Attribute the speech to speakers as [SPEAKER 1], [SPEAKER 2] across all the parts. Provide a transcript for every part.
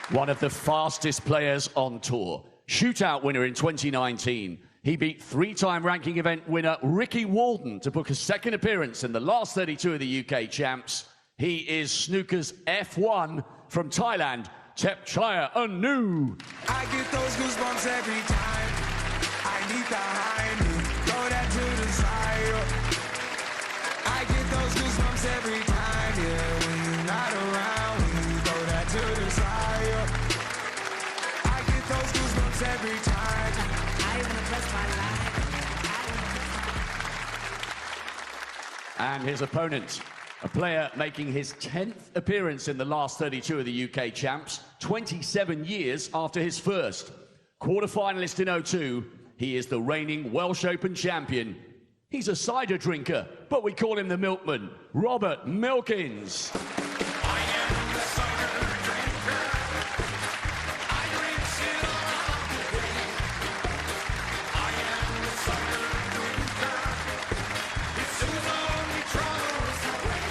[SPEAKER 1] One of the fastest players on tour. Shootout winner in 2019. He beat three-time ranking event winner Ricky Walden to book a second appearance in the last 32 of the UK champs. He is snooker's F1 from Thailand, Thepchaiya Un-Nooh.
[SPEAKER 2] I get those goosebumps every time. I need the high knee. Throw that to the side. I get those goosebumps every time, yeah. When you're not around, when you throw that to the side. I get those goosebumps every time. I wanna bless my life.
[SPEAKER 1] And his opponent, a player making his 10th appearance in the last 32 of the UK champs, 27 years after his first. Quarter-finalist in 02, he is the reigning Welsh Open champion. He's a cider drinker, but we call him the milkman, Robert Milkins.
[SPEAKER 2] I am the cider drinker. I drink it all the way. I am the cider drinker. It soothes all me troubles away.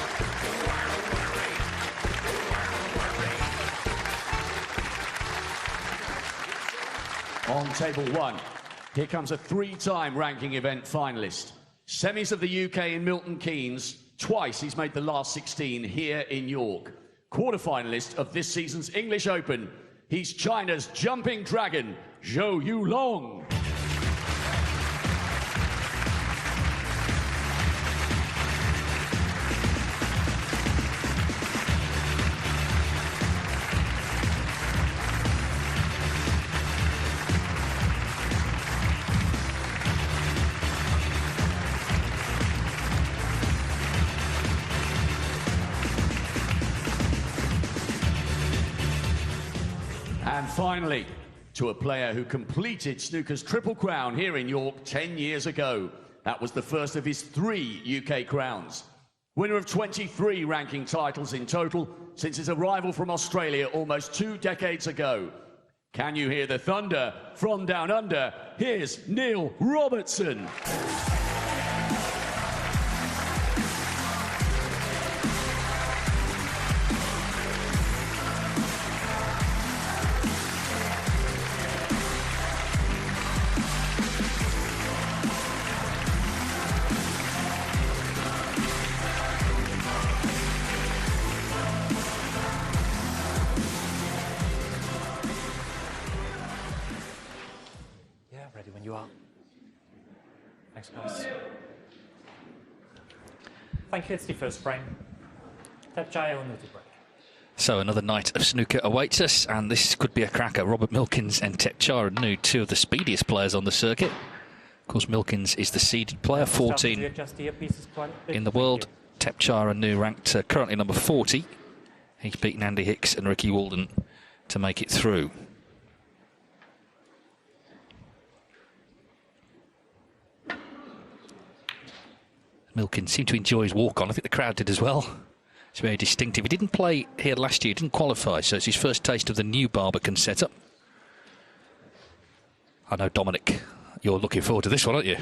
[SPEAKER 1] On table one, here comes a three-time ranking event finalist. Semis of the UK in Milton Keynes. Twice he's made the last 16 here in York. Quarter-finalist of this season's English Open. He's China's jumping dragon, Zhou Yulong. And finally, to a player who completed snooker's Triple Crown here in York 10 years ago. That was the first of his 3 UK crowns. Winner of 23 ranking titles in total since his arrival from Australia almost 2 decades ago. Can you hear the thunder from down under? Here's Neil Robertson.
[SPEAKER 3] Ready when you are. Thanks, guys. Thank you. It's the first frame. Thepchaiya Un-Nooh to break.
[SPEAKER 4] So another night of snooker awaits us, and this could be a cracker. Robert Milkins and Thepchaiya Un-Nooh, two of the speediest players on the circuit. Of course, Milkins is the seeded player, 14 in the world. Thepchaiya Un-Nooh ranked currently number 40. He's beaten Andy Hicks and Ricky Walden to make it through. Milkins seemed to enjoy his walk-on. I think the crowd did as well. It's very distinctive. He didn't play here last year, didn't qualify, so it's his first taste of the new Barbican setup. I know, Dominic, you're looking forward to this one, aren't you?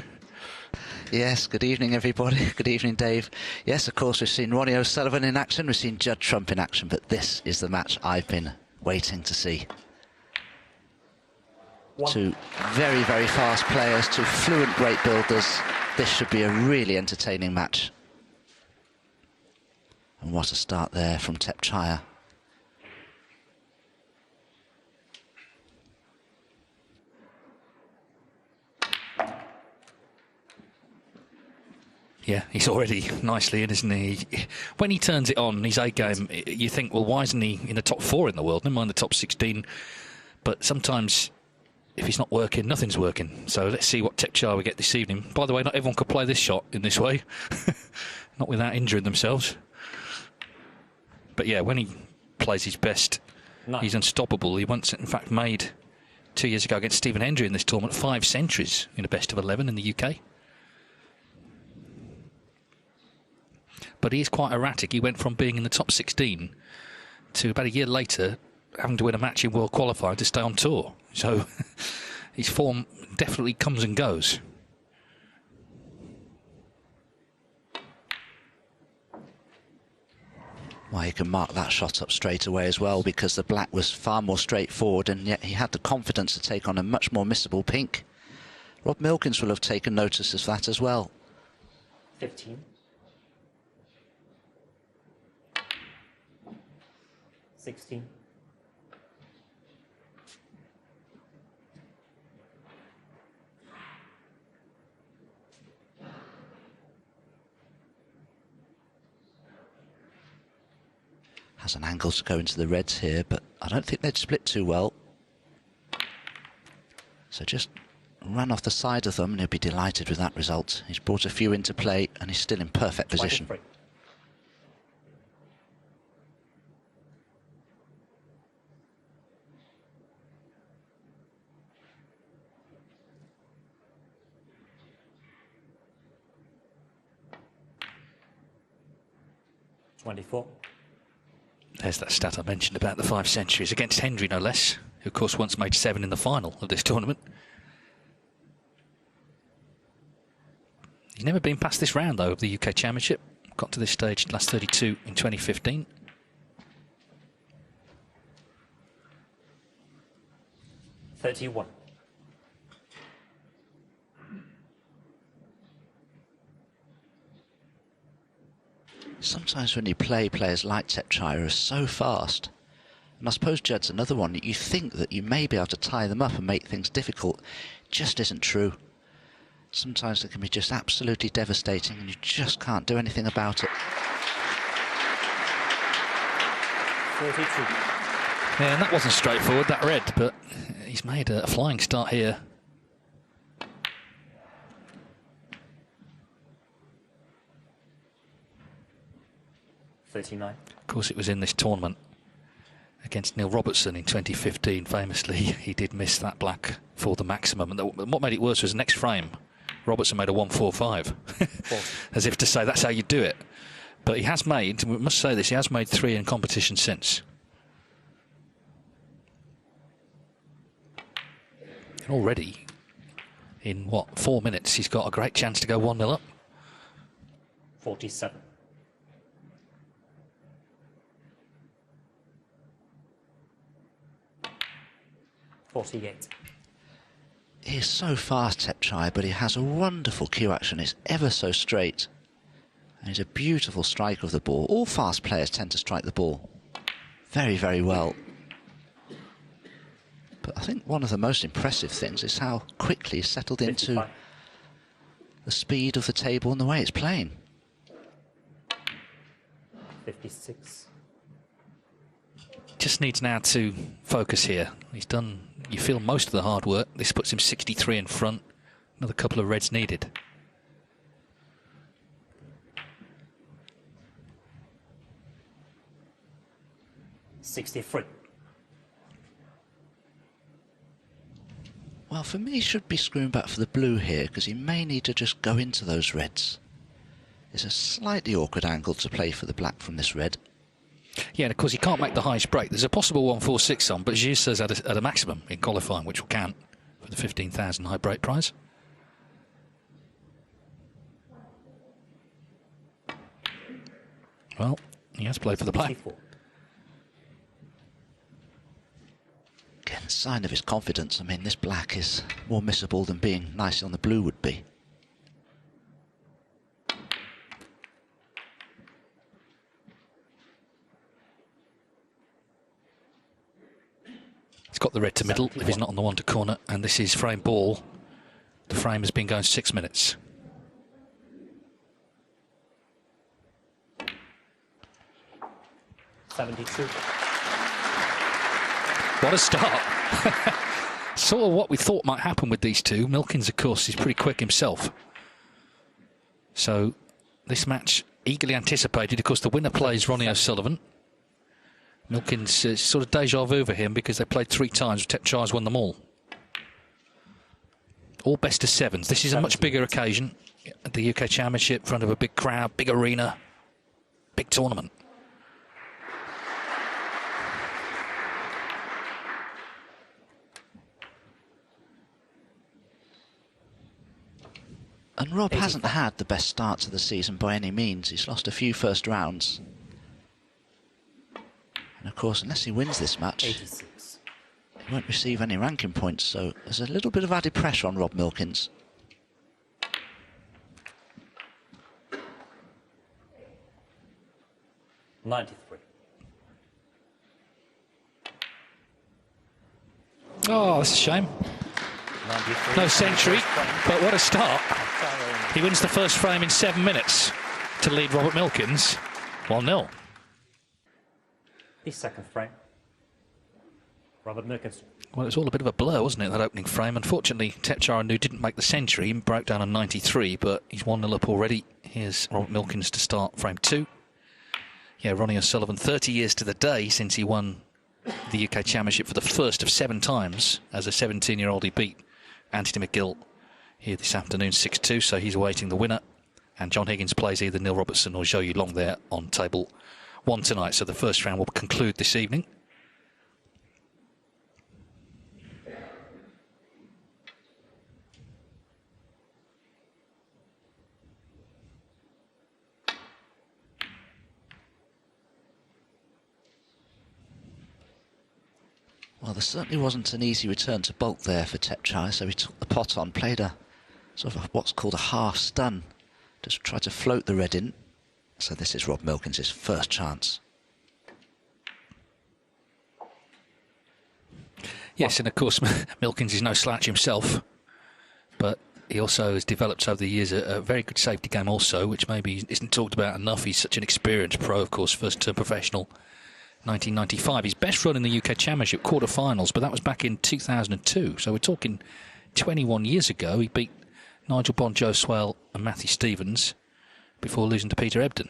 [SPEAKER 5] Yes, good evening, everybody. Good evening, Dave. Yes, of course, we've seen Ronnie O'Sullivan in action, we've seen Judd Trump in action, but this is the match I've been waiting to see. Two very, very fast players, two fluent great builders. This should be a really entertaining match. And what a start there from Thepchaiya.
[SPEAKER 4] Yeah, he's already nicely in, isn't he? When he turns it on, his A game, you think, well, why isn't he in the top 4 in the world? Never mind the top 16. But sometimes, if he's not working, nothing's working. So let's see what Thepchaiya we get this evening. By the way, not everyone could play this shot in this way. Not without injuring themselves. But yeah, when he plays his best, he's unstoppable. He once, in fact, made 2 years ago against Stephen Hendry in this tournament 5 centuries in a best of 11 in the UK. But he is quite erratic. He went from being in the top 16 to about a year later having to win a match in World Qualifying to stay on tour. So his form definitely comes and goes.
[SPEAKER 5] Well, he can mark that shot up straight away as well, because the black was far more straightforward, and yet he had the confidence to take on a much more missable pink. Rob Milkins will have taken notice of that as well.
[SPEAKER 3] 15. 16.
[SPEAKER 5] Has an angle to go into the reds here, but I don't think they'd split too well. So just run off the side of them and he'll be delighted with that result. He's brought a few into play and he's still in perfect position.
[SPEAKER 3] 23.
[SPEAKER 4] There's that stat I mentioned about the 5 centuries against Hendon, no less, who of course once made 7 in the final of this tournament. He's never been past this round though of the UK Championship. Got to this stage last 32 in 2015.
[SPEAKER 3] $31.
[SPEAKER 5] Sometimes when you play, players like Thepchaiya are so fast. And I suppose Judd's another one. You think that you may be able to tie them up and make things difficult. It just isn't true. Sometimes it can be just absolutely devastating and you just can't do anything about it.
[SPEAKER 3] 32.
[SPEAKER 4] Yeah, and that wasn't straightforward, that red, but he's made a flying start here.
[SPEAKER 3] $39.
[SPEAKER 4] Of course, it was in this tournament against Neil Robertson in 2015. Famously, he did miss that black for the maximum. And what made it worse was the next frame. Robertson made a 145, as if to say that's how you do it. But he has made, we must say this, he has made 3 in competition since. And already, in what, 4 minutes, he's got a great chance to go 1-0 up.
[SPEAKER 3] 47. $48.
[SPEAKER 5] He is so fast, Thepchaiya, but he has a wonderful cue action. It's ever so straight. And he's a beautiful striker of the ball. All fast players tend to strike the ball very, very well. But I think one of the most impressive things is how quickly he's settled into
[SPEAKER 3] 55.
[SPEAKER 5] the speed of the table and the way it's playing.
[SPEAKER 3] 56.
[SPEAKER 4] Just needs now to focus here. He's done, you feel, most of the hard work. This puts him 63 in front. Another couple of reds needed.
[SPEAKER 3] $63.
[SPEAKER 5] Well, for me, he should be screwing back for the blue here, because he may need to just go into those reds. It's a slightly awkward angle to play for the black from this red.
[SPEAKER 4] Yeah, and of course he can't make the highest break. There's a possible 146 on, but Gilles says at a maximum in qualifying, which will count for the 15,000 high break prize. Well, he has played for the black.
[SPEAKER 3] 64.
[SPEAKER 5] Again, sign of his confidence. I mean, this black is more missable than being nicely on the blue would be.
[SPEAKER 4] He's got the red to middle
[SPEAKER 3] 71.
[SPEAKER 4] if he's not on the one to corner, and this is frame ball. The frame has been going 6 minutes.
[SPEAKER 3] $72.
[SPEAKER 4] What a start. Sort of what we thought might happen with these two. Milkins, of course, is pretty quick himself. So this match eagerly anticipated. Of course, the winner plays Ronnie O'Sullivan. Milkins, sort of deja vu for him because they played 3 times. Thepchaiya's won them all. All best of 7s. This is a much bigger occasion at the UK Championship in front of a big crowd, big arena, big tournament.
[SPEAKER 5] And Rob hasn't had the best start to the season by any means. He's lost a few first rounds. course, unless he wins this match,
[SPEAKER 3] 86.
[SPEAKER 5] he won't receive any ranking points, so there's a little bit of added pressure on Rob Milkins.
[SPEAKER 3] $93.
[SPEAKER 4] Oh, that's a shame.
[SPEAKER 3] 93.
[SPEAKER 4] No century, but what a start. He wins the first frame in 7 minutes to lead Robert Milkins 1-0.
[SPEAKER 3] The second frame. Robert Milkins.
[SPEAKER 4] Well, it was all a bit of a blur, wasn't it, that opening frame? Unfortunately, Thepchaiya Un-Nooh didn't make the century. He broke down on 93, but he's 1-0 up already. Here's Robert Milkins to start frame 2. Yeah, Ronnie O'Sullivan, 30 years to the day since he won the UK Championship for the first of 7 times. As a 17-year-old, he beat Anthony McGill here this afternoon, 6-2, so he's awaiting the winner. And John Higgins plays either Neil Robertson or Zhou Yulong there on table 1 tonight. So the first round will conclude this evening.
[SPEAKER 5] Well, there certainly wasn't an easy return to bulk there for Thepchaiya, so he took the pot on, played a sort of what's called a half stun, just tried to float the red in. So this is Rob Milkins' first chance.
[SPEAKER 4] Yes, and of course, Milkins is no slouch himself, but he also has developed over the years a very good safety game also, which maybe isn't talked about enough. He's such an experienced pro, of course, first-term professional. 1995, his best run in the UK Championship quarter-finals, but that was back in 2002. So we're talking 21 years ago. He beat Nigel Bond, Joe Swale and Matthew Stevens before losing to Peter Ebdon.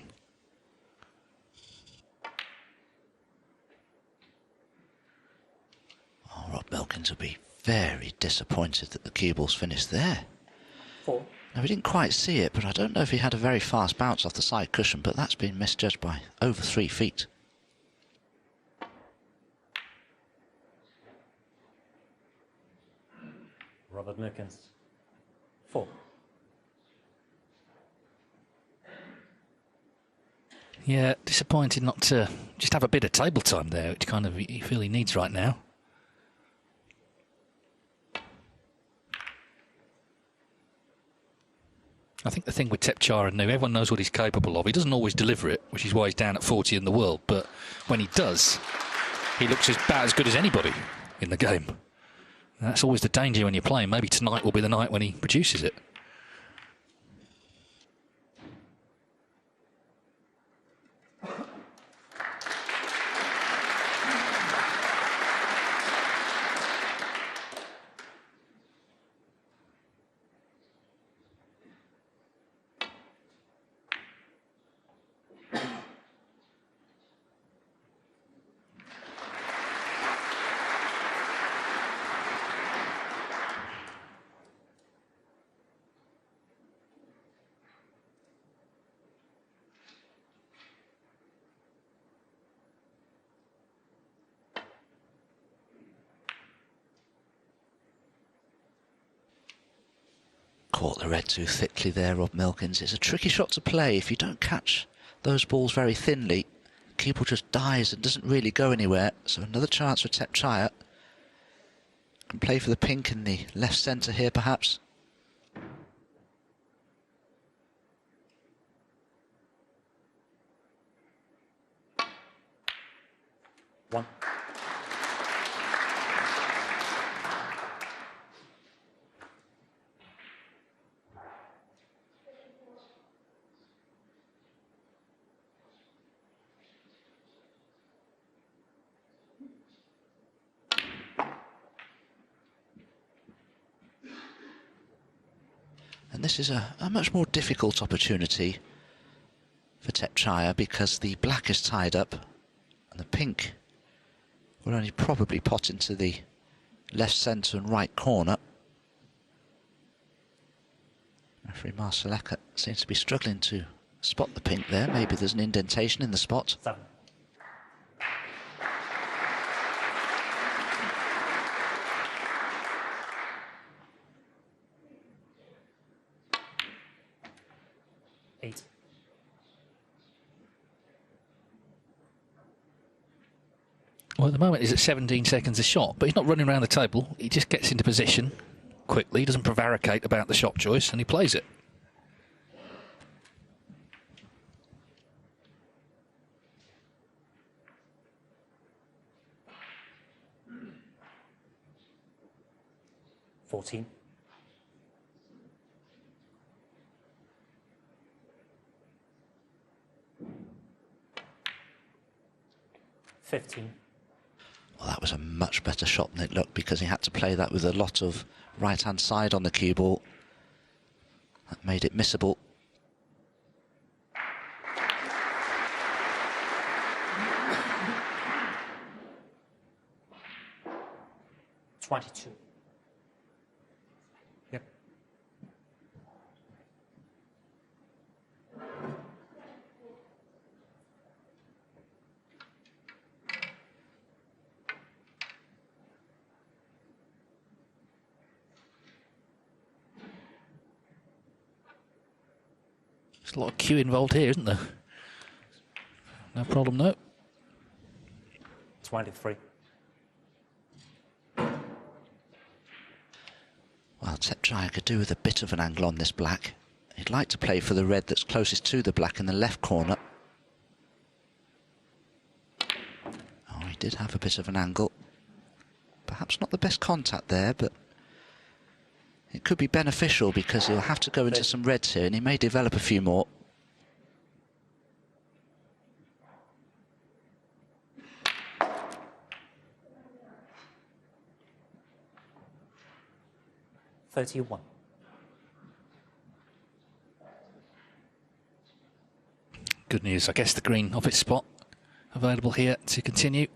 [SPEAKER 5] Oh, Rob Milkins will be very disappointed that the cue ball's finished there.
[SPEAKER 3] 4.
[SPEAKER 5] Now, we didn't quite see it, but I don't know if he had a very fast bounce off the side cushion, but that's been misjudged by over 3 feet.
[SPEAKER 3] Robert Milkins. 4.
[SPEAKER 4] Yeah, disappointed not to just have a bit of table time there, which kind of you feel he needs right now. I think the thing with Thepchaiya Un-Nooh, everyone knows what he's capable of. He doesn't always deliver it, which is why he's down at 40 in the world. But when he does, he looks about as good as anybody in the game. And that's always the danger when you're playing. Maybe tonight will be the night when he produces it.
[SPEAKER 5] Caught the red too thickly there, Rob Milkins. It's a tricky shot to play. If you don't catch those balls very thinly, cue ball just dies and doesn't really go anywhere. So another chance for Thepchaiya. Can play for the pink in the left centre here, perhaps.
[SPEAKER 3] One.
[SPEAKER 5] And this is a much more difficult opportunity for Thepchaiya because the black is tied up and the pink will only probably pot into the left centre and right corner. Referee Marcel Eckardt seems to be struggling to spot the pink there. Maybe there's an indentation in the spot.
[SPEAKER 3] 7. Eight.
[SPEAKER 4] Well, at the moment he's at 17 seconds a shot, but he's not running around the table. He just gets into position quickly, doesn't prevaricate about the shot choice, and he plays it.
[SPEAKER 3] $14. 15.
[SPEAKER 5] Well, that was a much better shot than it looked, because he had to play that with a lot of right-hand side on the cue ball. That made it missable.
[SPEAKER 3] $22. Yep.
[SPEAKER 4] There's a lot of cue involved here, isn't there? No problem, no.
[SPEAKER 3] 23.
[SPEAKER 5] Well, Thepchaiya could do with a bit of an angle on this black. He'd like to play for the red that's closest to the black in the left corner. Oh, he did have a bit of an angle. Perhaps not the best contact there, but it could be beneficial, because he'll have to go into some reds here, and he may develop a few more.
[SPEAKER 3] $31.
[SPEAKER 4] Good news, I guess the green off its spot available here to continue.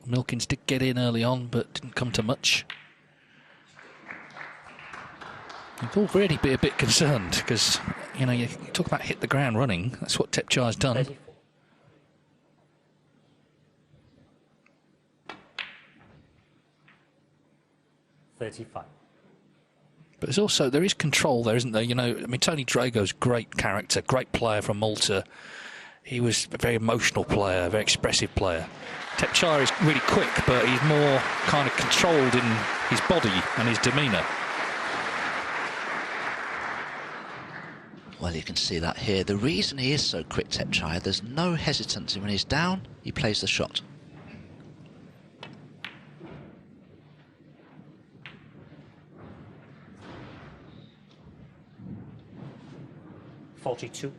[SPEAKER 4] Milkins did get in early on, but didn't come to much. You'd already be a bit concerned, because, you know, you talk about hit the ground running. That's what Thepchaiya's done.
[SPEAKER 3] 34. $35.
[SPEAKER 4] But there is control there, isn't there? You know, I mean, Tony Drago's great character, great player from Malta. He was a very emotional player, a very expressive player. Thepchaiya is really quick, but he's more kind of controlled in his body and his demeanour.
[SPEAKER 5] Well, you can see that here. The reason he is so quick, Thepchaiya, there's no hesitancy. When he's down, he plays the shot.
[SPEAKER 3] $42.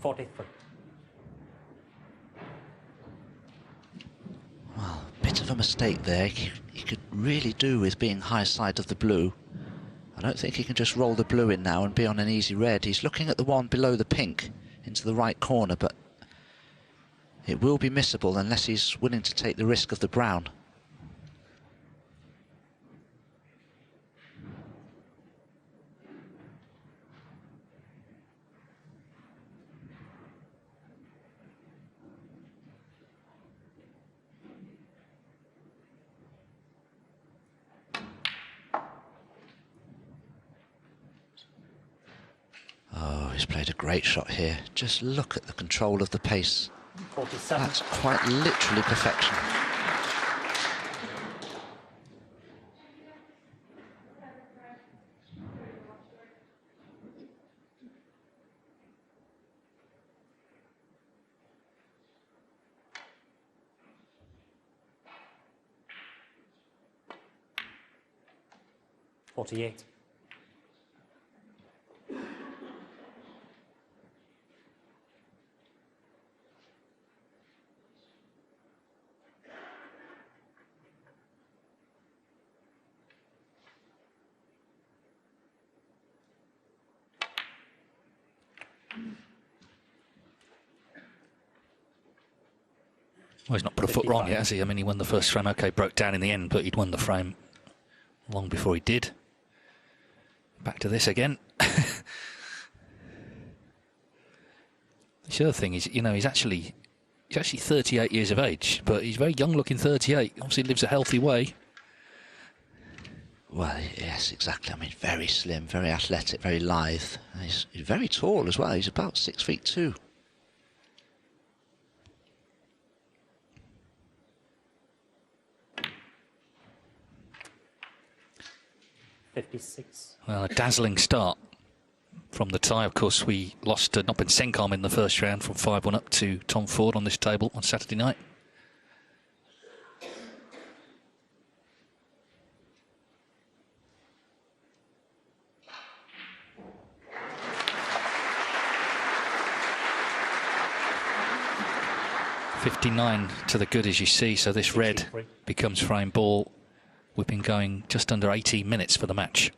[SPEAKER 3] $43.
[SPEAKER 5] Well, bit of a mistake there. He could really do with being high side of the blue. I don't think he can just roll the blue in now and be on an easy red. He's looking at the one below the pink into the right corner, but it will be missable unless he's willing to take the risk of the brown. Oh, he's played a great shot here. Just look at the control of the pace.
[SPEAKER 3] 47.
[SPEAKER 5] That's quite literally perfection.
[SPEAKER 3] $48.
[SPEAKER 4] Well, he's not put a foot wrong yet, has he? I mean, he won the first frame. OK, broke down in the end, but he'd won the frame long before he did. Back to this again. The other thing is, you know, he's actually 38 years of age, but he's very young looking 38. Obviously lives a healthy way.
[SPEAKER 5] Well, yes, exactly. I mean, very slim, very athletic, very lithe. And he's very tall as well. He's about 6'2".
[SPEAKER 3] 56.
[SPEAKER 4] Well, a dazzling start from the tie. Of course, we lost to Noppin Senkom in the first round from 5-1 up to Tom Ford on this table on Saturday night. .59 to the good, as you see, so this red becomes frame ball. We've been going just under 18 minutes for the match.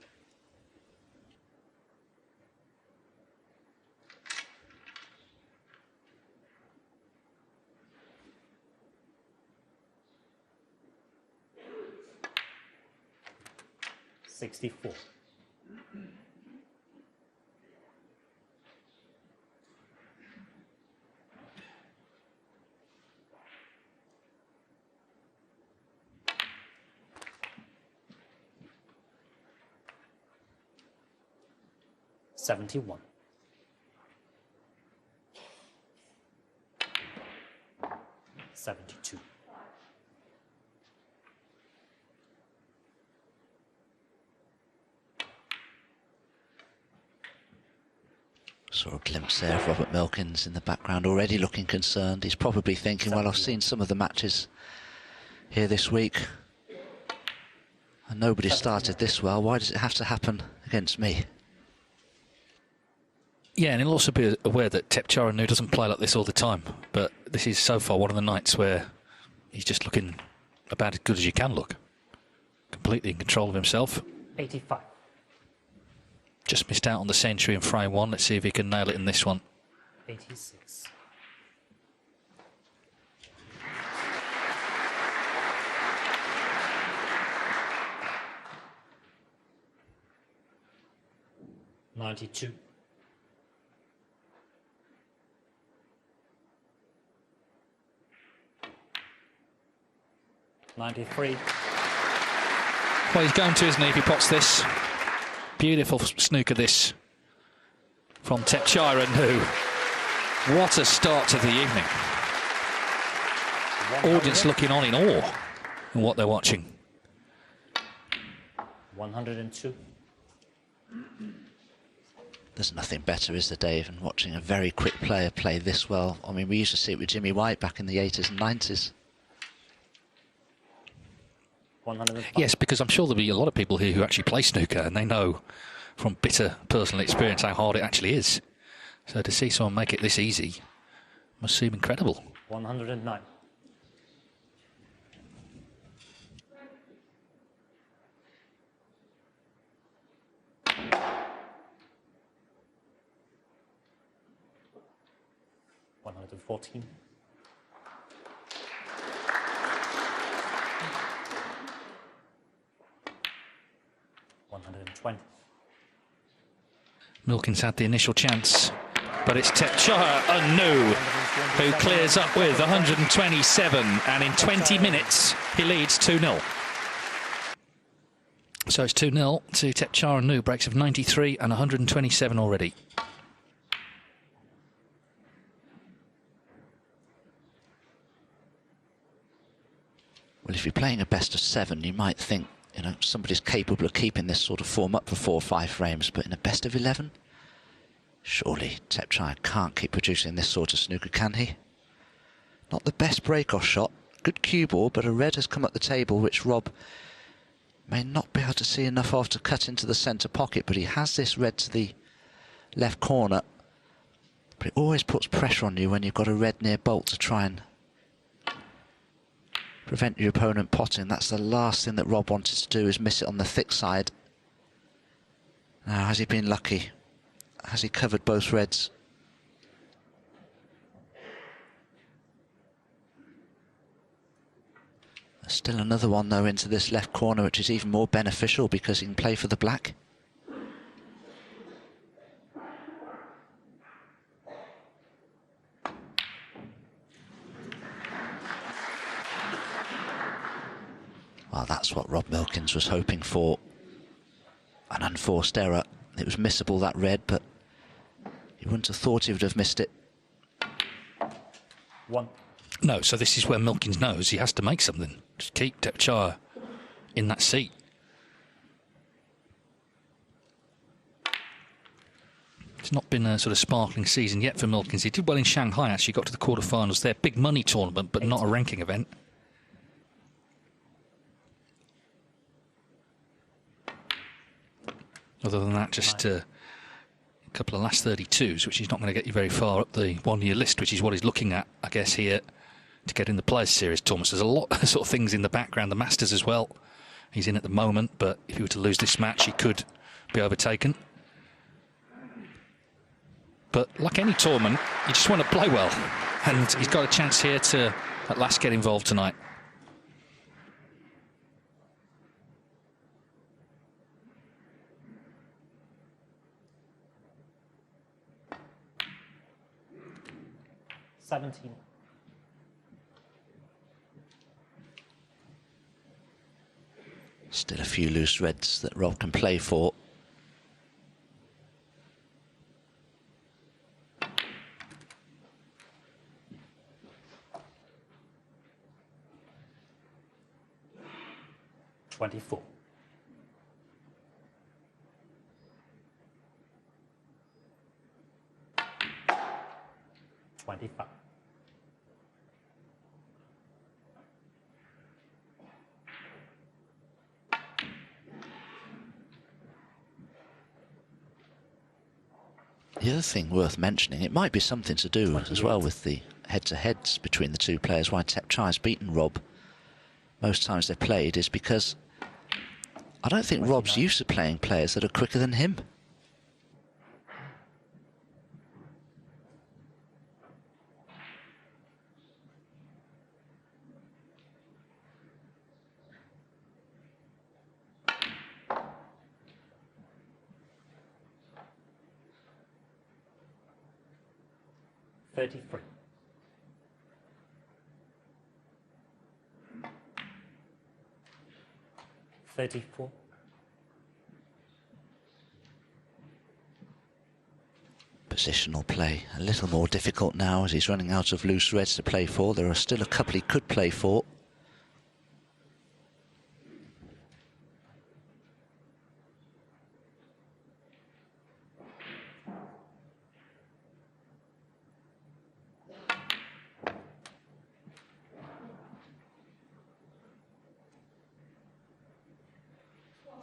[SPEAKER 3] .64. .71. .72.
[SPEAKER 5] Saw a glimpse there of Robert Milkins in the background, already looking concerned. He's probably thinking, well, I've seen some of the matches here this week, and nobody started this well. Why does it have to happen against me?
[SPEAKER 4] Yeah, and he'll also be aware that Thepchaiya Un-Nooh doesn't play like this all the time, but this is so far one of the nights where he's just looking about as good as you can look. Completely in control of himself.
[SPEAKER 3] 85.
[SPEAKER 4] Just missed out on the century in frame one. Let's see if he can nail it in this one.
[SPEAKER 3] 86. .92. .93.
[SPEAKER 4] Well, he's going to, isn't he, if he pots this. Beautiful snooker this from Thepchaiya Un-Nooh. What a start to the evening. Audience looking on in awe in what they're watching.
[SPEAKER 3] 102.
[SPEAKER 5] There's nothing better, is there, Dave, than watching a very quick player play this well. I mean, we used to see it with Jimmy White back in the 80s and 90s.
[SPEAKER 3] 105.
[SPEAKER 4] Yes, because I'm sure there'll be a lot of people here who actually play snooker and they know from bitter personal experience how hard it actually is. So to see someone make it this easy must seem incredible.
[SPEAKER 3] 109. .114. .120.
[SPEAKER 4] Milkins had the initial chance, but it's Thepchaiya Un-Nooh who clears up with 127, and in 20 minutes he leads 2-0. So it's 2-0 to Thepchaiya Un-Nooh, breaks of 93 and 127 already.
[SPEAKER 5] Well, if you're playing a best of 7, you might think, you know, somebody's capable of keeping this sort of form up for 4 or 5 frames, but in a best of 11, surely Thepchaiya can't keep producing this sort of snooker, can he? Not the best break-off shot, good cue ball, but a red has come up the table, which Rob may not be able to see enough of to cut into the centre pocket, but he has this red to the left corner. But it always puts pressure on you when you've got a red near bolt to try and prevent your opponent potting. That's the last thing that Rob wanted to do, is miss it on the thick side. Now, has he been lucky? Has he covered both reds? There's still another one, though, into this left corner, which is even more beneficial because he can play for the black. Well, that's what Rob Milkins was hoping for. An unforced error. It was missable, that red, but you wouldn't have thought he would have missed it.
[SPEAKER 3] 1.
[SPEAKER 4] No, so this is where Milkins knows he has to make something. Just keep Thepchaiya in that seat. It's not been a sort of sparkling season yet for Milkins. He did well in Shanghai, actually got to the quarterfinals there. Big money tournament, but not a ranking event. Other than that, just a couple of last 32s, which is not going to get you very far up the one-year list, which is what he's looking at, I guess, here to get in the Players' Series tournaments. There's a lot of sort of things in the background, the Masters as well. He's in at the moment, but if he were to lose this match, he could be overtaken. But like any tournament, you just want to play well. And he's got a chance here to, at last, get involved tonight.
[SPEAKER 5] Still a few loose reds that Rob can play for.
[SPEAKER 3] $24. 25.
[SPEAKER 5] The other thing worth mentioning, it might be something to do as well with the head-to-heads between the two players. Why Thepchaiya's beaten Rob most times they've played is because I don't think Rob's used to playing players that are quicker than him.
[SPEAKER 3] $33. 34.
[SPEAKER 5] Positional play a little more difficult now as he's running out of loose reds to play for. There are still a couple he could play for.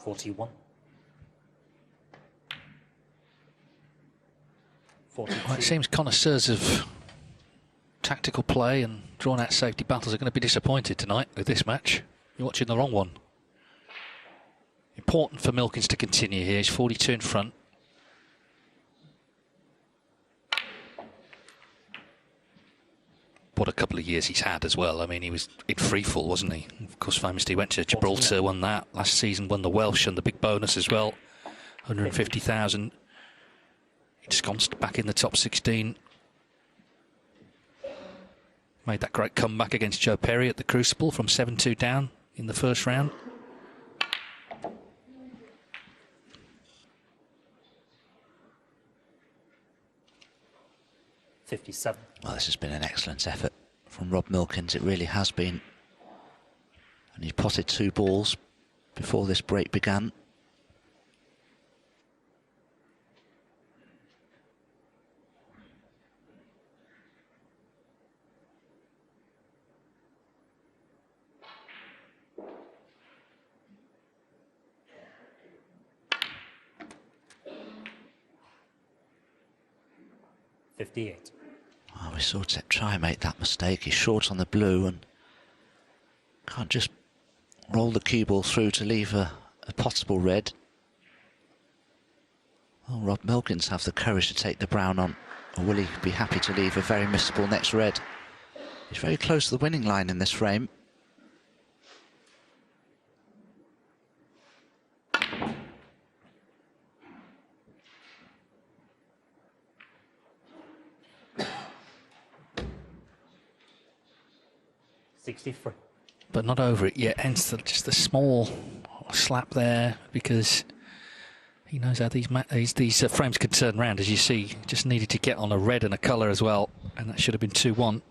[SPEAKER 3] $41.
[SPEAKER 4] Well, it seems connoisseurs of tactical play and drawn-out safety battles are going to be disappointed tonight with this match. You're watching the wrong one. Important for Milkins to continue here. He's 42 in front. What a couple of years he's had as well. I mean, he was in freefall, wasn't he? Of course, famously went to Gibraltar, won that. Last season won the Welsh and the big bonus as well. 150,000. He ensconced back in the top 16. Made that great comeback against Joe Perry at the Crucible from 7-2 down in the first round.
[SPEAKER 3] $57.
[SPEAKER 5] Well, this has been an excellent effort from Rob Milkins. It really has been. And he potted 2 balls before this break began.
[SPEAKER 3] $58.
[SPEAKER 5] Well, we saw Thepchaiya make that mistake. He's short on the blue and can't just roll the cue ball through to leave a potable red. Will Rob Milkins have the courage to take the brown on, or will he be happy to leave a very missable next red? He's very close to the winning line in this frame.
[SPEAKER 4] but not over it yet. Hence just the small slap there, because he knows how these frames can turn round. As you see, just needed to get on a red and a colour as well, and that should have been 2-1.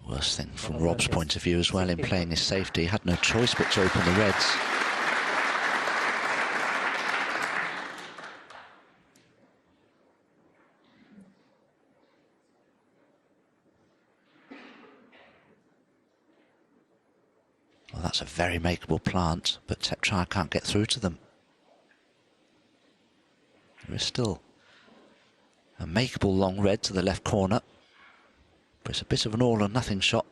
[SPEAKER 5] Worst thing from Rob's point of view as well in playing his safety. He had no choice but to open the reds. Well, that's a very makeable plant, but Thepchaiya can't get through to them. There is still a makeable long red to the left corner. But it's a bit of an all or nothing shot.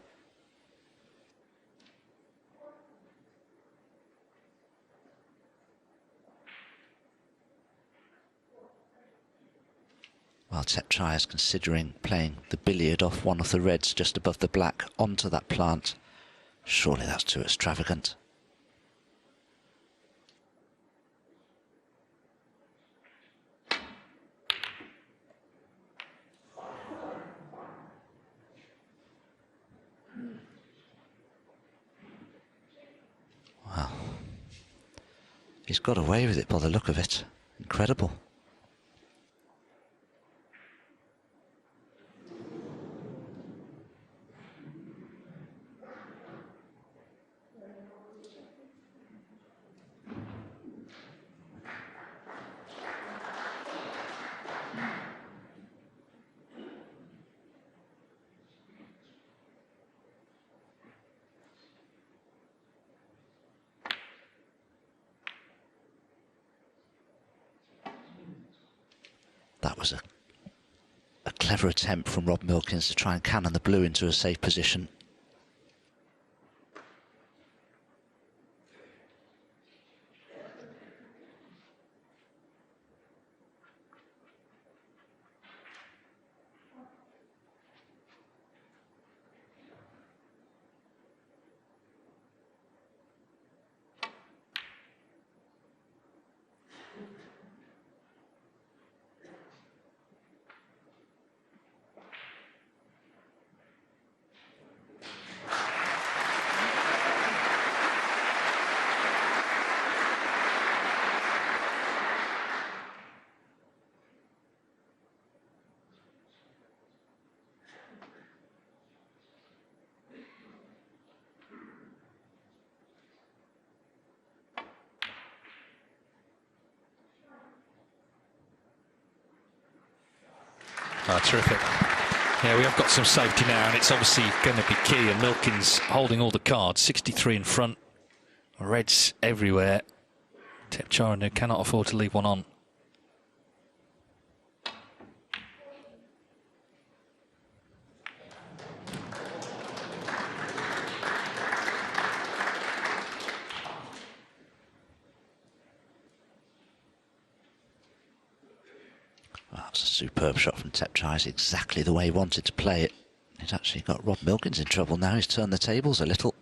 [SPEAKER 5] While Thepchaiya is considering playing the billiard off one of the reds just above the black onto that plant. Surely that's too extravagant. Well, he's got away with it by the look of it. Incredible. That was a clever attempt from Rob Milkins to try and cannon the blue into a safe position.
[SPEAKER 4] Oh, terrific. Yeah, we have got some safety now, and it's obviously going to be key. And Milkins holding all the cards, 63 in front, reds everywhere. Thepchaiya Un-Nooh cannot afford to leave one on.
[SPEAKER 5] That's a superb shot from Thepchaiya. It's exactly the way he wanted to play it. He's actually got Rob Milkins in trouble now. He's turned the tables a little.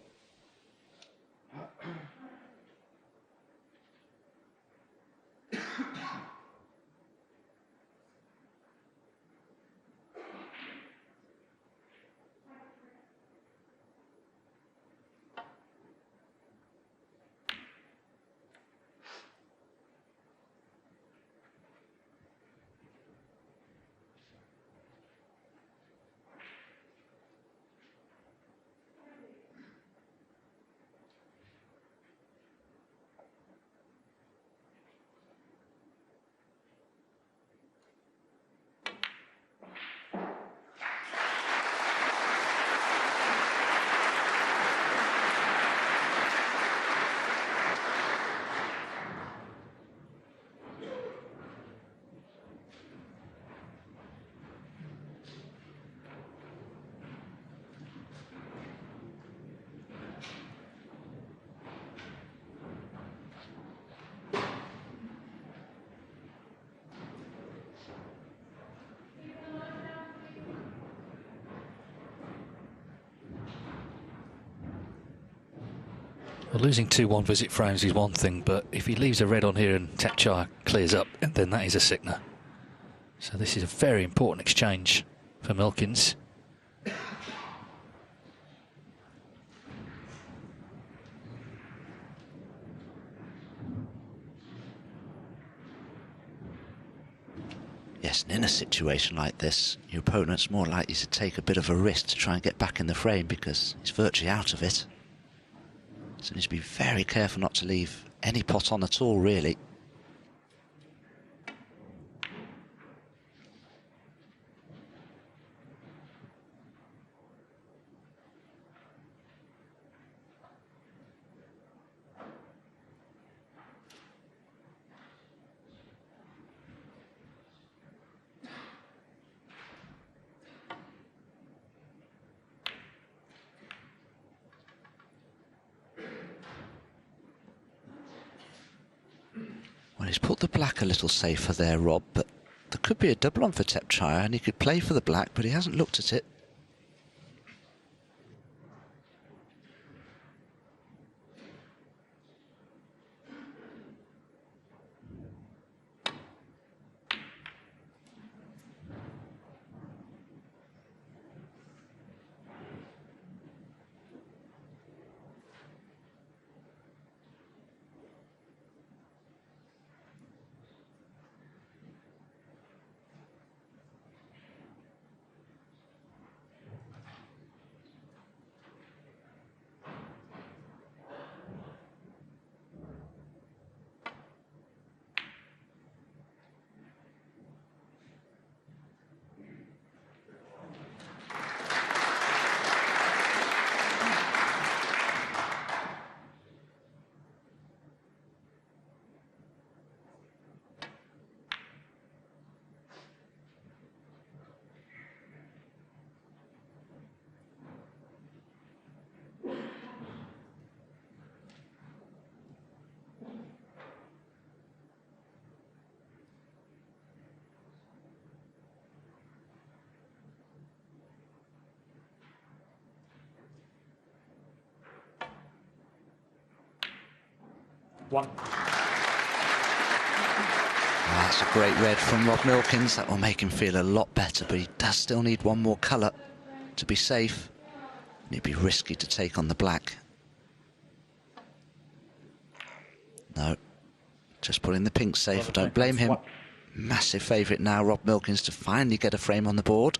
[SPEAKER 4] Well, losing 2-1 visit frames is one thing, but if he leaves a red on here and Thepchaiya clears up, then that is a sickener. So this is a very important exchange for Milkins.
[SPEAKER 5] Yes, and in a situation like this, your opponent's more likely to take a bit of a risk to try and get back in the frame because he's virtually out of it. So you need to be very careful not to leave any pot on at all, really. Well, he's put the black a little safer there, Rob, but there could be a double on for Thepchaiya, and he could play for the black, but he hasn't looked at it.
[SPEAKER 3] One.
[SPEAKER 5] That's a great red from Rob Milkins. That will make him feel a lot better, but he does still need one more colour to be safe. And it'd be risky to take on the black. No, just putting the pink safe. I don't blame him. Massive favourite now, Rob Milkins, to finally get a frame on the board.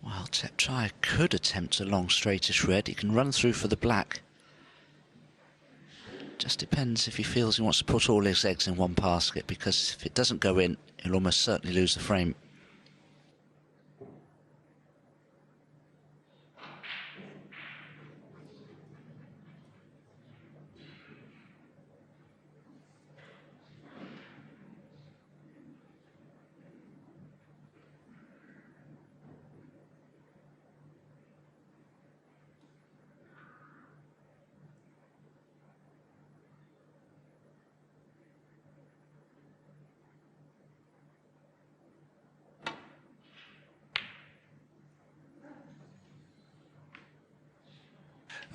[SPEAKER 5] Well, Thepchaiya could attempt a long straightish red. He can run through for the black. Just depends if he feels he wants to put all his eggs in one basket, because if it doesn't go in, he'll almost certainly lose the frame.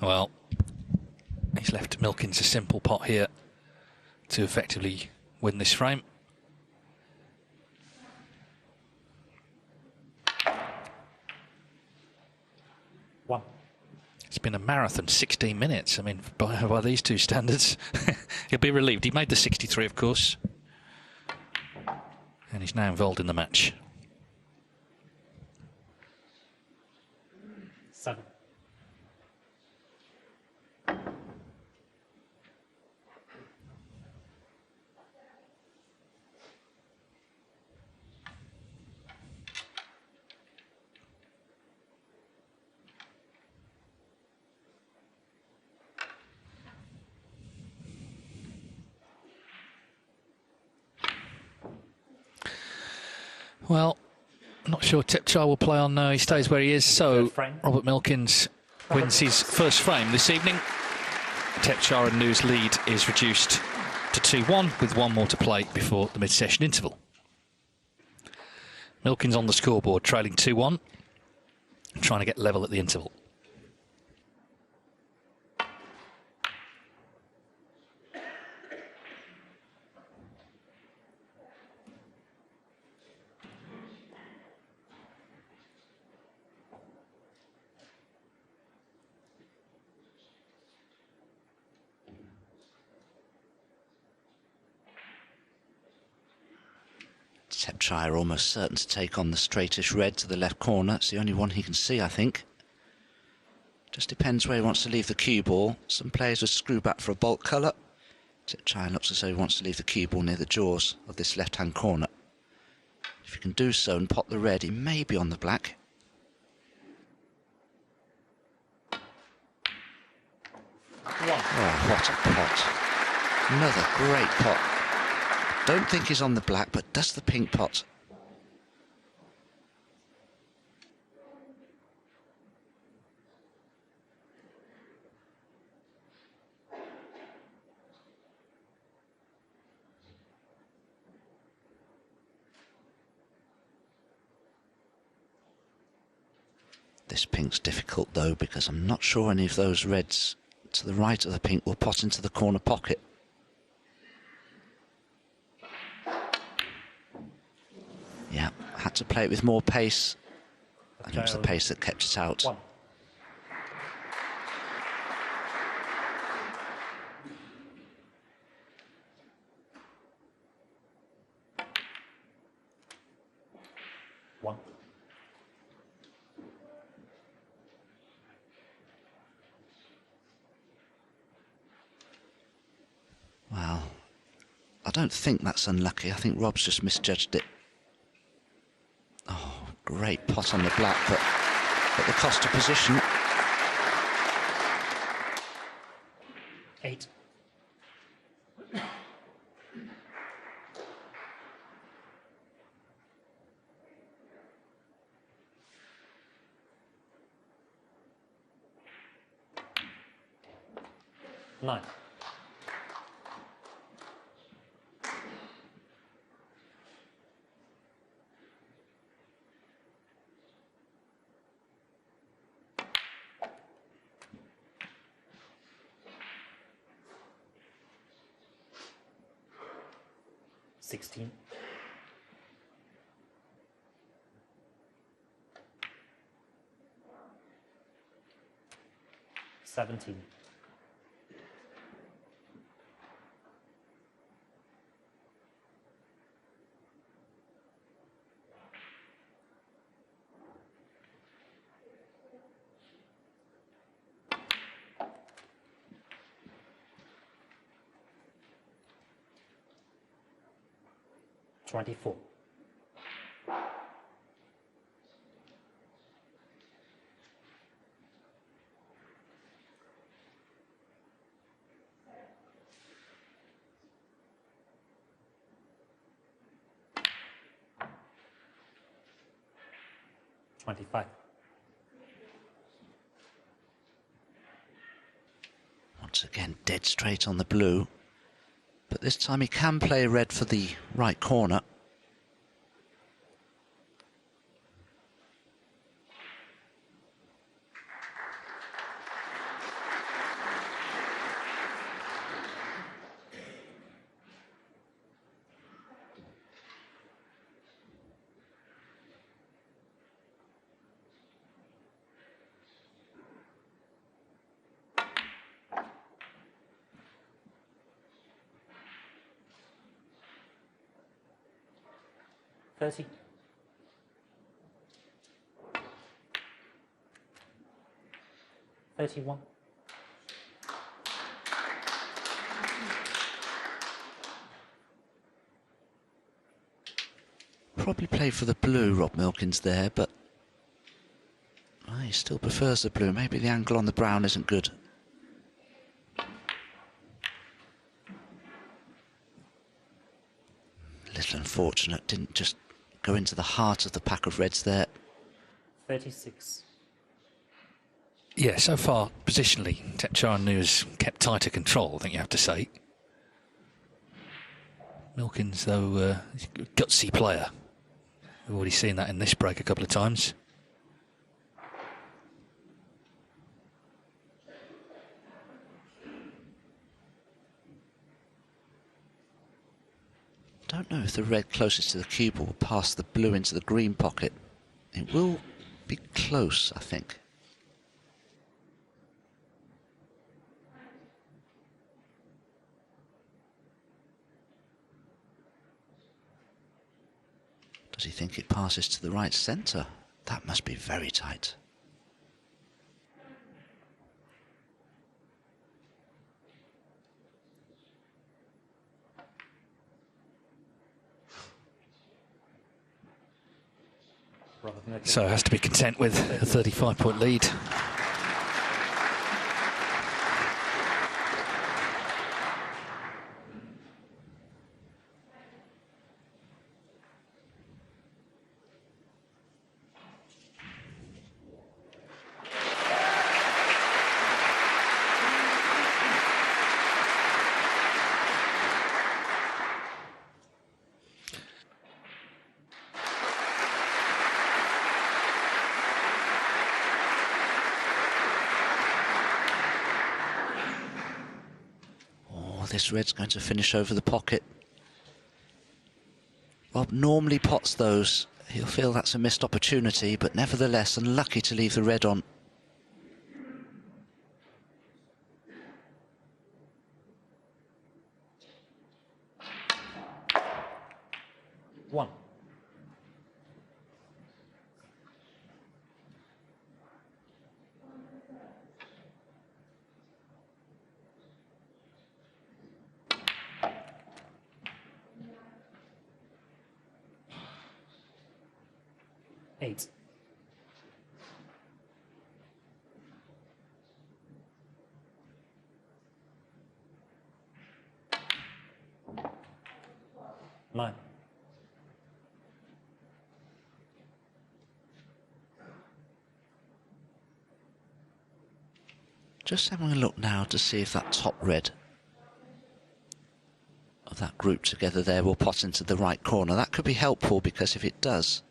[SPEAKER 4] Well, he's left Milkins a simple pot here to effectively win this frame.
[SPEAKER 3] One.
[SPEAKER 4] It's been a marathon, 16 minutes. I mean, by these two standards, he'll be relieved. He made the 63, of course, and he's now involved in the match.
[SPEAKER 3] 7.
[SPEAKER 4] Well, I'm not sure Thepchaiya will play on. No, he stays where he is. So Robert Milkins wins his first frame this evening. Thepchaiya Un-Nooh's lead is reduced to 2-1 with one more to play before the mid-session interval. Milkins on the scoreboard, trailing 2-1, trying to get level at the interval.
[SPEAKER 5] Thepchaiya almost certain to take on the straightish red to the left corner. It's the only one he can see, I think. Just depends where he wants to leave the cue ball. Some players would screw back for a bulk colour. Thepchaiya looks as though he wants to leave the cue ball near the jaws of this left-hand corner. If he can do so and pot the red, he may be on the black. Oh, what a pot. Another great pot. Don't think he's on the black, but does the pink pot. This pink's difficult though, because I'm not sure any of those reds to the right of the pink will pot into the corner pocket. Yeah, had to play it with more pace, and it was the pace that kept it out.
[SPEAKER 3] One. One.
[SPEAKER 5] Well, I don't think that's unlucky. I think Rob's just misjudged it. Oh, great pot on the black, but at the cost of position.
[SPEAKER 3] 8. Nine. 16. 17. 24. 25.
[SPEAKER 5] Once again, dead straight on the blue. But this time he can play red for the right corner.
[SPEAKER 3] $30. 31.
[SPEAKER 5] Probably play for the blue, Rob Milkins there, but he still prefers the blue. Maybe the angle on the brown isn't good. Little unfortunate, didn't just go into the heart of the pack of reds there.
[SPEAKER 3] 36.
[SPEAKER 4] Yeah, so far, positionally, Thepchaiya Un-Nooh has kept tighter control, I think you have to say. Milkins, though, is a gutsy player. We've already seen that in this break a couple of times.
[SPEAKER 5] Don't know if the red closest to the cube will pass the blue into the green pocket. It will be close, I think. Does he think it passes to the right centre? That must be very tight.
[SPEAKER 4] So has to be content with a 35-point lead.
[SPEAKER 5] This red's going to finish over the pocket. Rob normally pots those. He'll feel that's a missed opportunity, but nevertheless unlucky to leave the red on.
[SPEAKER 3] One. Eight. Nine.
[SPEAKER 5] Just having a look now to see if that top red of that group together there will pot into the right corner. That could be helpful, because if it does,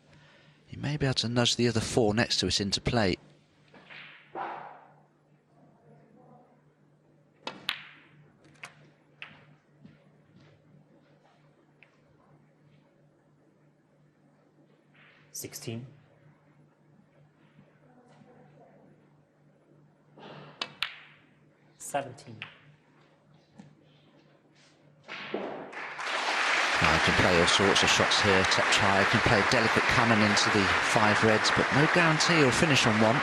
[SPEAKER 5] you may be able to nudge the other four next to it into play.
[SPEAKER 3] $16. 17.
[SPEAKER 5] Now, he can play all sorts of shots here. Thepchaiya can play a delicate cannon into the five reds, but no guarantee he'll finish on one.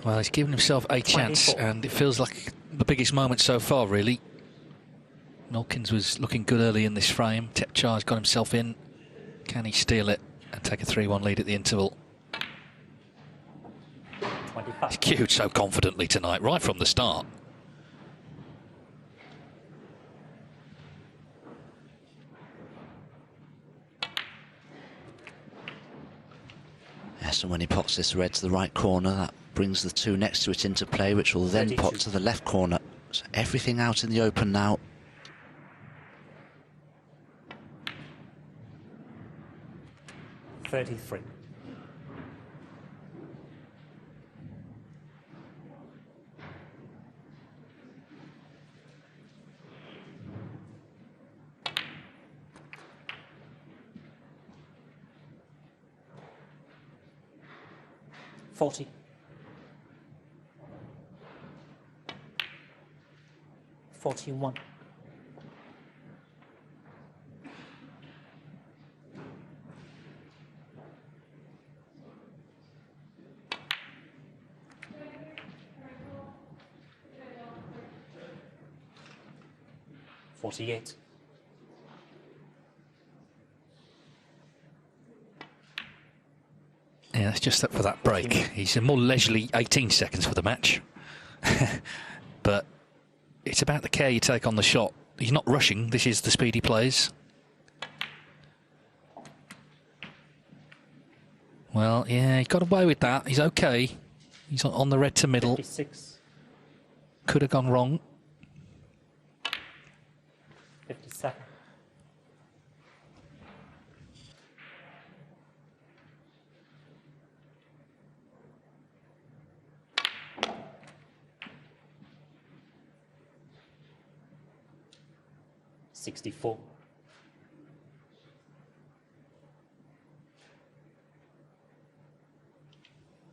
[SPEAKER 4] Well, he's given himself a chance,
[SPEAKER 3] 24.
[SPEAKER 4] and it feels like the biggest moment so far, really. Milkins was looking good early in this frame. Thepchaiya's got himself in. Can he steal it and take a 3-1 lead at the interval?
[SPEAKER 3] 25.
[SPEAKER 4] He's queued so confidently tonight, right from the start.
[SPEAKER 5] Yes, and when he pots this red to the right corner, that brings the two next to it into play, which will then
[SPEAKER 3] 32.
[SPEAKER 5] pot to the left corner. So everything out in the open now.
[SPEAKER 3] $33. $40. 41. $48.
[SPEAKER 4] Yeah, it's just that for that break. He's a more leisurely 18 seconds for the match. But it's about the care you take on the shot. He's not rushing. This is the speed he plays. Well, yeah, he got away with that. He's okay. He's on the red to middle.
[SPEAKER 3] 56.
[SPEAKER 4] Could have gone wrong.
[SPEAKER 3] 57. $64.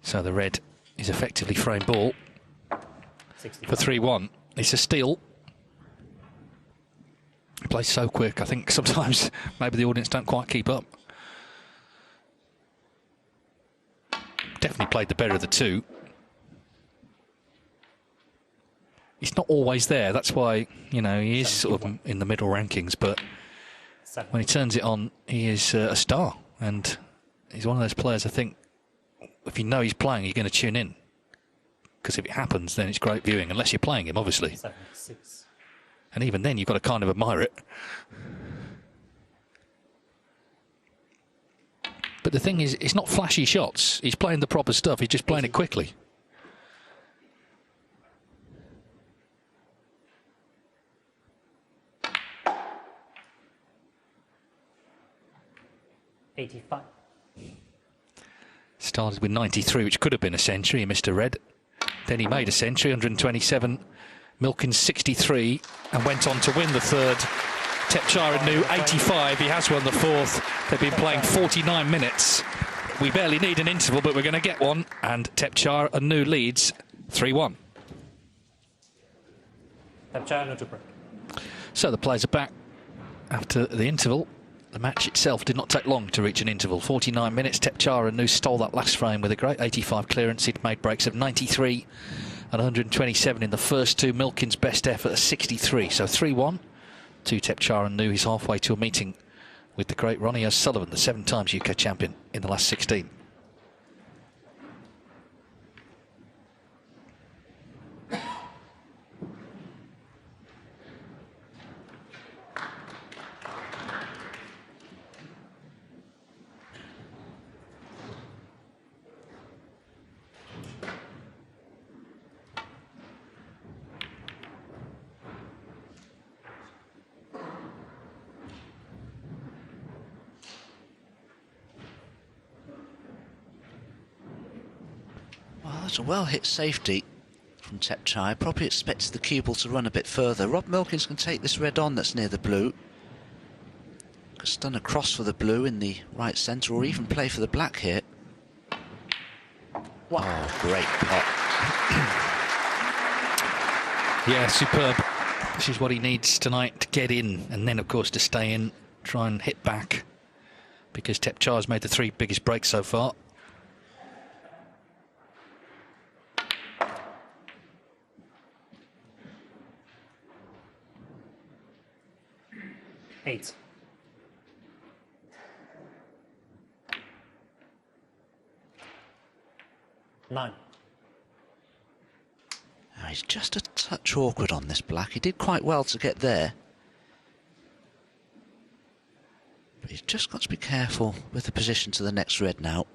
[SPEAKER 4] So the red is effectively frame ball
[SPEAKER 3] 65.
[SPEAKER 4] for 3-1. It's a steal. He plays so quick, I think sometimes maybe the audience don't quite keep up. Definitely played the better of the two. He's not always there, that's why, you know, he is sort of in the middle rankings, but when he turns it on, he is a star. And he's one of those players, I think, if you know he's playing, you're going to tune in. Because if it happens, then it's great viewing, unless you're playing him, obviously.
[SPEAKER 3] 76.
[SPEAKER 4] And even then, you've got to kind of admire it. But the thing is, it's not flashy shots. He's playing the proper stuff. He's just playing it quickly.
[SPEAKER 3] $85.
[SPEAKER 4] Started with 93, which could have been a century. He missed a red. Then he made a century, 127. Milkins 63, and went on to win the third. Thepchaiya Un-Nooh 85. He has won the fourth. They've been playing 49 minutes. We barely need an interval, but we're going to get one. And Thepchaiya Un-Nooh leads 3-1.
[SPEAKER 3] Thepchaiya Un-Nooh to break.
[SPEAKER 4] So the players are back after the interval. The match itself did not take long to reach an interval. 49 minutes. Thepchaiya Un-Nooh stole that last frame with a great 85 clearance. He'd made breaks of 93 and 127 in the first two. Milkins' best effort of 63. So 3-1 to Thepchaiya Un-Nooh. He's halfway to a meeting with the great Ronnie O'Sullivan, the 7 times UK champion in the last 16.
[SPEAKER 5] That's a well-hit safety from Thepchaiya. Probably expects the cue ball to run a bit further. Rob Milkins can take this red on that's near the blue. Could stun across for the blue in the right centre, or even play for the black here. Wow. Oh, great pot.
[SPEAKER 4] Yeah, superb. This is what he needs tonight to get in, and then, of course, to stay in, try and hit back, because Thepchaiya's made the 3 biggest breaks so far.
[SPEAKER 3] $8. $9.
[SPEAKER 5] Oh, he's just a touch awkward on this black. He did quite well to get there. But he's just got to be careful with the position to the next red now.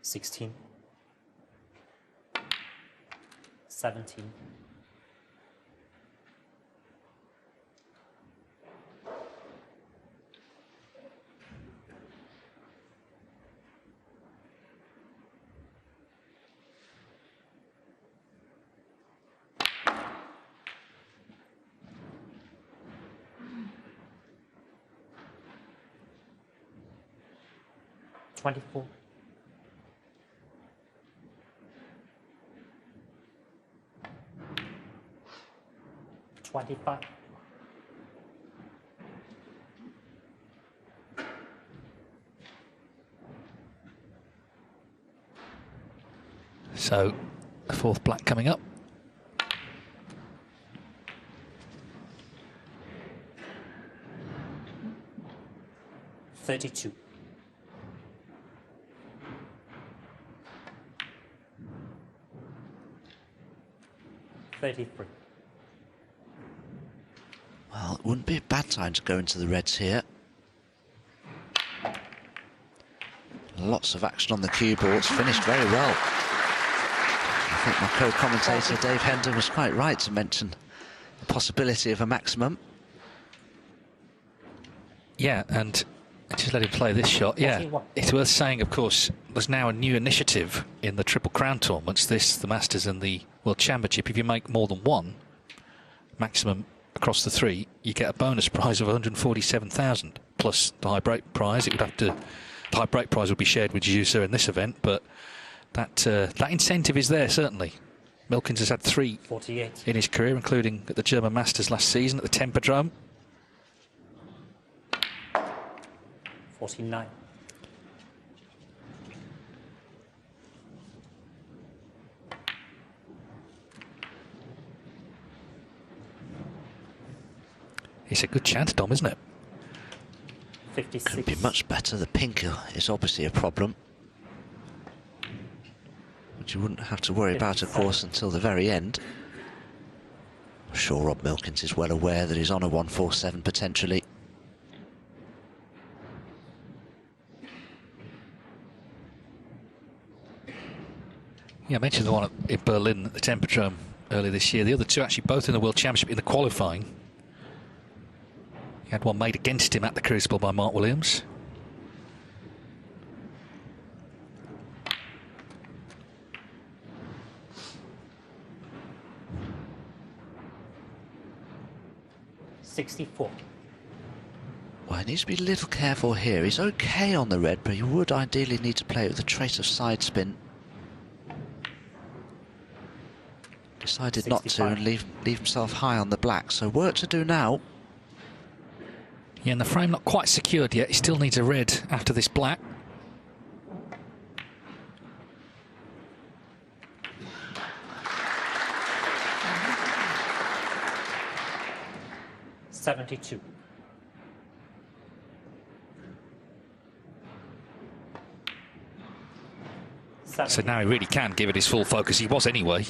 [SPEAKER 3] $16. $17. $24. 25.
[SPEAKER 4] So, a 4th black coming up.
[SPEAKER 3] 32. $33.
[SPEAKER 5] Well, it wouldn't be a bad time to go into the reds here. Lots of action on the cue balls, finished very well. I think my co-commentator Dave Hendon was quite right to mention the possibility of a maximum.
[SPEAKER 4] Yeah, and just let him play this shot. Yeah,
[SPEAKER 3] 41.
[SPEAKER 4] it's worth saying, of course, there's now a new initiative in the Triple Crown tournaments, the Masters and the World Championship. If you make more than one maximum across the three, you get a bonus prize of 147,000 plus the high break prize. It would have to, the high break prize would be shared with Jiu-Jitsu in this event, but that incentive is there certainly. Milkins has had 3
[SPEAKER 3] 48.
[SPEAKER 4] in his career, including at the German Masters last season at the Tempodrome.
[SPEAKER 3] 49.
[SPEAKER 4] It's a good chance, Dom, isn't it?
[SPEAKER 3] 56.
[SPEAKER 5] Could be much better. The pink is obviously a problem, which you wouldn't have to worry about, of course, until the very end. I'm sure Rob Milkins is well aware that he's on a 147 potentially.
[SPEAKER 4] Yeah, I mentioned the one in Berlin at the Tempodrome earlier this year. The other two actually both in the World Championship in the qualifying. He had one made against him at the Crucible by Mark Williams.
[SPEAKER 3] $64.
[SPEAKER 5] Well, he needs to be a little careful here. He's okay on the red, but he would ideally need to play it with a trace of side spin. Decided not to
[SPEAKER 3] 65.
[SPEAKER 5] and leave himself high on the black, so work to do now.
[SPEAKER 4] Yeah, and the frame not quite secured yet. He still needs a red after this black.
[SPEAKER 3] $72.
[SPEAKER 4] So now he really can give it his full focus. He was anyway.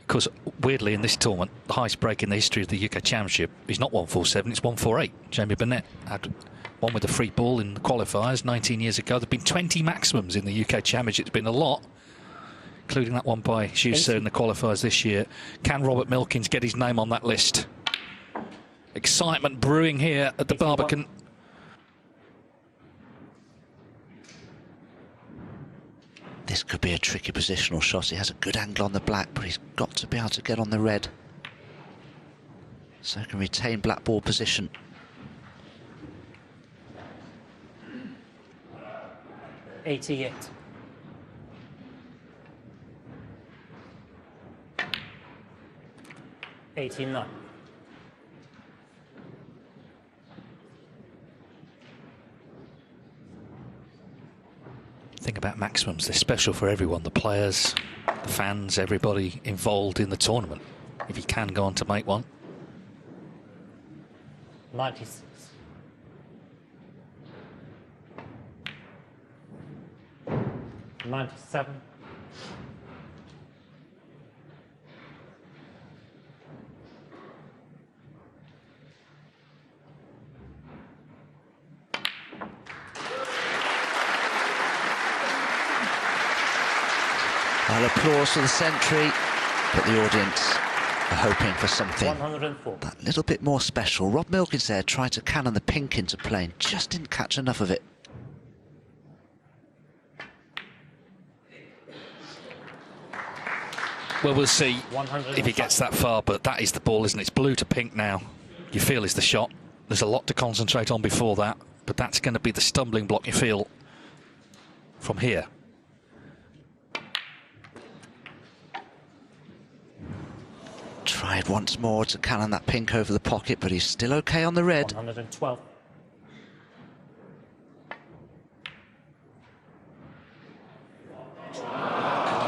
[SPEAKER 4] Because weirdly in this tournament, the highest break in the history of the UK Championship is not 147, it's 148. Jamie Burnett had one with a free ball in the qualifiers 19 years ago. There have been 20 maximums in the UK Championship. It's been a lot, including that one by Jiu-Jitsu in the qualifiers this year. Can Robert Milkins get his name on that list? Excitement brewing here at the Barbican.
[SPEAKER 5] This could be a tricky positional shot. He has a good angle on the black, but he's got to be able to get on the red, so he can retain black ball position.
[SPEAKER 3] $88. $89.
[SPEAKER 4] Think about maximums, they're special for everyone, the players, the fans, everybody involved in the tournament. If you can go on to make one.
[SPEAKER 3] 96. $97.
[SPEAKER 5] Well, applause for the century, but the audience are hoping for something
[SPEAKER 3] 104.
[SPEAKER 5] that little bit more special. Rob Milkins there tried to cannon the pink into play and just didn't catch enough of it.
[SPEAKER 4] Well, we'll see
[SPEAKER 3] 105.
[SPEAKER 4] if he gets that far, but that is the ball, isn't it? It's blue to pink now. You feel is the shot. There's a lot to concentrate on before that, but that's going to be the stumbling block you feel from here.
[SPEAKER 5] Tried once more to cannon that pink over the pocket, but he's still okay on the red.
[SPEAKER 3] 112.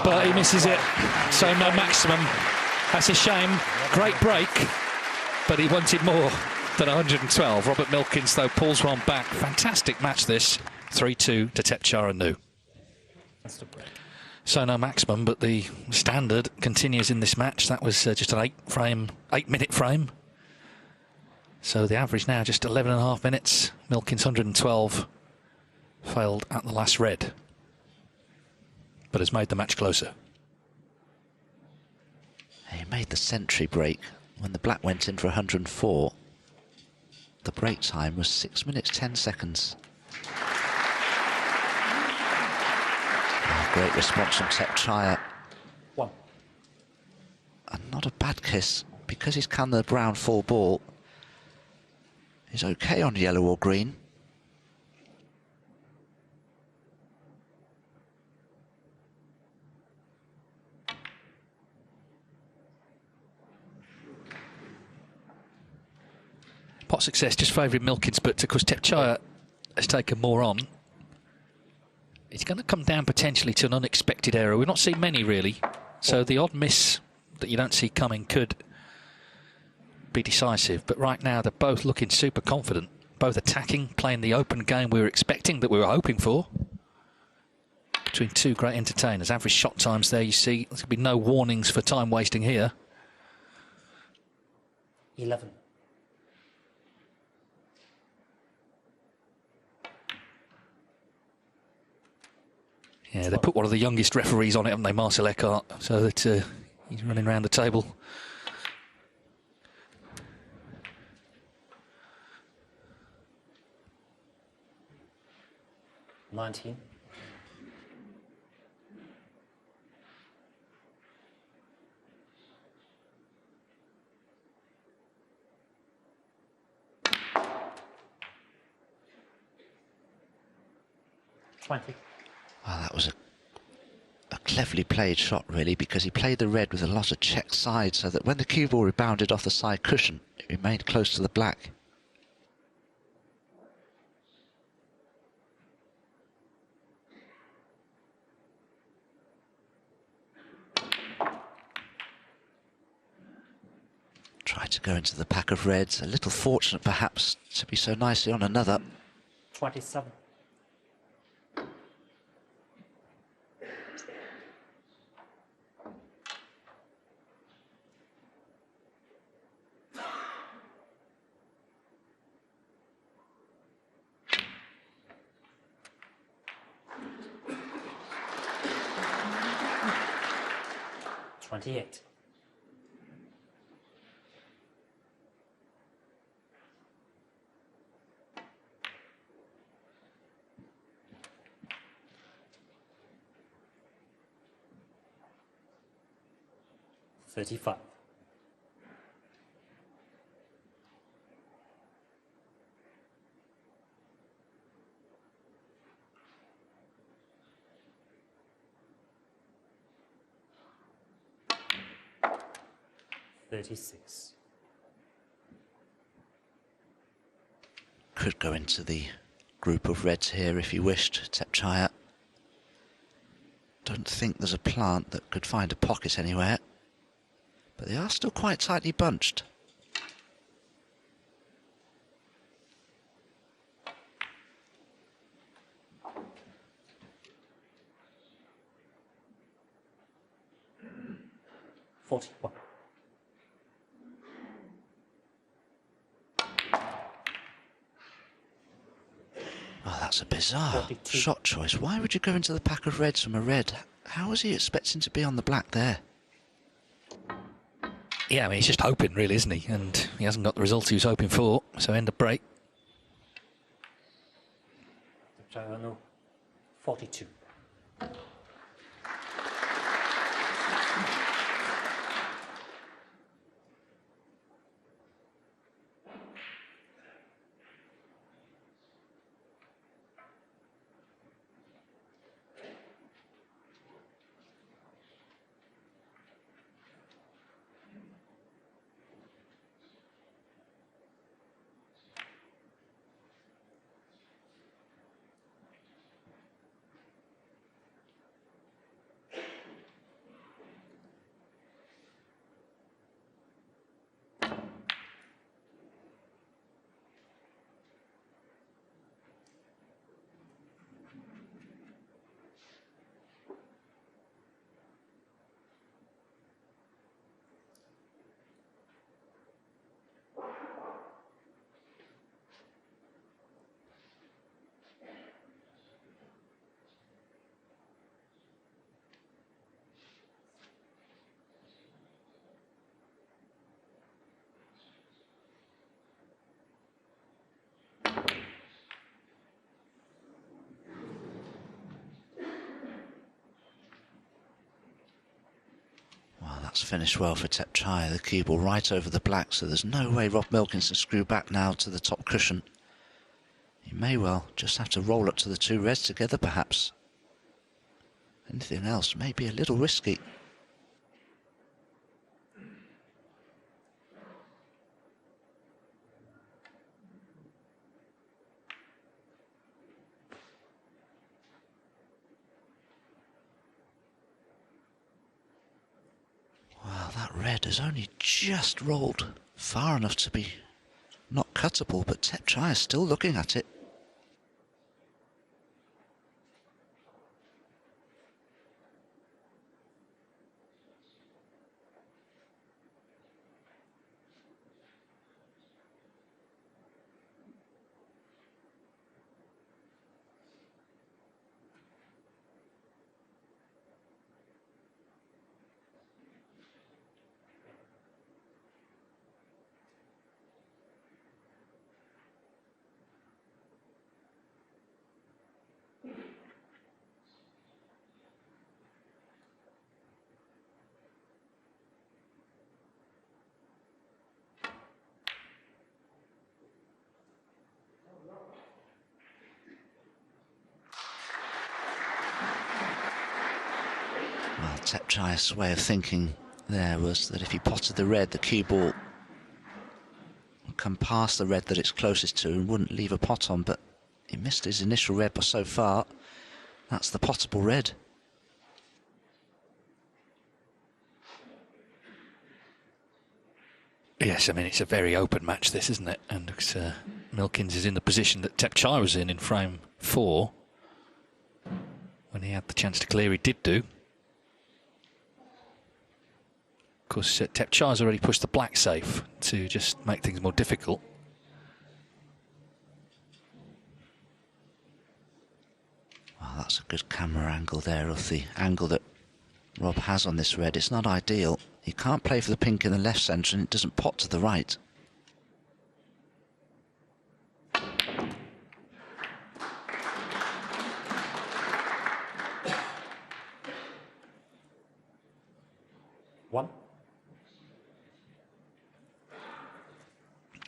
[SPEAKER 4] But he misses it, so no maximum. That's a shame. Great break, but he wanted more. than 112. Robert Milkins, though, pulls one back. Fantastic match, this. 3-2 to Thepchaiya Un-Nooh.
[SPEAKER 3] That's the break.
[SPEAKER 4] So no maximum, but the standard continues in this match. That was just an 8-minute frame. So the average now just 11.5 minutes. Milkins 112 failed at the last red, but has made the match closer.
[SPEAKER 5] He made the century break when the black went in for 104. The break time was 6 minutes 10 seconds. Great response from Thepchaiya.
[SPEAKER 3] 1.
[SPEAKER 5] And not a bad kiss, because he's can the brown full ball. He's okay on yellow or green.
[SPEAKER 4] Pot success just favouring Milkins, but of course Thepchaiya has taken more on. It's going to come down potentially to an unexpected error. We've not seen many, really. So the odd miss that you don't see coming could be decisive. But right now, they're both looking super confident. Both attacking, playing the open game we were expecting, that we were hoping for. Between two great entertainers. Average shot times there, you see. There's going to be no warnings for time wasting here.
[SPEAKER 3] 11.
[SPEAKER 4] Yeah, they put one of the youngest referees on it, haven't they, Marcel Eckardt, so that he's running around the table.
[SPEAKER 3] $19. $20.
[SPEAKER 5] Well, that was a cleverly played shot, really, because he played the red with a lot of check side, so that when the cue ball rebounded off the side cushion, it remained close to the black. Tried to go into the pack of reds, a little fortunate perhaps to be so nicely on another.
[SPEAKER 3] 27. $28. $35. $36.
[SPEAKER 5] Could go into the group of reds here if he wished, Thepchaiya. Don't think there's a plant that could find a pocket anywhere, but they are still quite tightly bunched.
[SPEAKER 3] $41.
[SPEAKER 5] Oh, that's a bizarre
[SPEAKER 3] 42.
[SPEAKER 5] shot choice. Why would you go into the pack of reds from a red? How was he expecting to be on the black there?
[SPEAKER 4] Yeah, I mean, he's just hoping, really, isn't he? And he hasn't got the result he was hoping for, so end of break.
[SPEAKER 3] Thepchaiya Un-Nooh, 42.
[SPEAKER 5] That's finished well for Thepchaiya. The cue ball right over the black, so there's no way Rob Milkins can screw back now to the top cushion. He may well just have to roll up to the two reds together, perhaps. Anything else may be a little risky. Wow, that red has only just rolled far enough to be not cuttable, but Thepchaiya is still looking at it. Well, Thepchaiya's way of thinking there was that if he potted the red, the cue ball would come past the red that it's closest to and wouldn't leave a pot on, but he missed his initial red by so far. That's the pottable red.
[SPEAKER 4] Yes, I mean, it's a very open match, this, isn't it? And Milkins is in the position that Thepchaiya was in frame 4. When he had the chance to clear, he did do. Of course, Thepchaiya's already pushed the black safe to just make things more difficult.
[SPEAKER 5] Well, that's a good camera angle there of the angle that Rob has on this red. It's not ideal. He can't play for the pink in the left centre and it doesn't pot to the right.
[SPEAKER 3] One.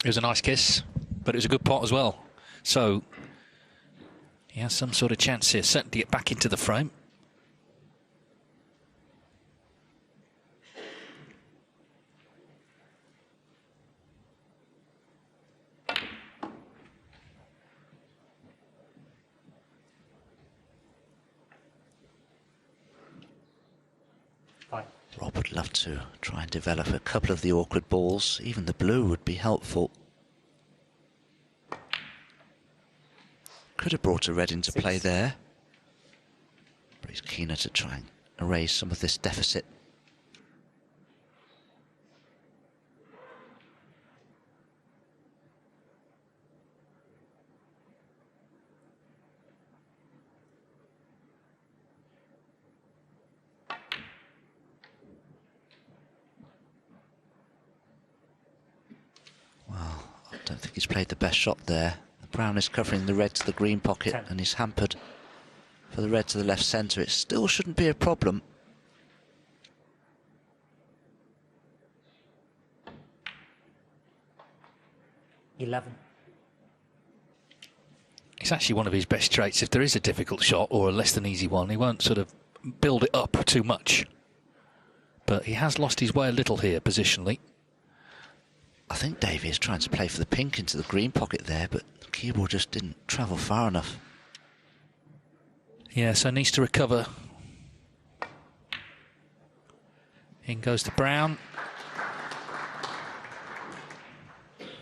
[SPEAKER 4] It was a nice kiss, but it was a good pot as well. So he has some sort of chance here, certainly to get back into the frame.
[SPEAKER 3] Fine.
[SPEAKER 5] Rob would love to try and develop a couple of the awkward balls. Even the blue would be helpful. Could have brought a red into play there. But he's keener to try and erase some of this deficit. Well, I don't think he's played the best shot there. The brown is covering the red to the green pocket
[SPEAKER 3] 10.
[SPEAKER 5] and he's hampered for the red to the left centre. It still shouldn't be a problem.
[SPEAKER 4] It's actually one of his best traits. If there is a difficult shot or a less than easy one, he won't sort of build it up too much. But he has lost his way a little here, positionally.
[SPEAKER 5] I think Davey is trying to play for the pink into the green pocket there, but the cue ball just didn't travel far enough.
[SPEAKER 4] Yeah, so needs to recover. In goes the brown.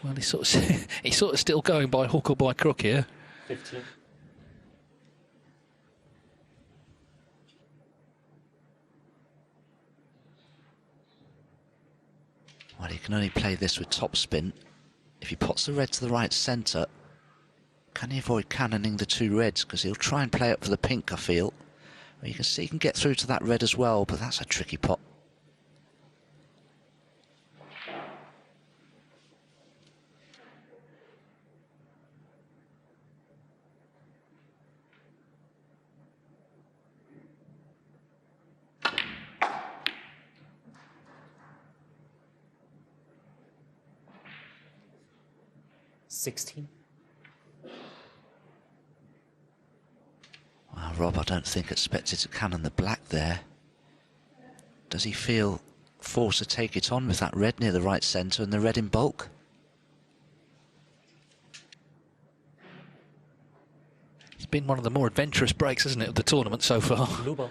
[SPEAKER 4] Well, he's sort of still going by hook or by crook here.
[SPEAKER 3] 15.
[SPEAKER 5] Well, he can only play this with topspin. If he pots the red to the right centre, can he avoid cannoning the two reds? Because he'll try and play up for the pink, I feel. Well, you can see he can get through to that red as well, but that's a tricky pot.
[SPEAKER 3] 16.
[SPEAKER 5] Well, Rob, I don't think expected to cannon the black there. Does he feel forced to take it on with that red near the right centre and the red in bulk?
[SPEAKER 4] It's been one of the more adventurous breaks, hasn't it, of the tournament so far?
[SPEAKER 3] Blue ball.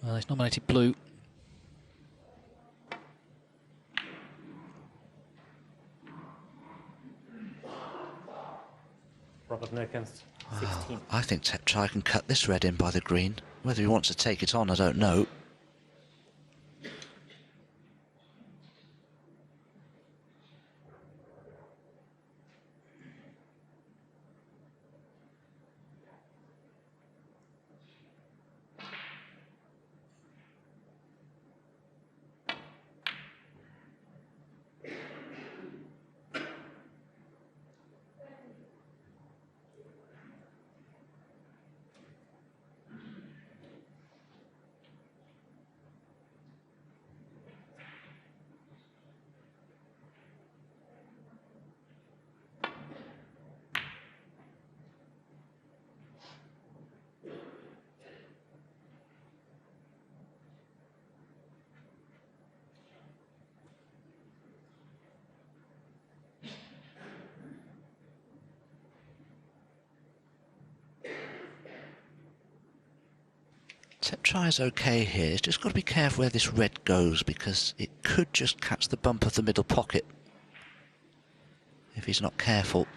[SPEAKER 4] Well, he's nominated blue.
[SPEAKER 3] Robert Milkins, 16.
[SPEAKER 5] I think Thepchaiya can cut this red in by the green. Whether he wants to take it on, I don't know. Thepchaiya's okay here. He's just got to be careful where this red goes, because it could just catch the bump of the middle pocket if he's not careful.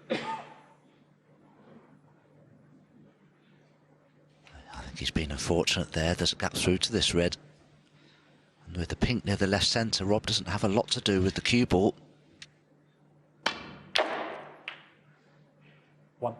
[SPEAKER 5] I think he's been unfortunate there. There's a gap through to this red. And with the pink near the left centre, Rob doesn't have a lot to do with the cue ball.
[SPEAKER 3] 1.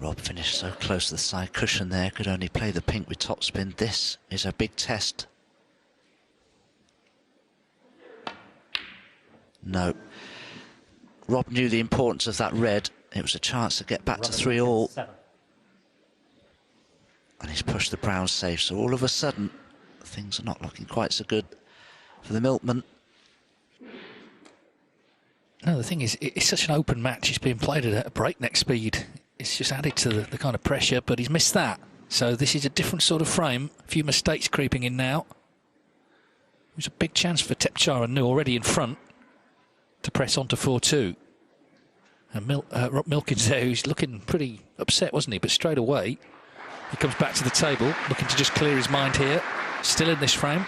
[SPEAKER 5] Rob finished so close to the side cushion there, could only play the pink with topspin. This is a big test. No. Rob knew the importance of that red. It was a chance to get back to 3-all. And he's pushed the brown safe, so all of a sudden, things are not looking quite so good for the milkman.
[SPEAKER 4] No, the thing is, it's such an open match. It's being played at a breakneck speed. It's just added to the kind of pressure, but he's missed that. So this is a different sort of frame. A few mistakes creeping in now. It was a big chance for Thepchaiya Un-Nooh already in front to press on to 4-2. And Rob Milkins there, who's looking pretty upset, wasn't he? But straight away, he comes back to the table, looking to just clear his mind here. Still in this frame.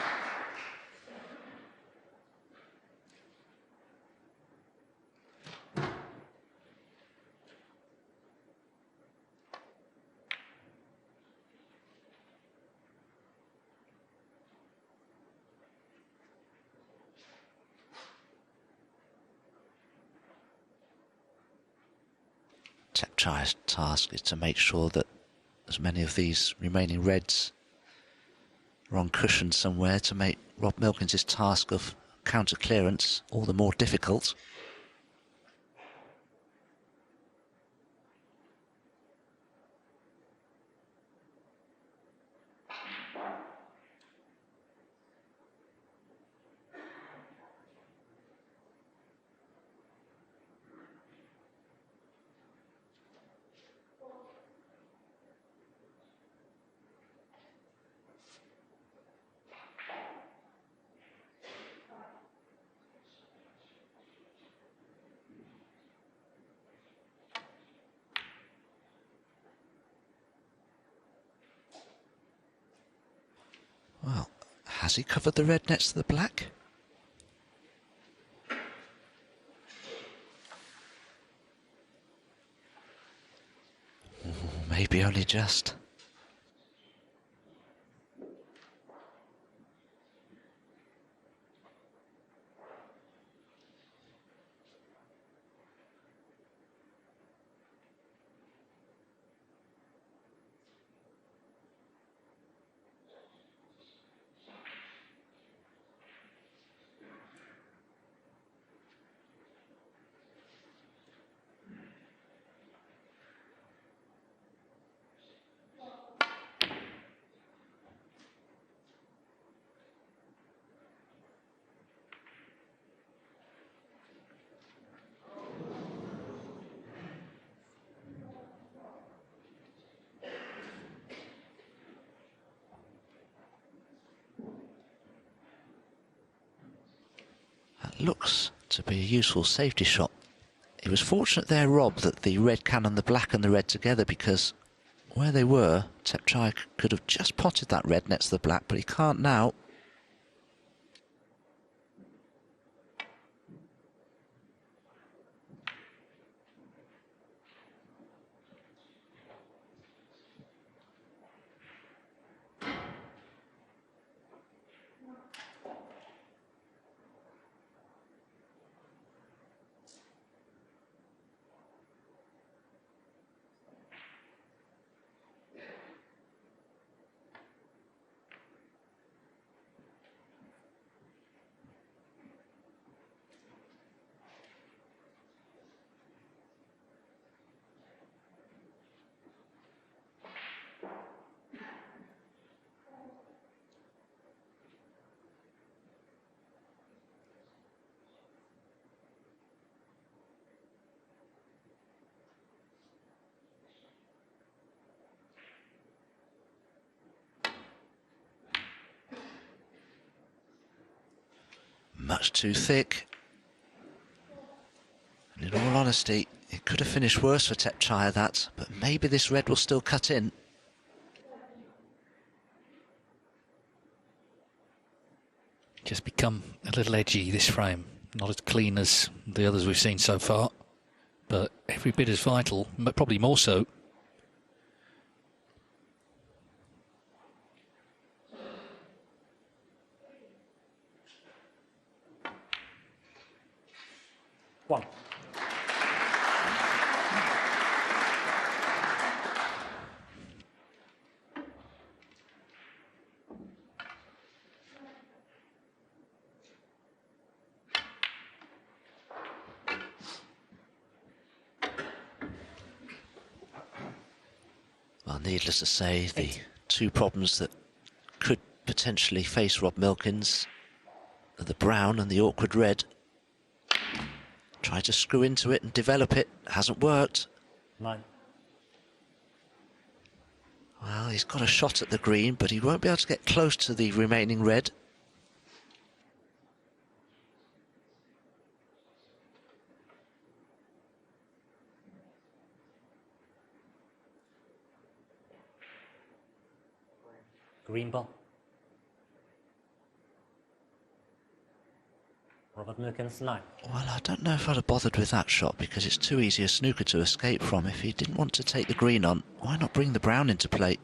[SPEAKER 5] Thepchaiya's task is to make sure that as many of these remaining reds are on cushion somewhere, to make Rob Milkins' task of counter clearance all the more difficult. Well, has he covered the red next to the black? Maybe only just. looks to be a useful safety shot. It was fortunate there, Rob, that the red cannon, the black and the red together, because where they were, Thepchaiya could have just potted that red next to the black, but he can't now. Much too thick. And in all honesty, it could have finished worse for Thepchaiya, that, but maybe this red will still cut in.
[SPEAKER 4] Just become a little edgy, this frame. Not as clean as the others we've seen so far, but every bit as vital, but probably more so.
[SPEAKER 3] One.
[SPEAKER 5] Well, needless to say, the two problems that could potentially face Rob Milkins are the brown and the awkward red. Tried to screw into it and develop it, hasn't worked.
[SPEAKER 3] 9.
[SPEAKER 5] Well, he's got a shot at the green, but he won't be able to get close to the remaining red.
[SPEAKER 3] Green ball. Robert Milkins, 9.
[SPEAKER 5] Well, I don't know if I'd have bothered with that shot, because it's too easy a snooker to escape from. If he didn't want to take the green on, why not bring the brown into play?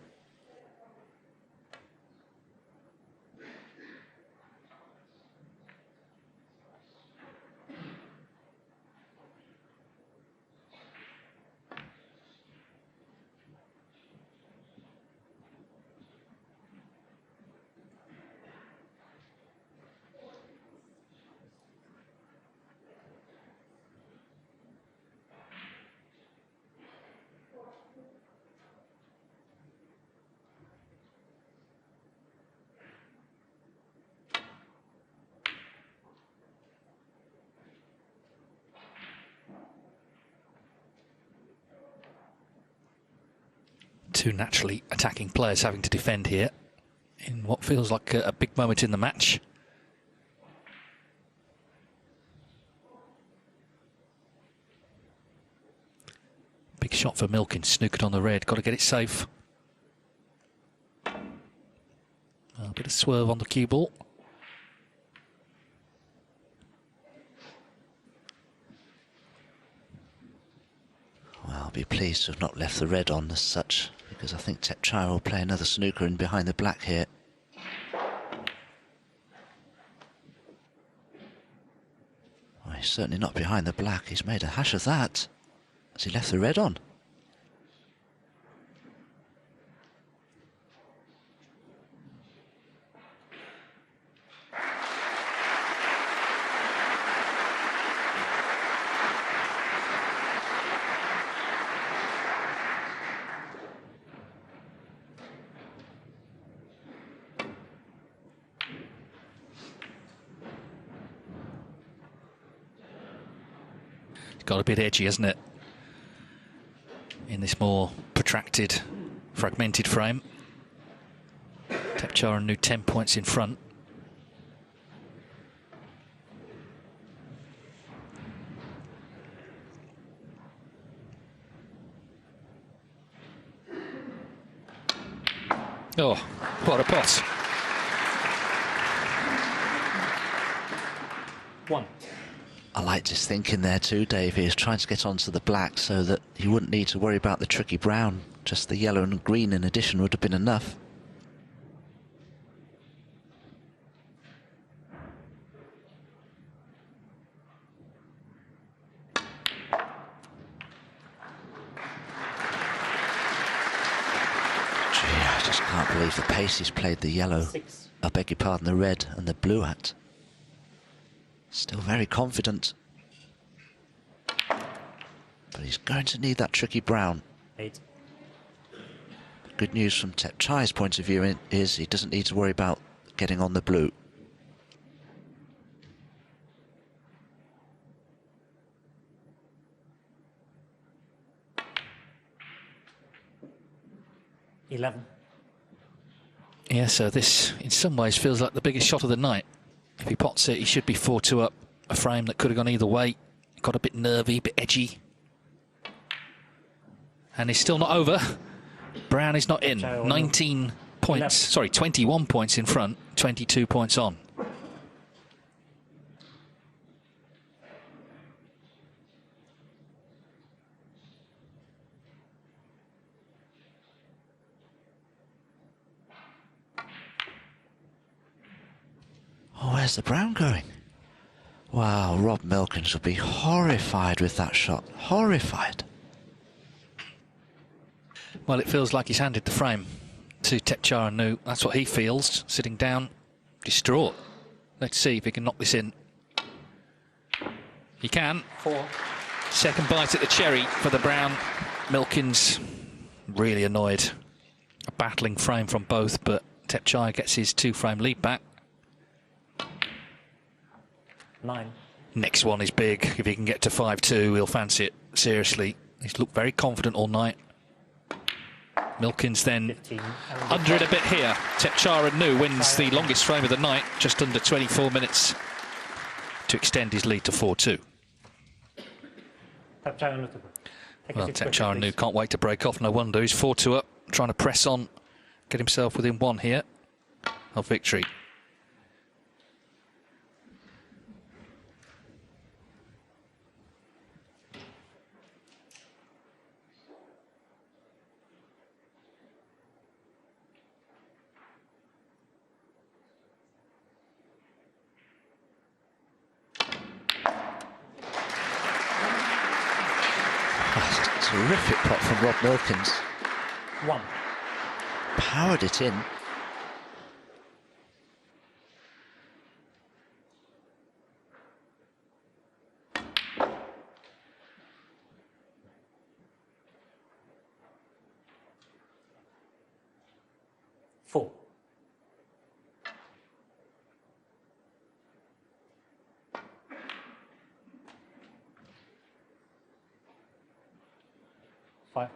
[SPEAKER 4] Two naturally attacking players having to defend here in what feels like a big moment in the match. Big shot for Milkins, snookered on the red, got to get it safe. A bit of swerve on the cue ball.
[SPEAKER 5] Well, I'll be pleased to have not left the red on as such, because I think Thepchaiya will play another snooker in behind the black here. Well, he's certainly not behind the black. He's made a hash of that. Has he left the red on?
[SPEAKER 4] Got a bit edgy, hasn't it? In this more protracted, fragmented frame. Thepchaiya Un-Nooh 10 points in front. Oh, what a pot.
[SPEAKER 3] 1.
[SPEAKER 5] I liked his thinking there too, Dave. He was trying to get onto the black so that he wouldn't need to worry about the tricky brown. Just the yellow and green in addition would have been enough. I just can't believe the pace he's played the yellow,
[SPEAKER 3] 6.
[SPEAKER 5] I beg your pardon, the red and the blue at. Still very confident. But he's going to need that tricky brown.
[SPEAKER 3] 8.
[SPEAKER 5] Good news from Thepchaiya's point of view is he doesn't need to worry about getting on the blue.
[SPEAKER 3] $11.
[SPEAKER 4] Yeah, so this, in some ways, feels like the biggest shot of the night. If he pots it, he should be 4-2 up. A frame that could have gone either way. Got a bit nervy, a bit edgy. And he's still not over. Brown is not in. 19 points,
[SPEAKER 3] 11.
[SPEAKER 4] sorry, 21 points in front, 22 points on.
[SPEAKER 5] Oh, where's the brown going? Wow, Rob Milkins will be horrified with that shot. Horrified.
[SPEAKER 4] Well, it feels like he's handed the frame to Thepchaiya Un-Nooh. That's what he feels, sitting down, distraught. Let's see if he can knock this in. He can.
[SPEAKER 3] 4.
[SPEAKER 4] Second bite at the cherry for the brown. Milkins really annoyed. A battling frame from both, but Thepchaiya gets his 2-frame lead back.
[SPEAKER 3] 9.
[SPEAKER 4] Next one is big. If he can get to 5-2, he'll fancy it seriously. He's looked very confident all night. Milkins then
[SPEAKER 3] 15.
[SPEAKER 4] under it a bit here. Thepchaiya Un-Nooh wins the longest frame of the night, just under 24 minutes to extend his lead to 4-2.
[SPEAKER 3] Thepchaiya Un-Nooh.
[SPEAKER 4] Well, Thepchaiya Un-Nooh can't wait to break off, no wonder. He's 4-2 up, trying to press on, get himself within 1 here of victory.
[SPEAKER 5] Terrific pot from Rob Milkins.
[SPEAKER 3] 1.
[SPEAKER 5] Powered it in.
[SPEAKER 3] Four. Five.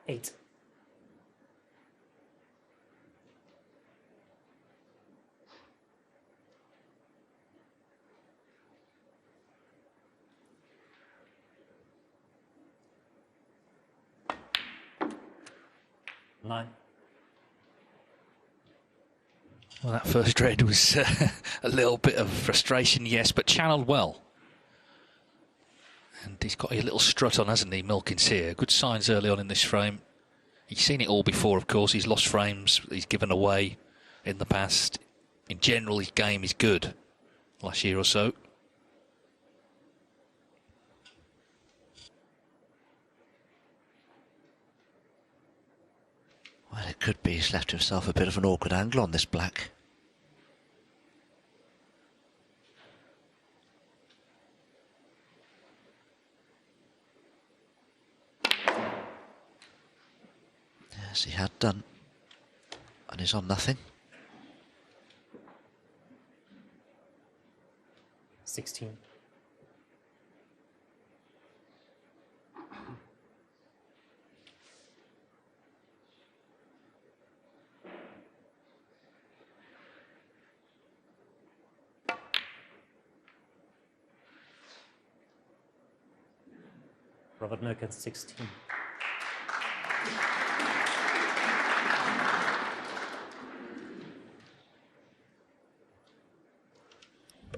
[SPEAKER 3] Eight. Nine.
[SPEAKER 4] Well, that first red was a little bit of frustration, yes, but channeled well. And he's got a little strut on, hasn't he, Milkins here? Good signs early on in this frame. He's seen it all before, of course. He's lost frames, he's given away in the past. In general, his game is good last year or so.
[SPEAKER 5] Well, it could be he's left himself a bit of an awkward angle on this black. Yes, he had done. And he's on nothing.
[SPEAKER 3] 16. Robert Milkins, 16.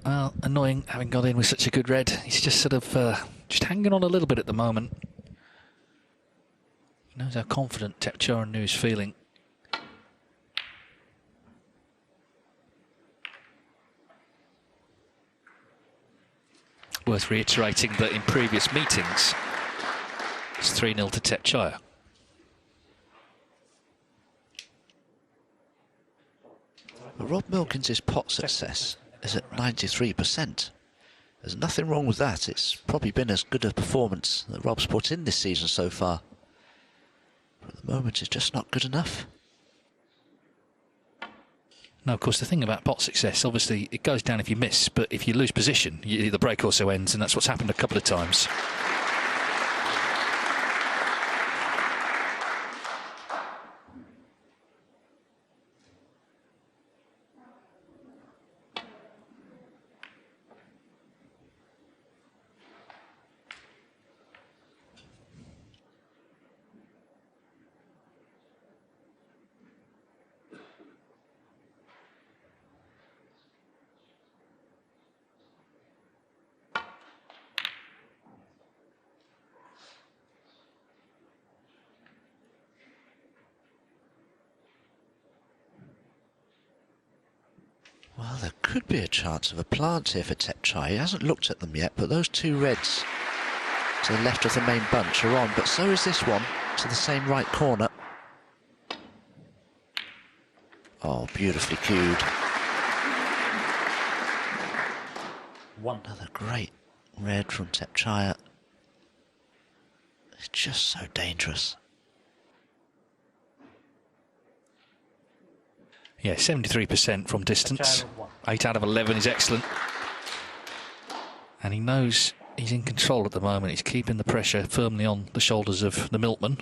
[SPEAKER 4] Well, annoying having got in with such a good red. He's just sort of just hanging on a little bit at the moment. He knows how confident Thepchaiya Un-Nooh is feeling. Worth reiterating that in previous meetings, it's 3-0 to Thepchaiya.
[SPEAKER 5] Rob Milkins' pot success is at 93%. There's nothing wrong with that. It's probably been as good a performance that Rob's put in this season so far. But at the moment, it's just not good enough.
[SPEAKER 4] No, of course, the thing about pot success, obviously, it goes down if you miss, but if you lose position, the break also ends, and that's what's happened a couple of times.
[SPEAKER 5] Well, there could be a chance of a plant here for Thepchaiya. He hasn't looked at them yet, but those two reds to the left of the main bunch are on, but so is this one to the same right corner. Oh, beautifully cued. Another great red from Thepchaiya. It's just so dangerous.
[SPEAKER 4] Yeah, 73% from distance. 8 out of 11 is excellent. And he knows he's in control at the moment. He's keeping the pressure firmly on the shoulders of the milkman.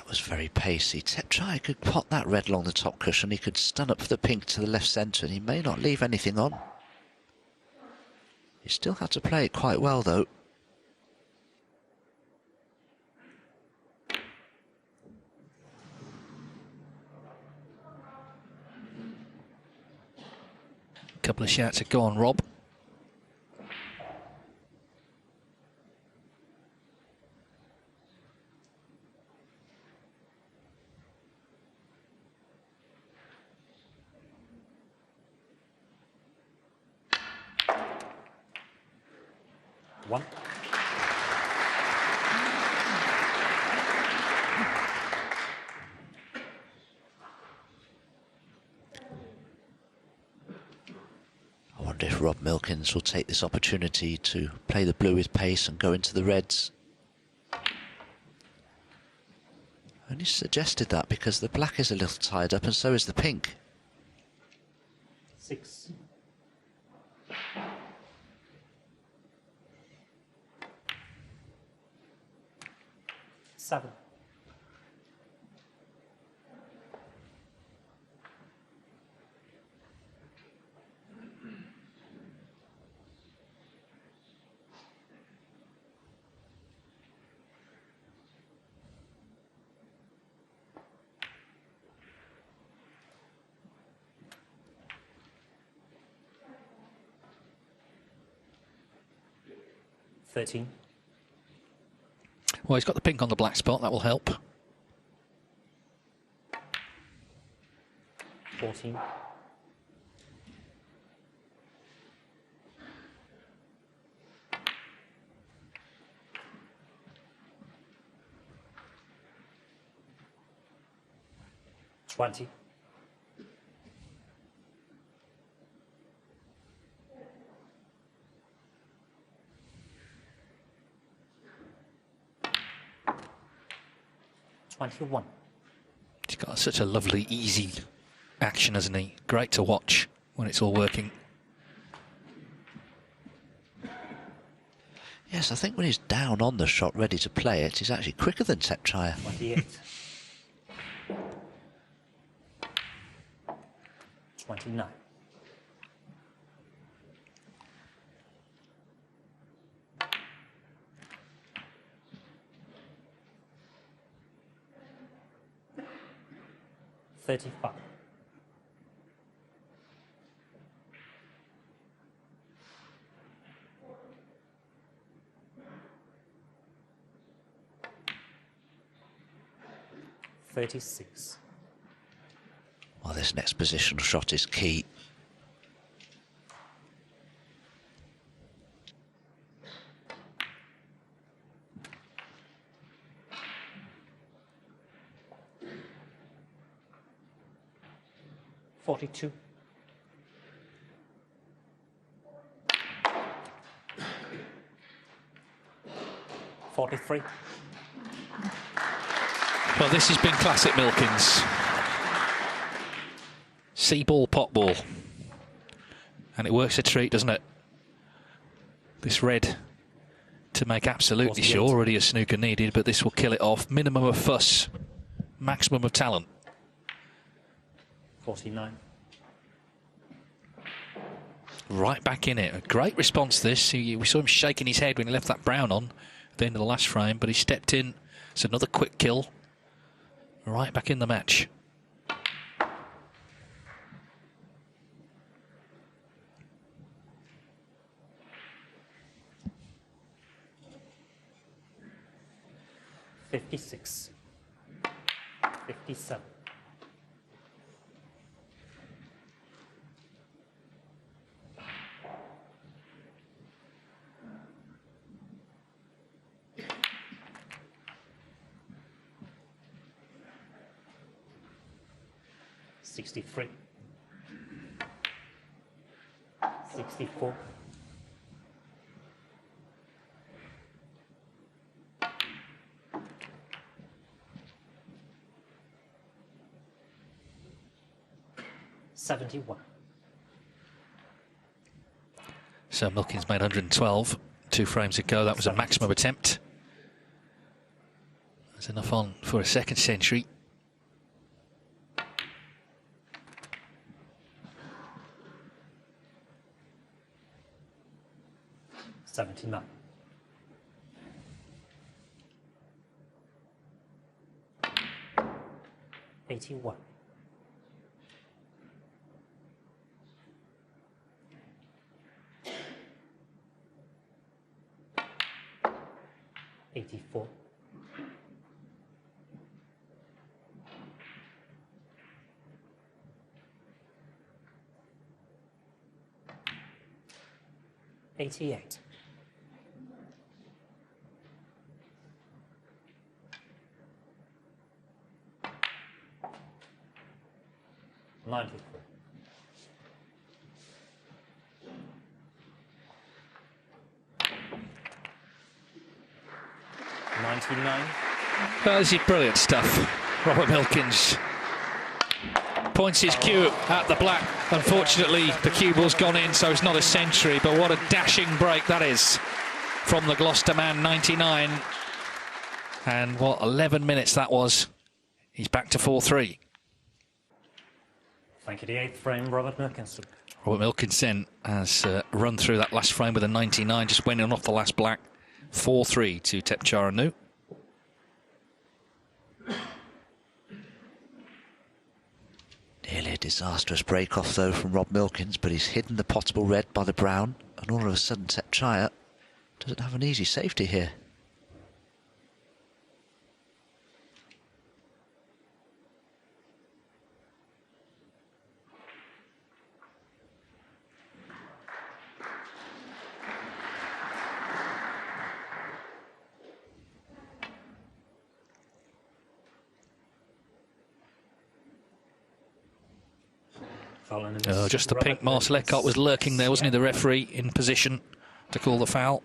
[SPEAKER 5] Was very pacey. Thepchaiya could pot that red along the top cushion. He could stun up for the pink to the left centre, and he may not leave anything on. He still had to play it quite well, though.
[SPEAKER 4] A couple of shouts to go on, Rob.
[SPEAKER 3] One.
[SPEAKER 5] I wonder if Rob Milkins will take this opportunity to play the blue with pace and go into the reds. Only suggested that because the black is a little tied up and so is the pink.
[SPEAKER 3] 6. Seven. $13.
[SPEAKER 4] Well, he's got the pink on the black spot. That will help.
[SPEAKER 3] 14. $20. $21.
[SPEAKER 4] He's got such a lovely, easy action, hasn't he? Great to watch when it's all working.
[SPEAKER 5] Yes, I think when he's down on the shot, ready to play it, he's actually quicker than Thepchaiya.
[SPEAKER 3] 28. 29. $35. $36.
[SPEAKER 5] Well, this next positional shot is key.
[SPEAKER 3] $42. $43.
[SPEAKER 4] Well, this has been classic Milkins. See ball, pot ball. And it works a treat, doesn't it? This red to make absolutely sure, already a snooker needed, but this will kill it off. Minimum of fuss, maximum of talent.
[SPEAKER 3] 49.
[SPEAKER 4] Right back in it. A great response this. We saw him shaking his head when he left that brown on at the end of the last frame, but he stepped in. It's another quick kill. Right back in the match.
[SPEAKER 3] $56. 57. $63. 64. $71.
[SPEAKER 4] So Milkins made 112 2 frames ago. That was a maximum attempt. That's enough on for a second century.
[SPEAKER 3] $79. 81. 84. 88. 93. 99.
[SPEAKER 4] This is brilliant stuff. Robert Milkins points his cue at the black. Unfortunately, the cue ball's gone in, so it's not a century, but what a dashing break that is from the Gloucester man, 99. And what 11 minutes that was. He's back to 4-3.
[SPEAKER 3] Thank you. The 8th frame, Robert Milkins.
[SPEAKER 4] Robert Milkins then has run through that last frame with a 99, just winning off the last black. 4-3 to Thepchaiya Un-Nooh.
[SPEAKER 5] Nearly a disastrous break-off, though, from Rob Milkins, but he's hidden the potable red by the brown, and all of a sudden Thepchaiya doesn't have an easy safety here.
[SPEAKER 4] Just the pink. Marcel Eckardt was lurking there, wasn't he? The referee in position to call the foul.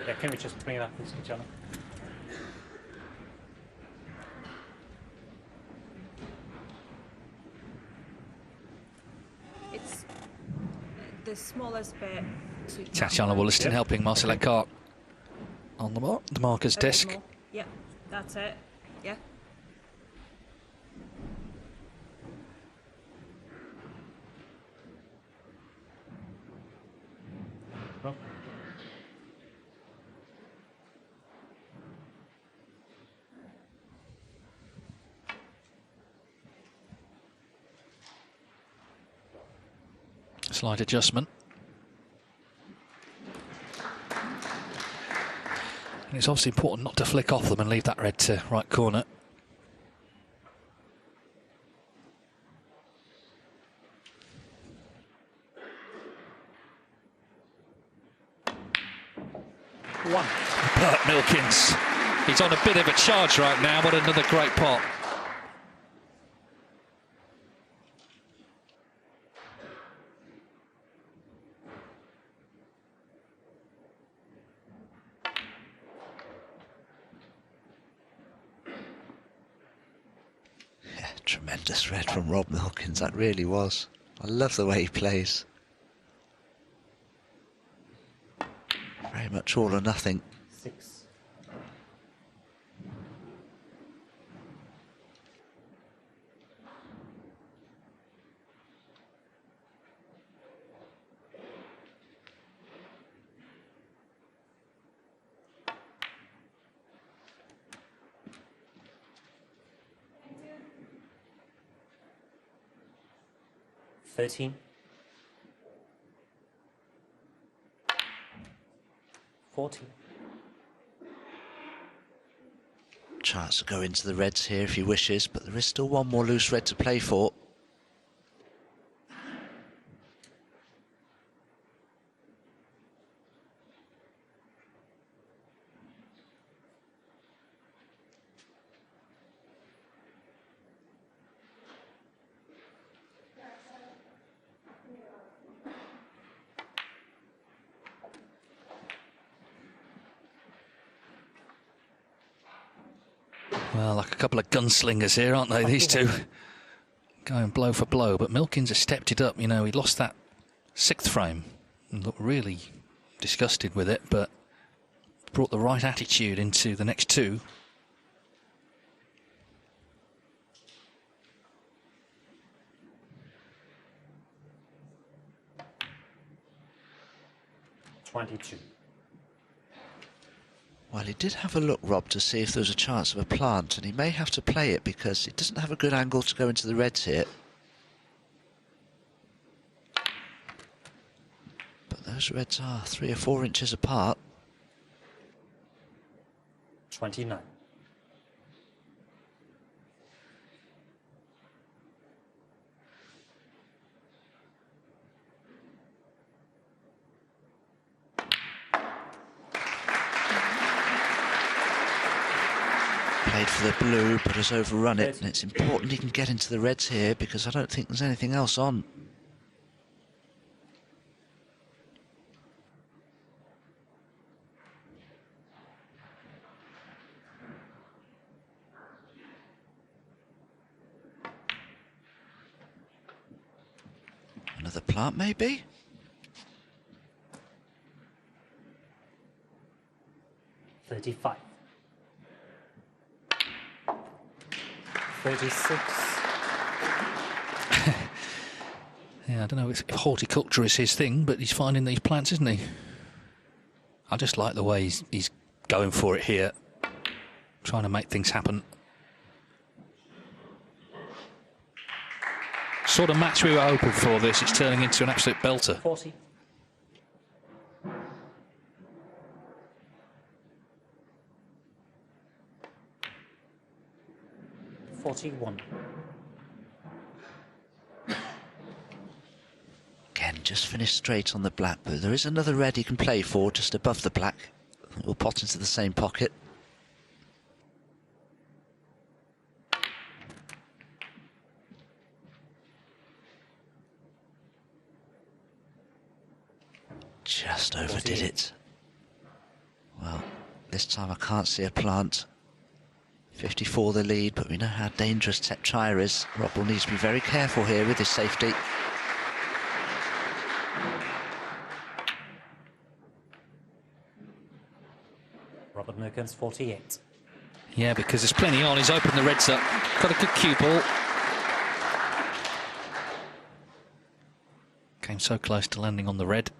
[SPEAKER 3] Yeah, can we just bring it up, please, John?
[SPEAKER 6] It's the smallest bit.
[SPEAKER 4] Thepchaiya Un-Nooh helping Marcel Eckardt on the marker's disc.
[SPEAKER 6] Yeah, that's it. Yeah.
[SPEAKER 3] Oh.
[SPEAKER 4] Slight adjustment. And it's obviously important not to flick off them and leave that red to right corner.
[SPEAKER 3] One.
[SPEAKER 4] But Milkins, he's on a bit of a charge right now. What another great pot.
[SPEAKER 5] Tremendous red from Rob Milkins, that really was. I love the way he plays. Very much all or nothing.
[SPEAKER 3] 6. $13. 14.
[SPEAKER 5] Chance to go into the reds here if he wishes, but there is still one more loose red to play for.
[SPEAKER 4] Well, like a couple of gunslingers here, aren't they, these two? Going blow for blow, but Milkins has stepped it up. You know, he lost that 6th frame and looked really disgusted with it, but brought the right attitude into the next two.
[SPEAKER 3] $22.
[SPEAKER 5] Well, he did have a look, Rob, to see if there was a chance of a plant, and he may have to play it because it doesn't have a good angle to go into the reds here. But those reds are 3 or 4 inches apart.
[SPEAKER 3] 29.
[SPEAKER 5] Played for the blue, but has overrun it, and it's important he can get into the reds here because I don't think there's anything else on. Another plant, maybe?
[SPEAKER 3] $35. 36.
[SPEAKER 4] Yeah, I don't know if horticulture is his thing, but he's finding these plants, isn't he? I just like the way he's going for it here, trying to make things happen. Sort of match we were hoping for this. It's turning into an absolute belter.
[SPEAKER 3] 40. 41.
[SPEAKER 5] Again, just finished straight on the black, but there is another red he can play for just above the black. It will pot into the same pocket. Just overdid it. this time I can't see a plant. 54 the lead, but we know how dangerous Thepchaiya is. Rob will need to be very careful here with his safety.
[SPEAKER 3] Robert Milkins, 48.
[SPEAKER 4] Yeah, because there's plenty on. He's opened the reds up. Got a good cue ball. Came so close to landing on the red.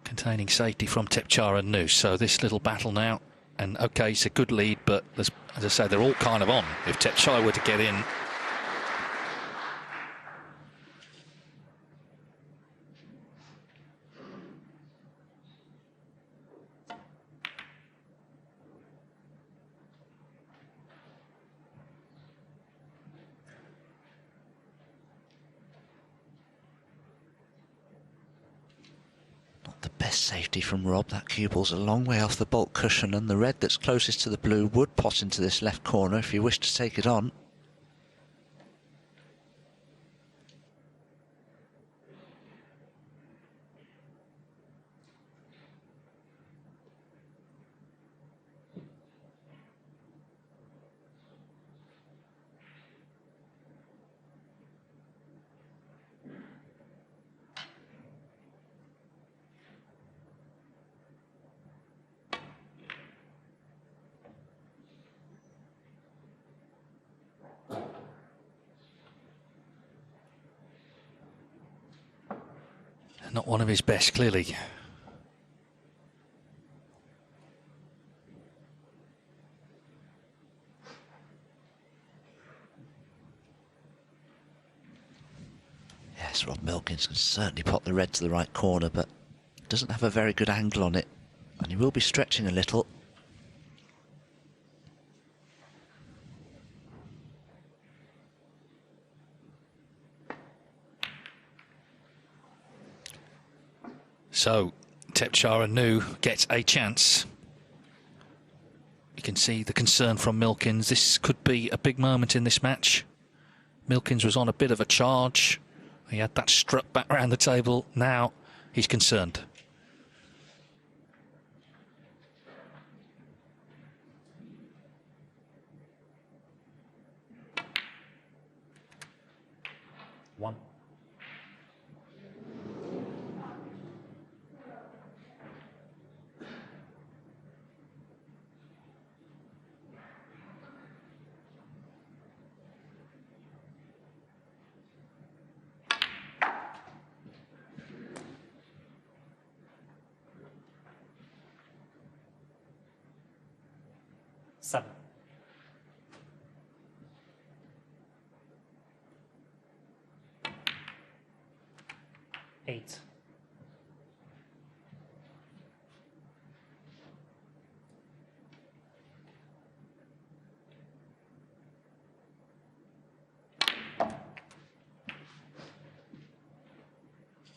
[SPEAKER 4] Containing safety from Thepchaiya Un-Nooh. So this little battle now. And OK, it's a good lead, but as I say, they're all kind of on. If Thepchaiya were to get in,
[SPEAKER 5] Safety from Rob. That cue ball's a long way off the baulk cushion, and the red that's closest to the blue would pot into this left corner if you wish to take it on.
[SPEAKER 4] not one of his best, clearly.
[SPEAKER 5] Yes, Rob Milkins can certainly pop the red to the right corner, but doesn't have a very good angle on it, and he will be stretching a little.
[SPEAKER 4] So Thepchaiya Un-Nooh gets a chance. You can see the concern from Milkins. This could be a big moment in this match. Milkins was on a bit of a charge. He had that strut back around the table. Now he's concerned.
[SPEAKER 3] One. Seven. Eight.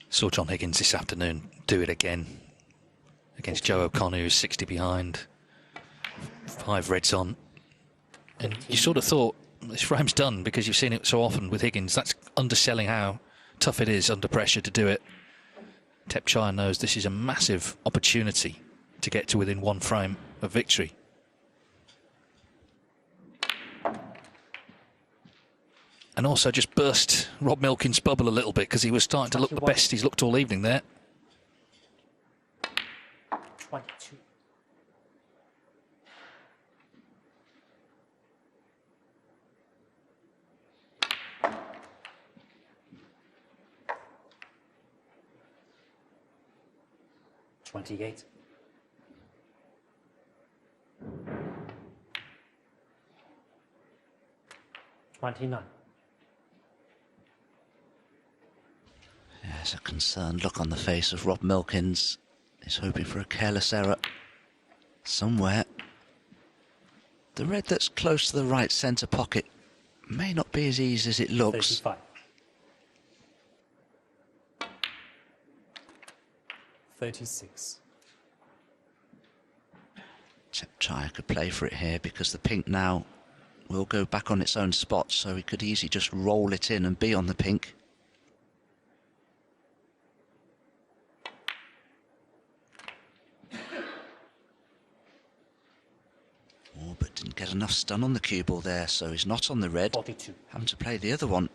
[SPEAKER 4] Saw John Higgins this afternoon do it again against Joe O'Connor, who's 60 behind. 5 reds on. And you sort of thought, this frame's done, because you've seen it so often with Higgins. That's underselling how tough it is under pressure to do it. Thepchaiya knows this is a massive opportunity to get to within 1 frame of victory. And also just burst Rob Milkins' bubble a little bit, because he was starting to look the best he's looked all evening there.
[SPEAKER 3] 22. $28. $29.
[SPEAKER 5] There's a concerned look on the face of Rob Milkins. He's hoping for a careless error somewhere. The red that's close to the right centre pocket may not be as easy as it looks.
[SPEAKER 3] 35. 36.
[SPEAKER 5] Thepchaiya could play for it here because the pink now will go back on its own spot, so he could easily just roll it in and be on the pink. Oh, but didn't get enough stun on the cue ball there, so he's not on the red.
[SPEAKER 3] 42.
[SPEAKER 5] Having to play the other one.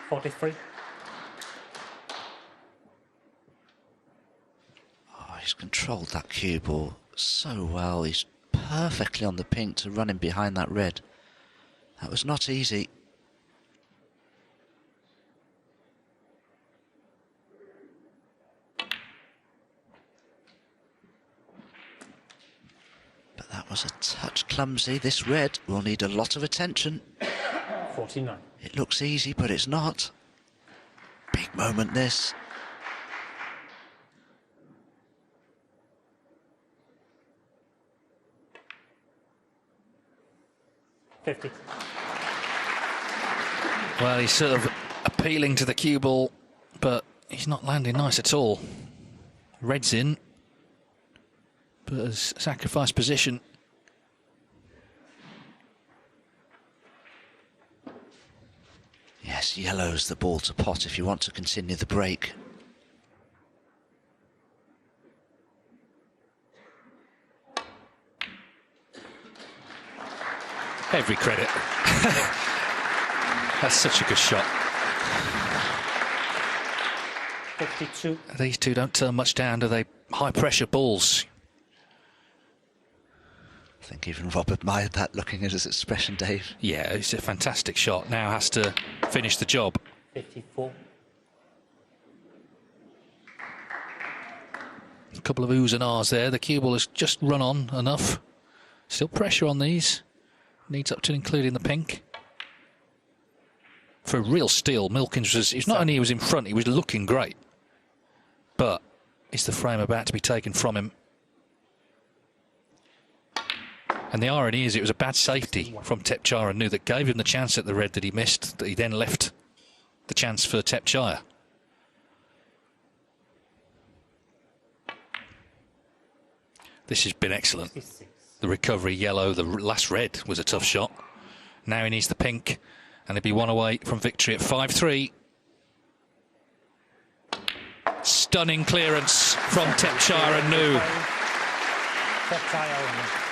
[SPEAKER 3] $43.
[SPEAKER 5] Oh, he's controlled that cue ball so well. He's perfectly on the pink to run in behind that red. That was not easy. But that was a touch clumsy. This red will need a lot of attention.
[SPEAKER 3] 49.
[SPEAKER 5] It looks easy, but it's not. Big moment, this.
[SPEAKER 3] $50.
[SPEAKER 4] Well, he's sort of appealing to the cue ball, but he's not landing nice at all. Red's in, but has sacrificed position.
[SPEAKER 5] Yes, yellow's the ball to pot if you want to continue the break.
[SPEAKER 4] Every credit. That's such a good shot.
[SPEAKER 3] 52.
[SPEAKER 4] These two don't turn much down, do they? High pressure balls.
[SPEAKER 5] I think even Rob admired that, looking at his expression, Dave.
[SPEAKER 4] Yeah, it's a fantastic shot. Now has to finish the job.
[SPEAKER 3] 54.
[SPEAKER 4] A couple of oohs and ahs there. The cue ball has just run on enough. Still pressure on these. Needs up to including the pink. For a real steal, Milkins was not only he was in front, he was looking great. But is the frame about to be taken from him? And the irony is it was a bad safety from Thepchaiya Un-Nooh that gave him the chance at the red that he missed, that he then left the chance for Thepchaiya. This has been excellent.
[SPEAKER 3] 56.
[SPEAKER 4] The recovery yellow, the last red was a tough shot. Now he needs the pink, and he'll be one away from victory at 5-3. Stunning clearance from Thepchaiya Un-Nooh.
[SPEAKER 3] Thepchaiya Un-Nooh.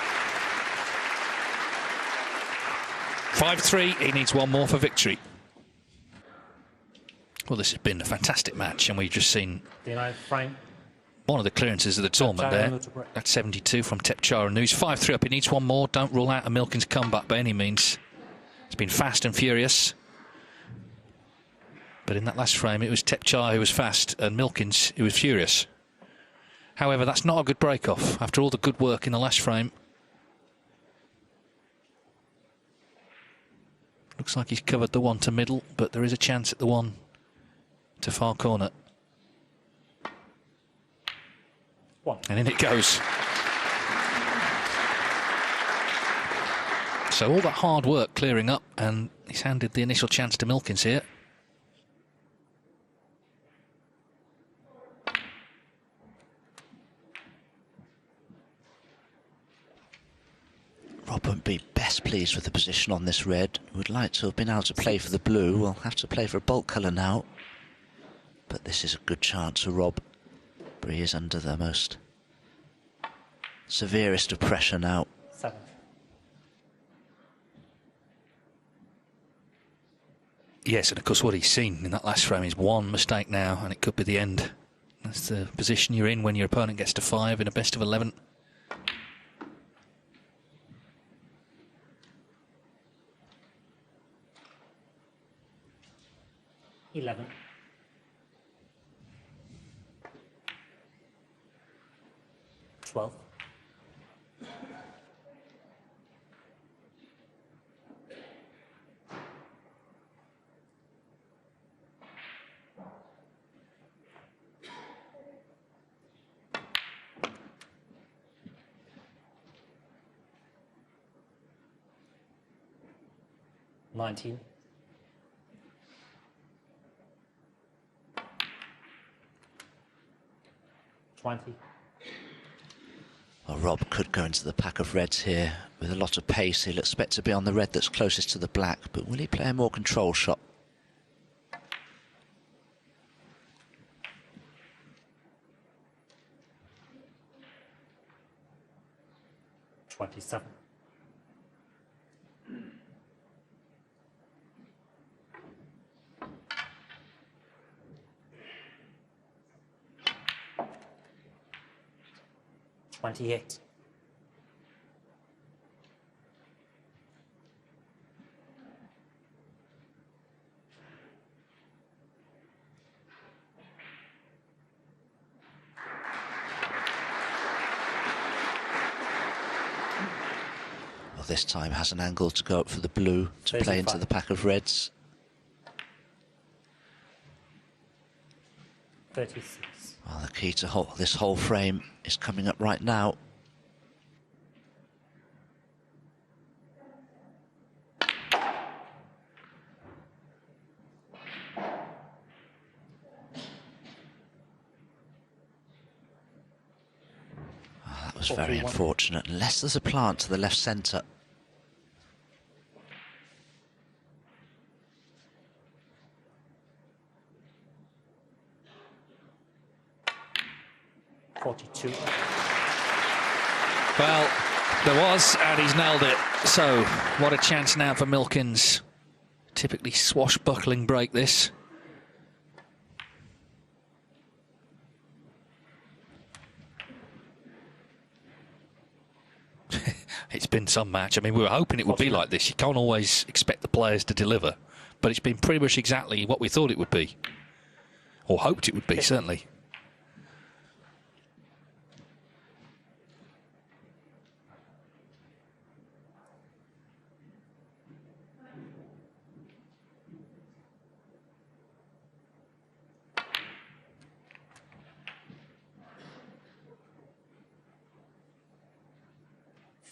[SPEAKER 4] 5-3, he needs one more for victory. Well, this has been a fantastic match, and we've just seen
[SPEAKER 3] frame.
[SPEAKER 4] one of the clearances of the tournament there. That's 72 from Thepchaiya Un-Nooh. He's 5-3 up, he needs one more. Don't rule out a Milkins comeback by any means. It's been fast and furious. But in that last frame, it was Thepchaiya who was fast and Milkins who was furious. However, that's not a good break-off after all the good work in the last frame. Looks like he's covered the one to middle, but there is a chance at the one to far corner.
[SPEAKER 3] One.
[SPEAKER 4] And in it goes. So all that hard work clearing up, and he's handed the initial chance to Milkins here.
[SPEAKER 5] Rob won't be best pleased with the position on this red. Would like to have been able to play for the blue. We'll have to play for a bulk colour now. But this is a good chance for Rob. But he is under the most severest of pressure now.
[SPEAKER 3] 7.
[SPEAKER 4] Yes, and of course what he's seen in that last frame is one mistake now, and it could be the end. That's the position you're in when your opponent gets to 5 in a best of 11.
[SPEAKER 3] $11. 12. 19. 20.
[SPEAKER 5] Well, Rob could go into the pack of reds here with a lot of pace. He'll expect to be on the red that's closest to the black, but will he play a more control shot?
[SPEAKER 3] 27. 28.
[SPEAKER 5] 'This time has an angle to go up for the blue to play into the pack of reds.
[SPEAKER 3] 36.
[SPEAKER 5] Well, the key to this whole frame is coming up right now. That was very unfortunate, unless there's a plant to the left centre.
[SPEAKER 3] 42.
[SPEAKER 4] Well, there was, and he's nailed it. So, what a chance now for Milkins. Typically swashbuckling break, this. It's been some match. I mean, we were hoping it would be like this. You can't always expect the players to deliver. But it's been pretty much exactly what we thought it would be. Or hoped it would be, certainly.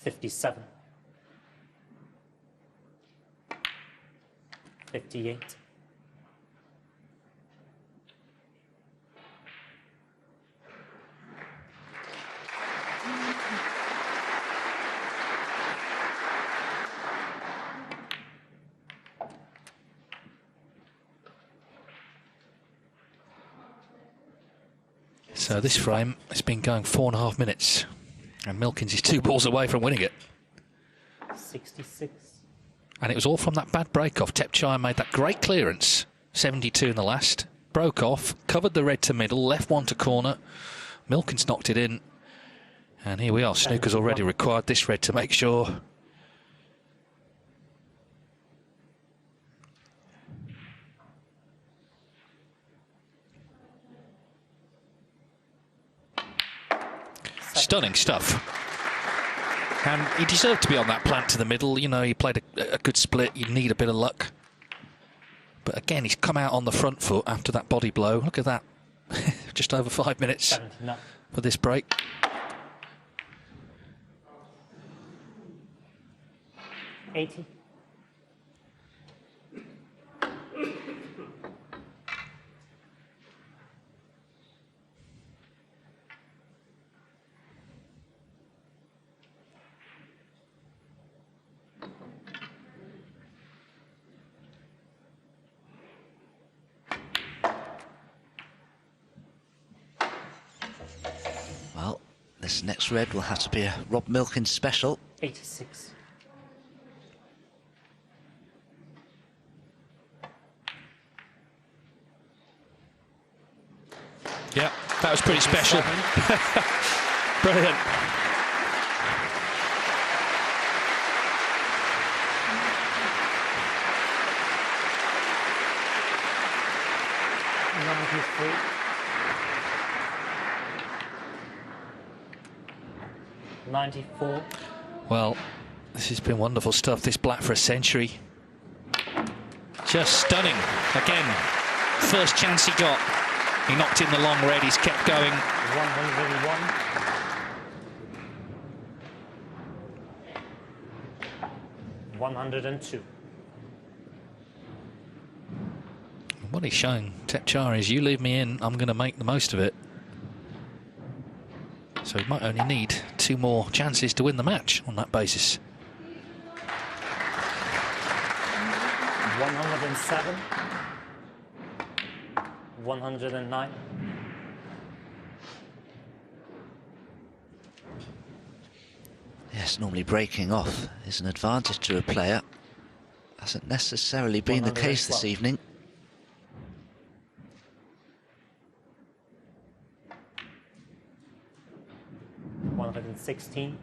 [SPEAKER 3] $57. 58.
[SPEAKER 4] 'So this frame has been going 4.5 minutes. And Milkins is 2 balls away from winning it.
[SPEAKER 3] 66.
[SPEAKER 4] And it was all from that bad break-off. Thepchaiya made that great clearance. 72 in the last. Broke off, covered the red to middle, left one to corner. Milkins knocked it in. And here we are. Snooker's already required this red to make sure. Stunning stuff. And he deserved to be on that plant to the middle. You know, he played a good split. You need a bit of luck. But again, he's come out on the front foot after that body blow. Look at that. Just over 5 minutes
[SPEAKER 3] 79.
[SPEAKER 4] for this break.
[SPEAKER 3] 80.
[SPEAKER 5] Well, this next red will have to be a Rob Milkins special.
[SPEAKER 3] 86.
[SPEAKER 4] Yeah, that was pretty special. Brilliant.
[SPEAKER 3] $94.
[SPEAKER 4] Well, this has been wonderful stuff. This black for a century. Just stunning. Again, first chance he got. He knocked in the long red. He's kept going.
[SPEAKER 3] 101. 102.
[SPEAKER 4] What he's showing Thepchaiya is, you leave me in, I'm going to make the most of it. So he might only need 2 more chances to win the match on that basis.
[SPEAKER 3] 107. 109.
[SPEAKER 5] Yes, normally breaking off is an advantage to a player. Hasn't necessarily been the case this evening.
[SPEAKER 3] $116.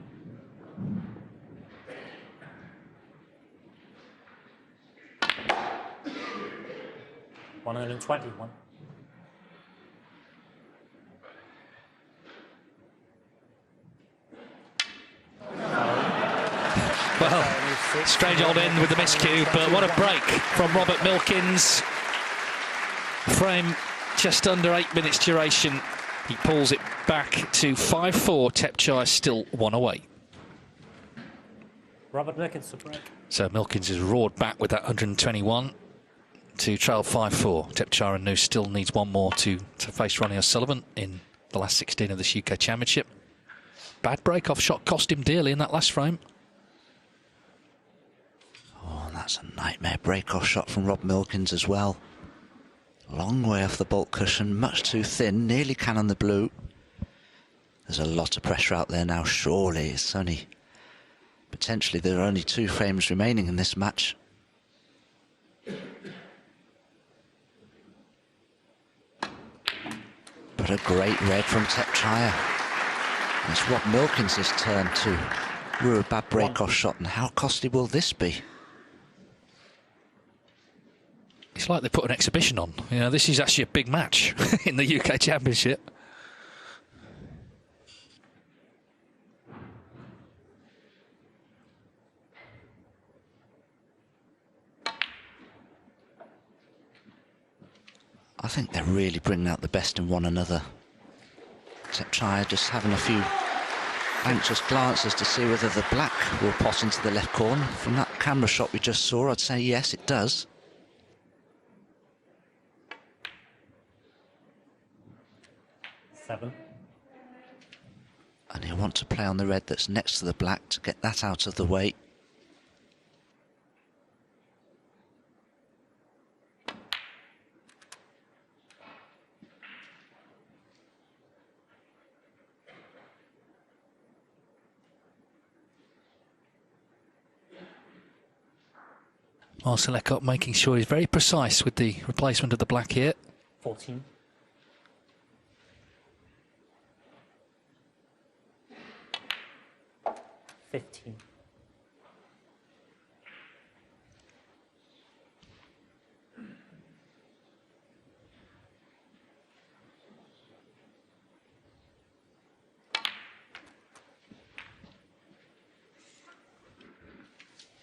[SPEAKER 3] 121.
[SPEAKER 4] Well, strange old end with the miscue, but what a break from Robert Milkins. Frame just under 8 minutes duration. He pulls it back to 5-4. Thepchaiya still 1 away.
[SPEAKER 3] Robert Milkins to break.
[SPEAKER 4] So Milkins has roared back with that 121 to trail 5-4. Thepchaiya Un-Nooh still needs 1 more to face Ronnie O'Sullivan in the last 16 of this UK Championship. Bad break-off shot cost him dearly in that last frame.
[SPEAKER 5] Oh, and that's a nightmare break-off shot from Rob Milkins as well. Long way off the baulk cushion, much too thin, nearly cannon the blue. There's a lot of pressure out there now, surely. It's only... Potentially there are only 2 frames remaining in this match. But a great red from Thepchaiya. It's Rob Milkins' turn to rue a bad break-off shot, and how costly will this be?
[SPEAKER 4] It's like they put an exhibition on. You know, this is actually a big match in the UK Championship.
[SPEAKER 5] I think they're really bringing out the best in one another. Thepchaiya just having a few anxious glances to see whether the black will pot into the left corner. From that camera shot we just saw, I'd say yes, it does.
[SPEAKER 3] Seven.
[SPEAKER 5] And he'll want to play on the red that's next to the black to get that out of the way.
[SPEAKER 4] Marcel Eckardt making sure he's very precise with the replacement of the black here.
[SPEAKER 3] 14. $15.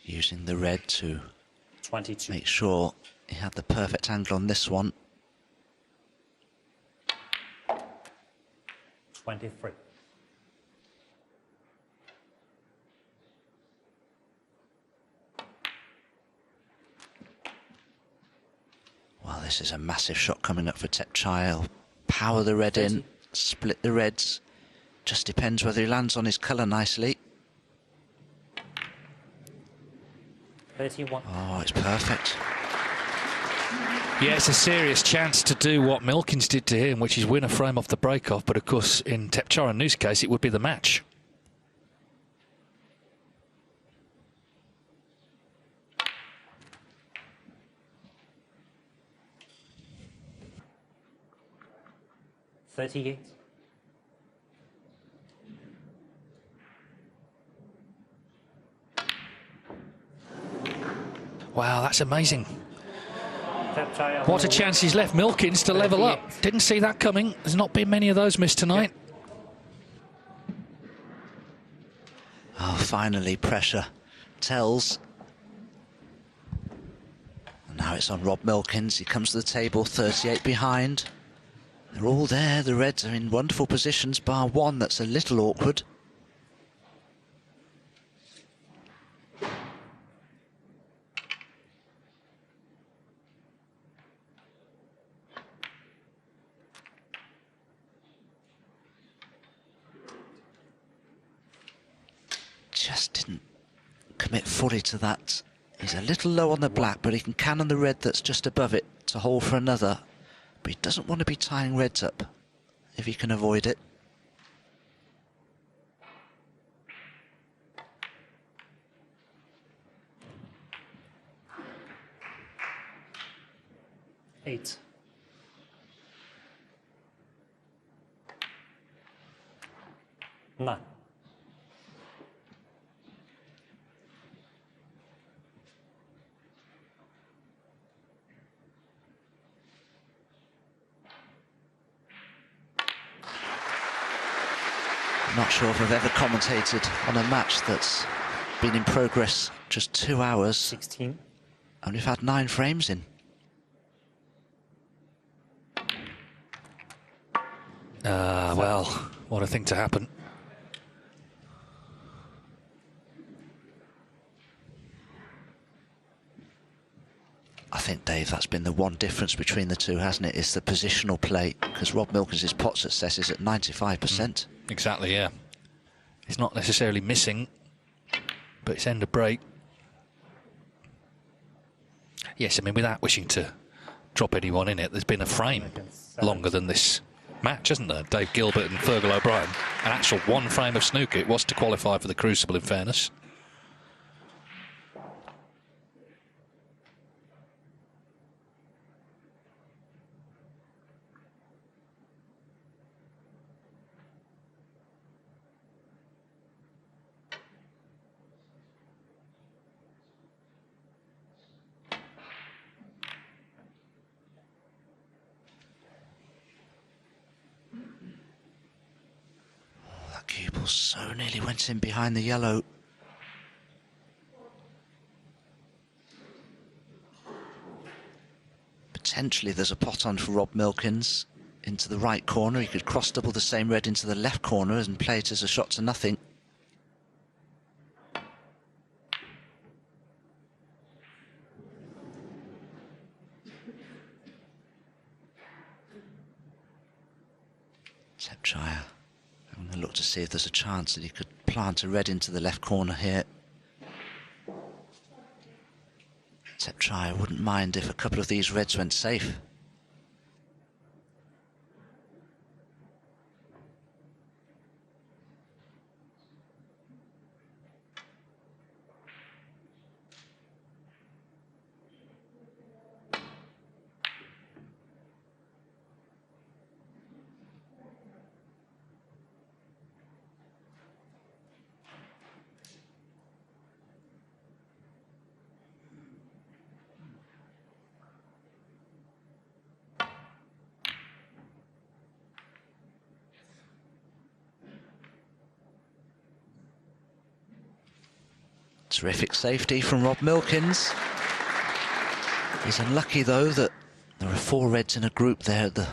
[SPEAKER 5] Using the red to
[SPEAKER 3] 22.
[SPEAKER 5] make sure he had the perfect angle on this one.
[SPEAKER 3] 23.
[SPEAKER 5] Well, this is a massive shot coming up for Thepchaiya. Power the red in, split the reds. Just depends whether he lands on his colour nicely.
[SPEAKER 3] 31.
[SPEAKER 5] Oh, it's perfect.
[SPEAKER 4] Yeah, it's a serious chance to do what Milkins did to him, which is win a frame off the break-off. But of course, in Thepchaiya Un-Nooh's case, it would be the match.
[SPEAKER 3] $38.
[SPEAKER 4] Wow, that's amazing.
[SPEAKER 3] Thepchaiya
[SPEAKER 4] What a chance he's left Milkins to level up. Didn't see that coming. There's not been many of those missed tonight.
[SPEAKER 5] Oh, finally, pressure tells. And now it's on Rob Milkins. He comes to the table, 38 behind. They're all there. The reds are in wonderful positions, bar one that's a little awkward. just didn't commit fully to that. He's a little low on the black, but he can cannon the red that's just above it to hold for another. But he doesn't want to be tying reds up if he can avoid it.
[SPEAKER 3] Eight. Nine.
[SPEAKER 5] I'm not sure if I've ever commentated on a match that's been in progress just 2 hours
[SPEAKER 3] 16.
[SPEAKER 5] and we've had 9 frames in.
[SPEAKER 4] Well, what a thing to happen.
[SPEAKER 5] I think, Dave, that's been the one difference between the two, hasn't it? It's the positional play, because Rob Milkins' pot success is at 95%.
[SPEAKER 4] Exactly, yeah. It's not necessarily missing, but it's end of break. Yes, I mean, without wishing to drop anyone in it, there's been a frame longer than this match, hasn't there? Dave Gilbert and Fergal O'Brien. An actual 1 frame of snooker. It was to qualify for the Crucible, in fairness.
[SPEAKER 5] Cue so nearly went in behind the yellow. Potentially there's a pot on for Rob Milkins into the right corner. He could cross double the same red into the left corner and play it as a shot to nothing. Thepchaiya having a look to see if there's a chance that he could plant a red into the left corner here. Thepchaiya wouldn't mind if a couple of these reds went safe. Terrific safety from Rob Milkins. He's unlucky, though, that there are 4 reds in a group there at the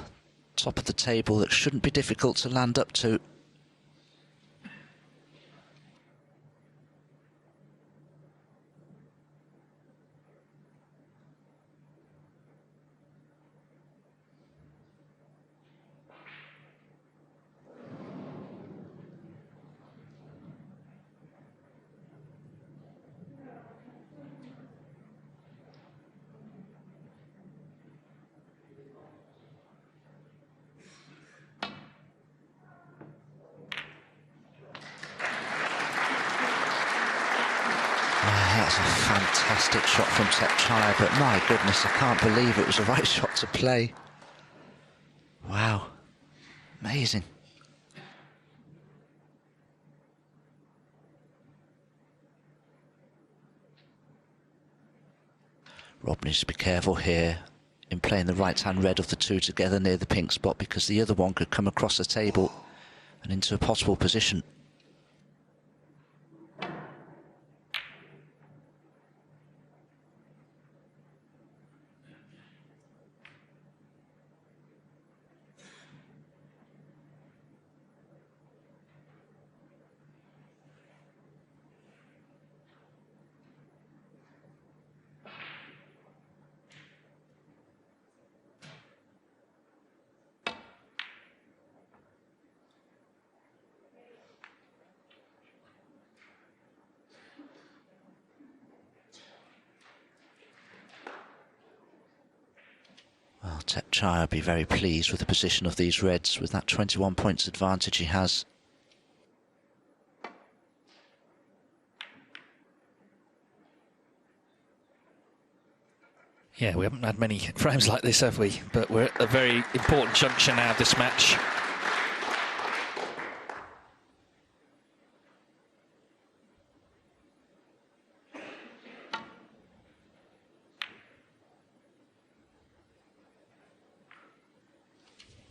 [SPEAKER 5] top of the table that shouldn't be difficult to land up to. That's a fantastic shot from Thepchaiya, but my goodness, I can't believe it was the right shot to play. Wow, amazing. Rob needs to be careful here in playing the right-hand red of the 2 together near the pink spot, because the other one could come across the table and into a possible position. Well, Thepchaiya will be very pleased with the position of these reds with that 21 points advantage he has.
[SPEAKER 4] Yeah, we haven't had many frames like this, have we? But we're at a very important juncture now of this match.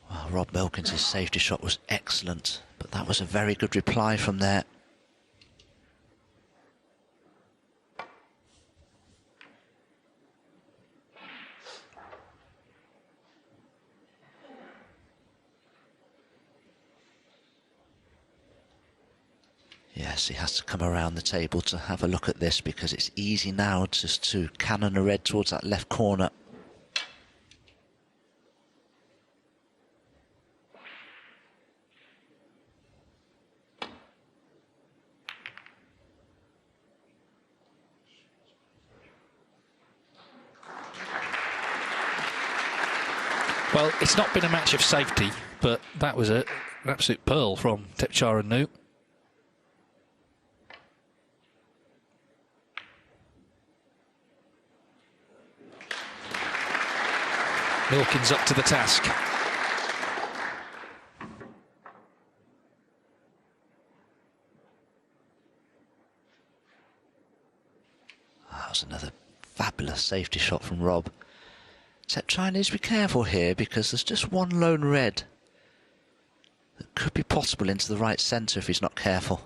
[SPEAKER 5] Well, Rob Milkins' safety shot was excellent, but that was a very good reply from there. Yes, he has to come around the table to have a look at this, because it's easy now just to cannon a red towards that left corner.
[SPEAKER 4] Well, it's not been a match of safety, but that was an absolute pearl from Thepchaiya Un-Nooh. Milkins up to the task.
[SPEAKER 5] That was another fabulous safety shot from Rob. Thepchaiya needs to be careful here, because there's just one lone red that could be possible into the right centre if he's not careful.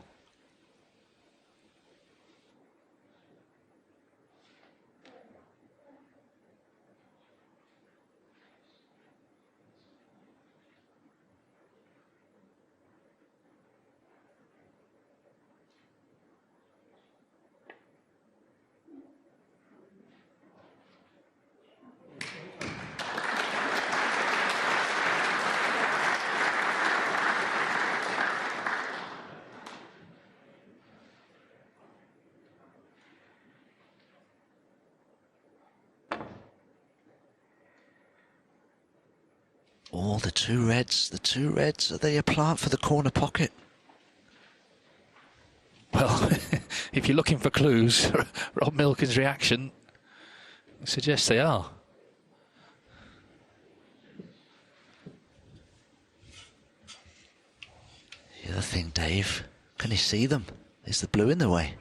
[SPEAKER 5] Oh, the two reds, are they a plant for the corner pocket?
[SPEAKER 4] Well, if you're looking for clues, Rob Milkins' reaction suggests they are.
[SPEAKER 5] The other thing, Dave, can he see them? Is the blue in the way?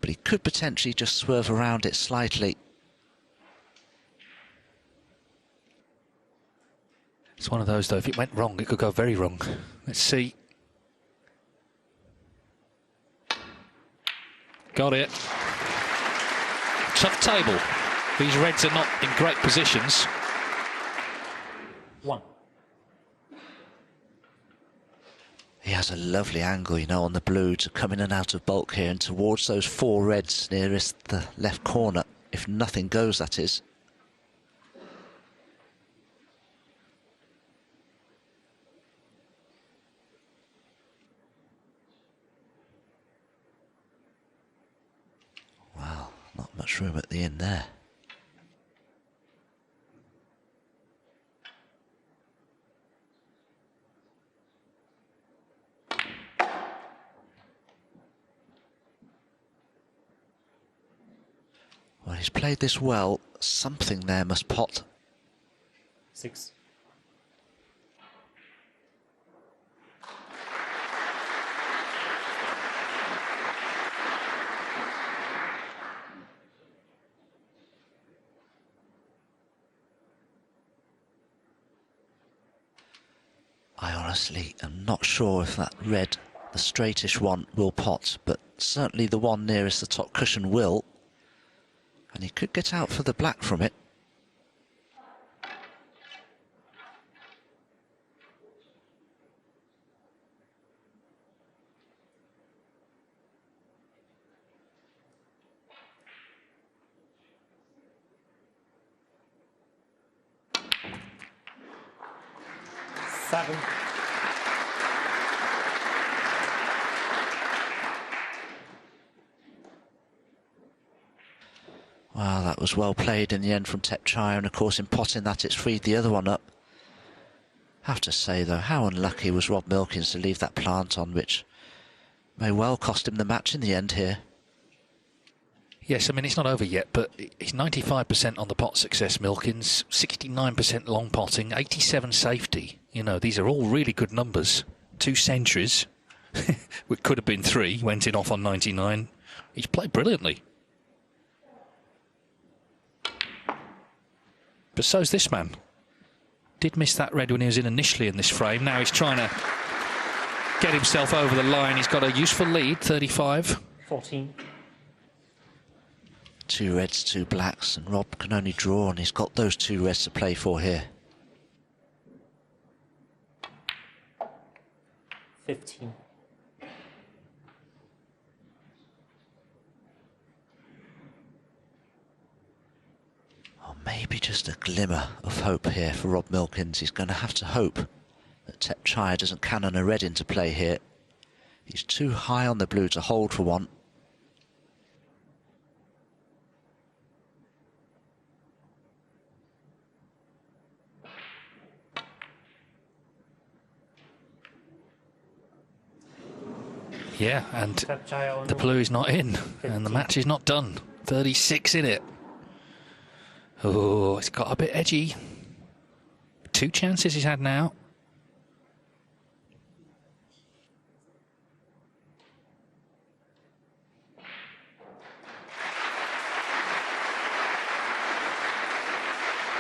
[SPEAKER 5] But he could potentially just swerve around it slightly.
[SPEAKER 4] It's one of those, though, if it went wrong, it could go very wrong. Let's see. Got it. Tough table. These reds are not in great positions.
[SPEAKER 3] 1.
[SPEAKER 5] He has a lovely angle, you know, on the blue to come in and out of bulk here and towards those four reds nearest the left corner. If nothing goes, that is. Wow, not much room at the end there. Well, he's played this well. Something there must pot.
[SPEAKER 3] 6.
[SPEAKER 5] I honestly am not sure if that red, the straightish one, will pot, but certainly the one nearest the top cushion will. And he could get out for the black from it.
[SPEAKER 3] Seven.
[SPEAKER 5] Wow, that was well played in the end from Thepchaiya, and of course in potting that it's freed the other one up. Have to say though, how unlucky was Rob Milkins to leave that plant on, which may well cost him the match in the end here.
[SPEAKER 4] Yes, I mean, it's not over yet, but he's 95% on the pot success, Milkins, 69% long potting, 87 safety. You know, these are all really good numbers. 2 centuries, which could have been 3, went in off on 99. He's played brilliantly. But so's this man. Did miss that red when he was in initially in this frame. Now he's trying to get himself over the line. He's got a useful lead, 35.
[SPEAKER 3] 14.
[SPEAKER 5] 2 reds, 2 blacks, and Rob can only draw, and he's got those 2 reds to play for here.
[SPEAKER 3] 15.
[SPEAKER 5] Oh, maybe just a glimmer of hope here for Rob Milkins. He's going to have to hope that Thepchaiya doesn't cannon a red into play here. He's too high on the blue to hold for one.
[SPEAKER 4] Yeah, and
[SPEAKER 3] Thepchaiya Un-Nooh.
[SPEAKER 4] the blue is not in, and the match is not done. 36 in it. Oh, it's got a bit edgy. 2 chances he's had now.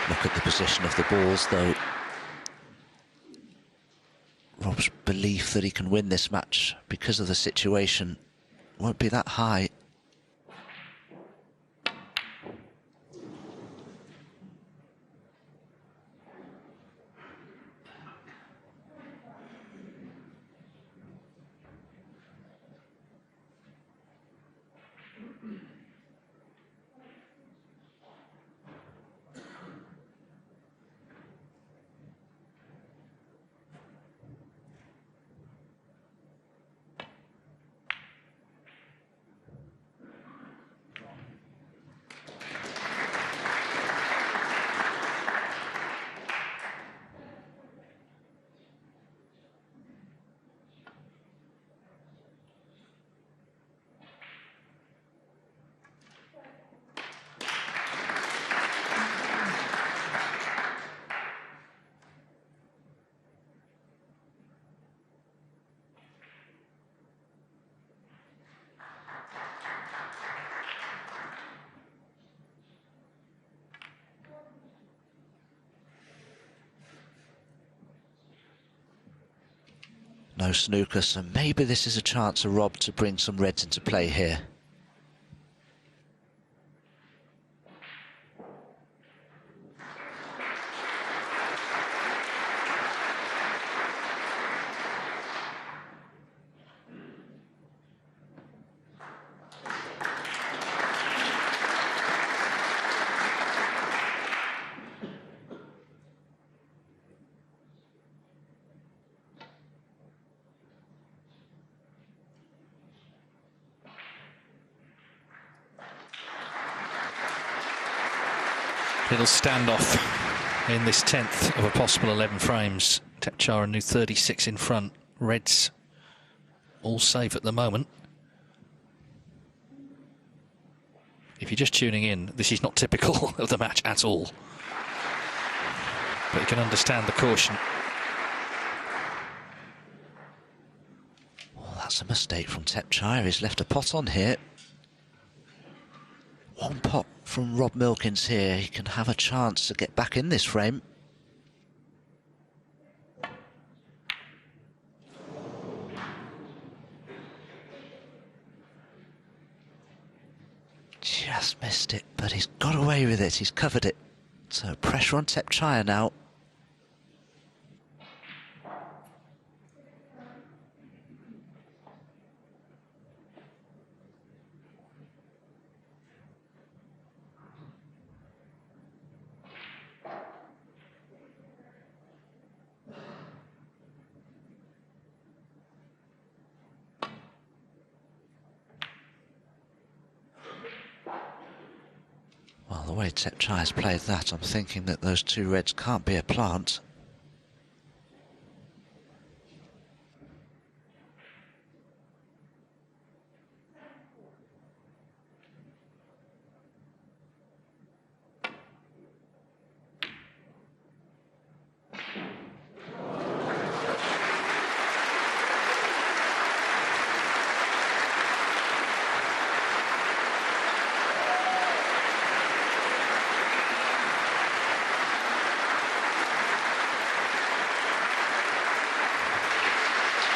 [SPEAKER 5] Look at the position of the balls, though. Rob's belief that he can win this match because of the situation won't be that high. No snooker, so maybe this is a chance for Rob to bring some reds into play here.
[SPEAKER 4] Little standoff in this 10th of a possible 11 frames. Thepchaiya Un-Nooh 36 in front. Reds all safe at the moment. If you're just tuning in, this is not typical of the match at all. But you can understand the caution.
[SPEAKER 5] Oh, that's a mistake from Thepchaiya. He's left a pot on here. 1 pot from Rob Milkins here. He can have a chance to get back in this frame. Just missed it, but he's got away with it. He's covered it. So pressure on Thepchaiya now. way Thepchaiya's played that, I'm thinking that those two reds can't be a plant.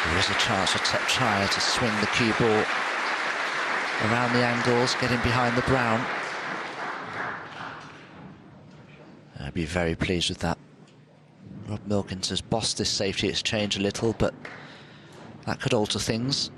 [SPEAKER 5] There is a chance for Thepchaiya to swing the cue ball around the angles, getting behind the brown. I'd be very pleased with that. Rob Milkins has bossed this safety exchange a little, but that could alter things.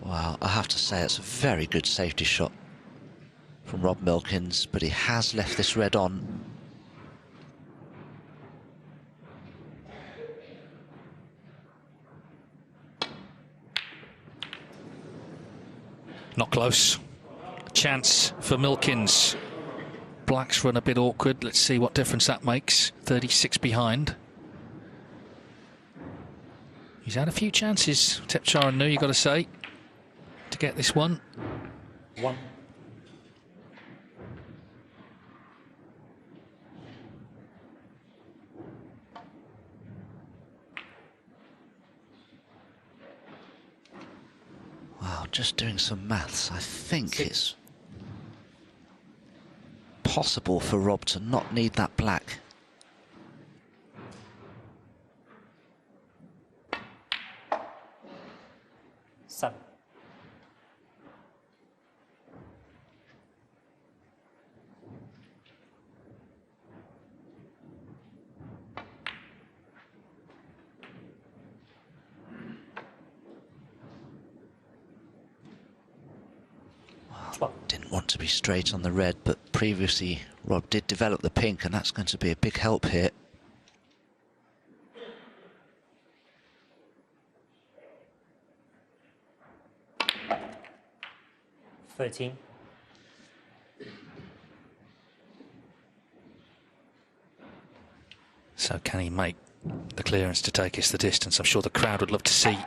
[SPEAKER 5] Well, I have to say it's a very good safety shot from Rob Milkins, but he has left this red on.
[SPEAKER 4] Not close. Chance for Milkins. Black's run a bit awkward. Let's see what difference that makes. 36 behind. He's had a few chances, Thepchaiya Un-Nooh, you've got to say, to get this one.
[SPEAKER 3] 1.
[SPEAKER 5] Wow, just doing some maths, I think
[SPEAKER 3] 6.
[SPEAKER 5] it's possible for Rob to not need that black.
[SPEAKER 3] Seven.
[SPEAKER 5] Didn't want to be straight on the red, but previously Rob did develop the pink, and that's going to be a big help here.
[SPEAKER 3] $13.
[SPEAKER 4] So can he make the clearance to take us the distance? I'm sure the crowd would love to see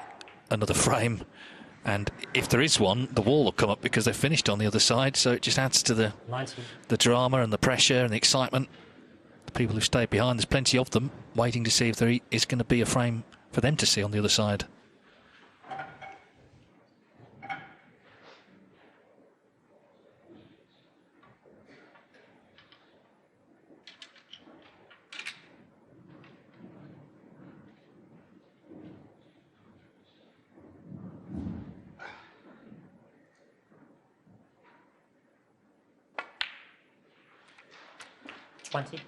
[SPEAKER 4] another frame. And if there is one, the wall will come up because they're finished on the other side. So it just adds to the
[SPEAKER 3] 19.
[SPEAKER 4] the drama and the pressure and the excitement. The people who stayed behind, there's plenty of them waiting to see if there is going to be a frame for them to see on the other side.
[SPEAKER 3] $20.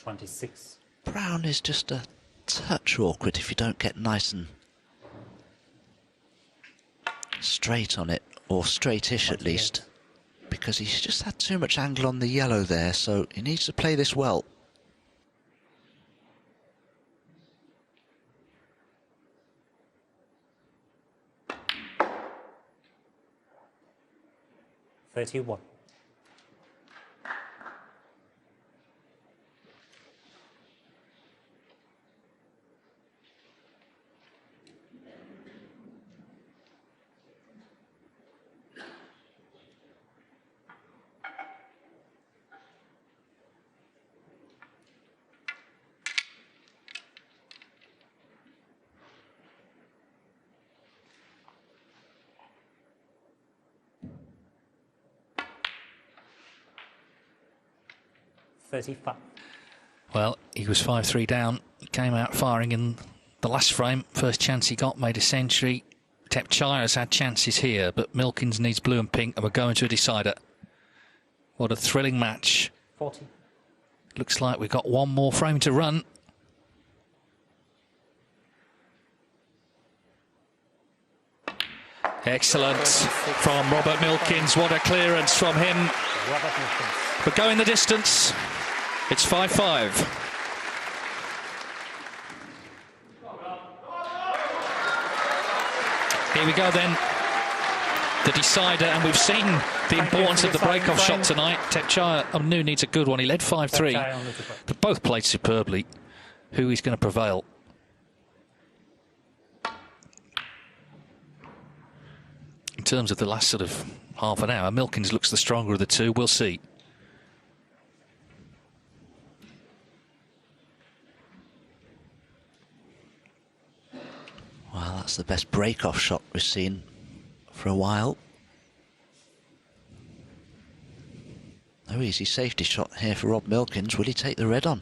[SPEAKER 3] $26.
[SPEAKER 5] Brown is just a touch awkward if you don't get nice and straight on it, or straightish at least, because he's just had too much angle on the yellow there, so he needs to play this well.
[SPEAKER 3] $31. 35.
[SPEAKER 4] Well, he was 5-3 down. He came out firing in the last frame. First chance he got, made a century. Thepchaiya has had chances here, but Milkins needs blue and pink, and we're going to a decider. What a thrilling match.
[SPEAKER 3] 40.
[SPEAKER 4] Looks like we've got one more frame to run. Excellent from Robert Milkins. What a clearance from him.
[SPEAKER 3] Robert Milkins.
[SPEAKER 4] But going the distance, it's 5-5. Here we go then, the decider, and we've seen the importance of the break-off shot tonight. Thepchaiya Un-Nooh needs a good one. He led 5-3, but both played superbly. Who is going to prevail? In terms of the last sort of half an hour, Milkins looks the stronger of the two. We'll see.
[SPEAKER 5] Well, that's the best break-off shot we've seen for a while. No easy safety shot here for Rob Milkins. Will he take the red on?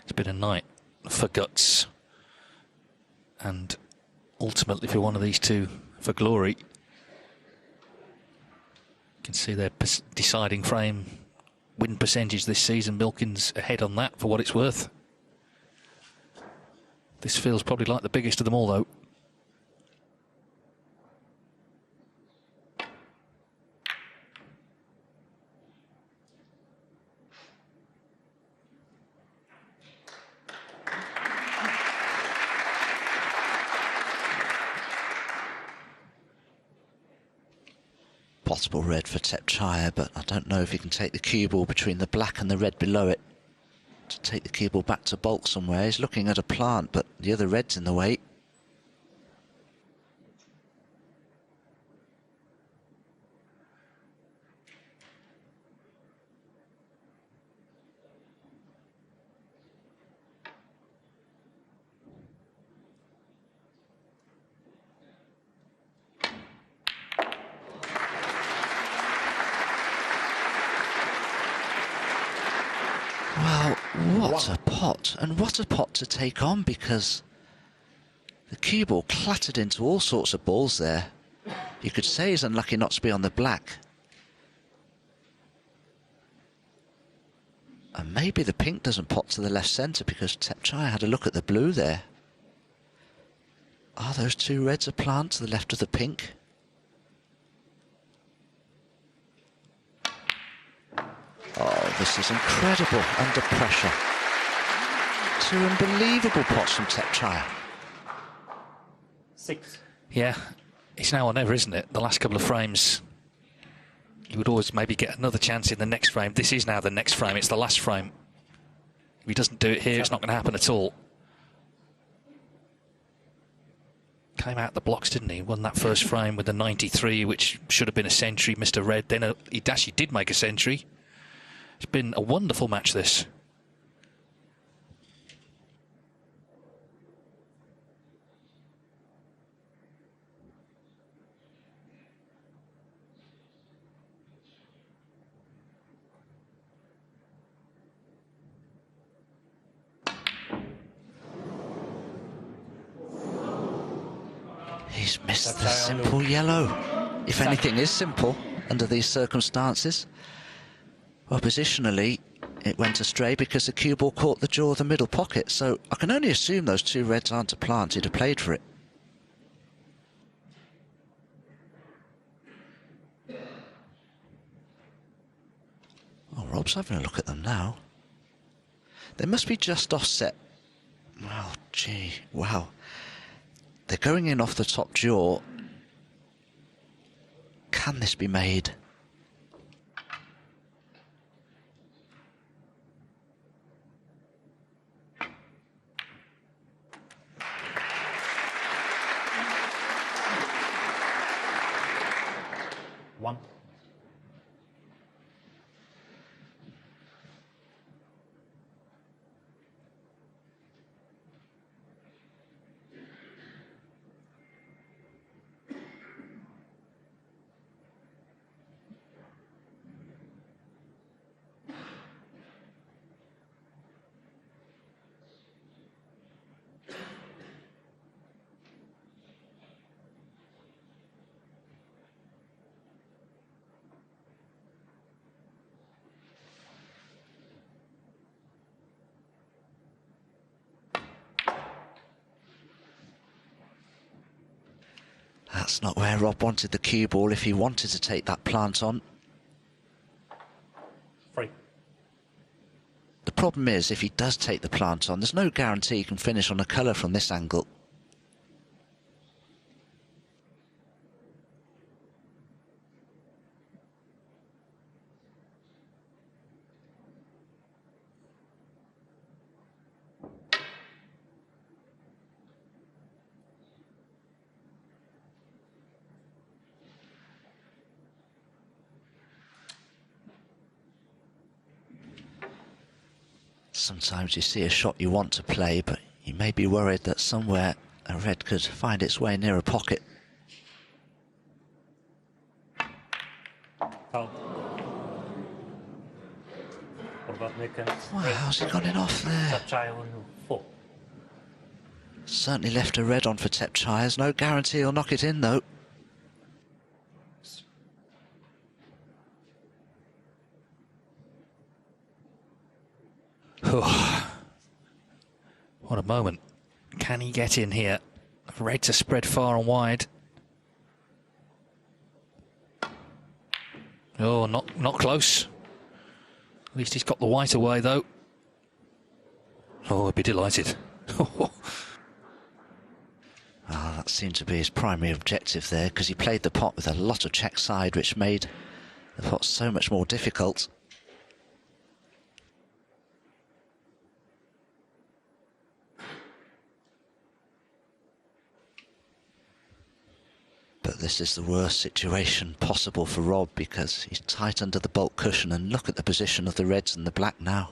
[SPEAKER 4] It's been a night for guts, and ultimately for one of these two for glory. You can see their deciding frame win percentage this season. Milkins ahead on that for what it's worth. This feels probably like the biggest of them all, though.
[SPEAKER 5] Possible red for Thepchaiya, but I don't know if he can take the cue ball between the black and the red below it to take the cue ball back to bulk somewhere. He's looking at a plant, but the other red's in the way. Well, what a pot, and what a pot to take on, because the cue ball clattered into all sorts of balls there. You could say he's unlucky not to be on the black. And maybe the pink doesn't pot to the left centre, because Thepchaiya had a look at the blue there. Are those two reds a plant to the left of the pink? Oh, this is incredible under pressure. Two unbelievable pots from Thepchaiya.
[SPEAKER 3] 6.
[SPEAKER 4] Yeah, it's now or never, isn't it? The last couple of frames, you would always maybe get another chance in the next frame. This is now the next frame. It's the last frame. If he doesn't do it here, it's not going to happen at all. Came out the blocks, didn't he? Won that first frame with the 93, which should have been a century. Mr. Red. Then he actually did make a century. It's been a wonderful match, this.
[SPEAKER 5] He's missed the simple yellow. If anything is simple under these circumstances. Well, positionally, it went astray because the cue ball caught the jaw of the middle pocket. So I can only assume those two reds aren't a plant. He'd have played for it. Oh, Rob's having a look at them now. They must be just offset. Well, gee, wow. They're going in off the top jaw. Can this be made?
[SPEAKER 3] One.
[SPEAKER 5] That's not where Rob wanted the cue ball if he wanted to take that plant on.
[SPEAKER 3] Free.
[SPEAKER 5] The problem is, if he does take the plant on, there's no guarantee he can finish on a colour from this angle. Sometimes you see a shot you want to play, but you may be worried that somewhere a red could find its way near a pocket.
[SPEAKER 3] Foul. What about Milkins?
[SPEAKER 5] Wow, how's he got it off there?
[SPEAKER 3] Thepchaiya Un-Nooh, 4.
[SPEAKER 5] Certainly left a red on for Thepchaiya. There's no guarantee he'll knock it in, though.
[SPEAKER 4] What a moment. Can he get in here? Red to spread far and wide. Oh, not close. At least he's got the white away, though. Oh, I'd be delighted.
[SPEAKER 5] That seemed to be his primary objective there, because he played the pot with a lot of check side, which made the pot so much more difficult. But this is the worst situation possible for Rob, because he's tight under the bulk cushion, and look at the position of the reds and the black now.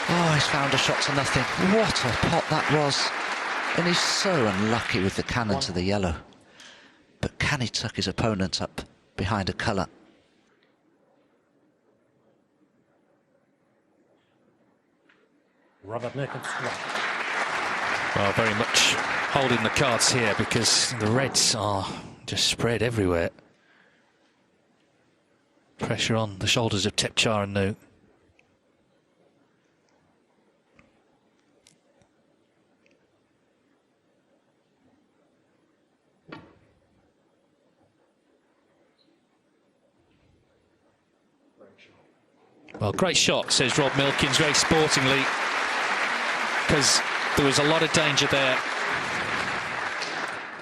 [SPEAKER 5] Oh, he's found a shot to nothing. What a pot that was. And he's so unlucky with the cannon to the yellow. But can he tuck his opponent up behind a colour?
[SPEAKER 3] Robert Milkins, 1.
[SPEAKER 4] Well, very much holding the cards here, because the reds are just spread everywhere. Pressure on the shoulders of Thepchaiya Un-Nooh. Well, great shot, says Rob Milkins, very sportingly, because there was a lot of danger there.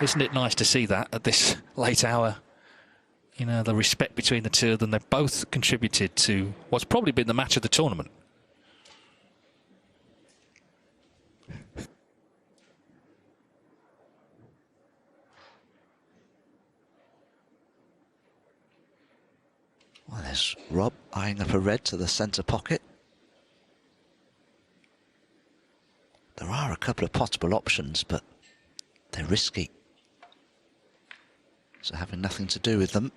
[SPEAKER 4] Isn't it nice to see that at this late hour? You know, the respect between the two of them. They've both contributed to what's probably been the match of the tournament.
[SPEAKER 5] Well, there's Rob eyeing up a red to the centre pocket. There are a couple of possible options, but they're risky. So having nothing to do with them.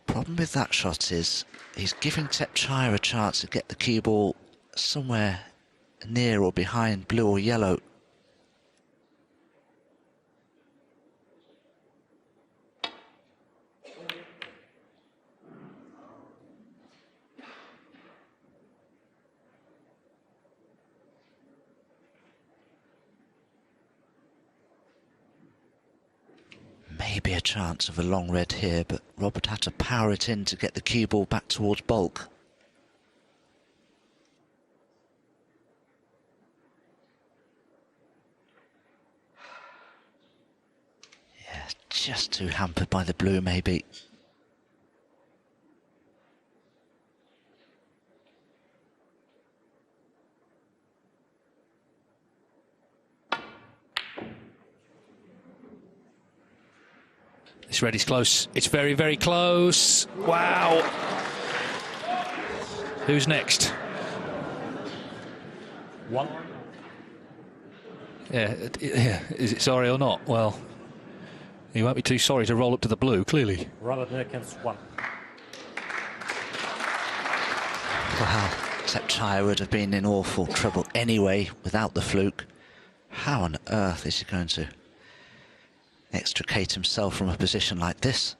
[SPEAKER 5] The problem with that shot is he's giving Thepchaiya a chance to get the cue ball somewhere near or behind blue or yellow. Maybe a chance of a long red here, but Robert had to power it in to get the cue ball back towards bulk. Yeah, just too hampered by the blue, maybe.
[SPEAKER 4] This red is close. It's very, very close. Wow. Who's next?
[SPEAKER 3] 1.
[SPEAKER 4] Yeah, is it sorry or not? Well, he won't be too sorry to roll up to the blue, clearly.
[SPEAKER 3] Robert Milkins, 1.
[SPEAKER 5] Wow, Thepchaiya would have been in awful trouble anyway without the fluke. How on earth is he going to extricate himself from a position like this?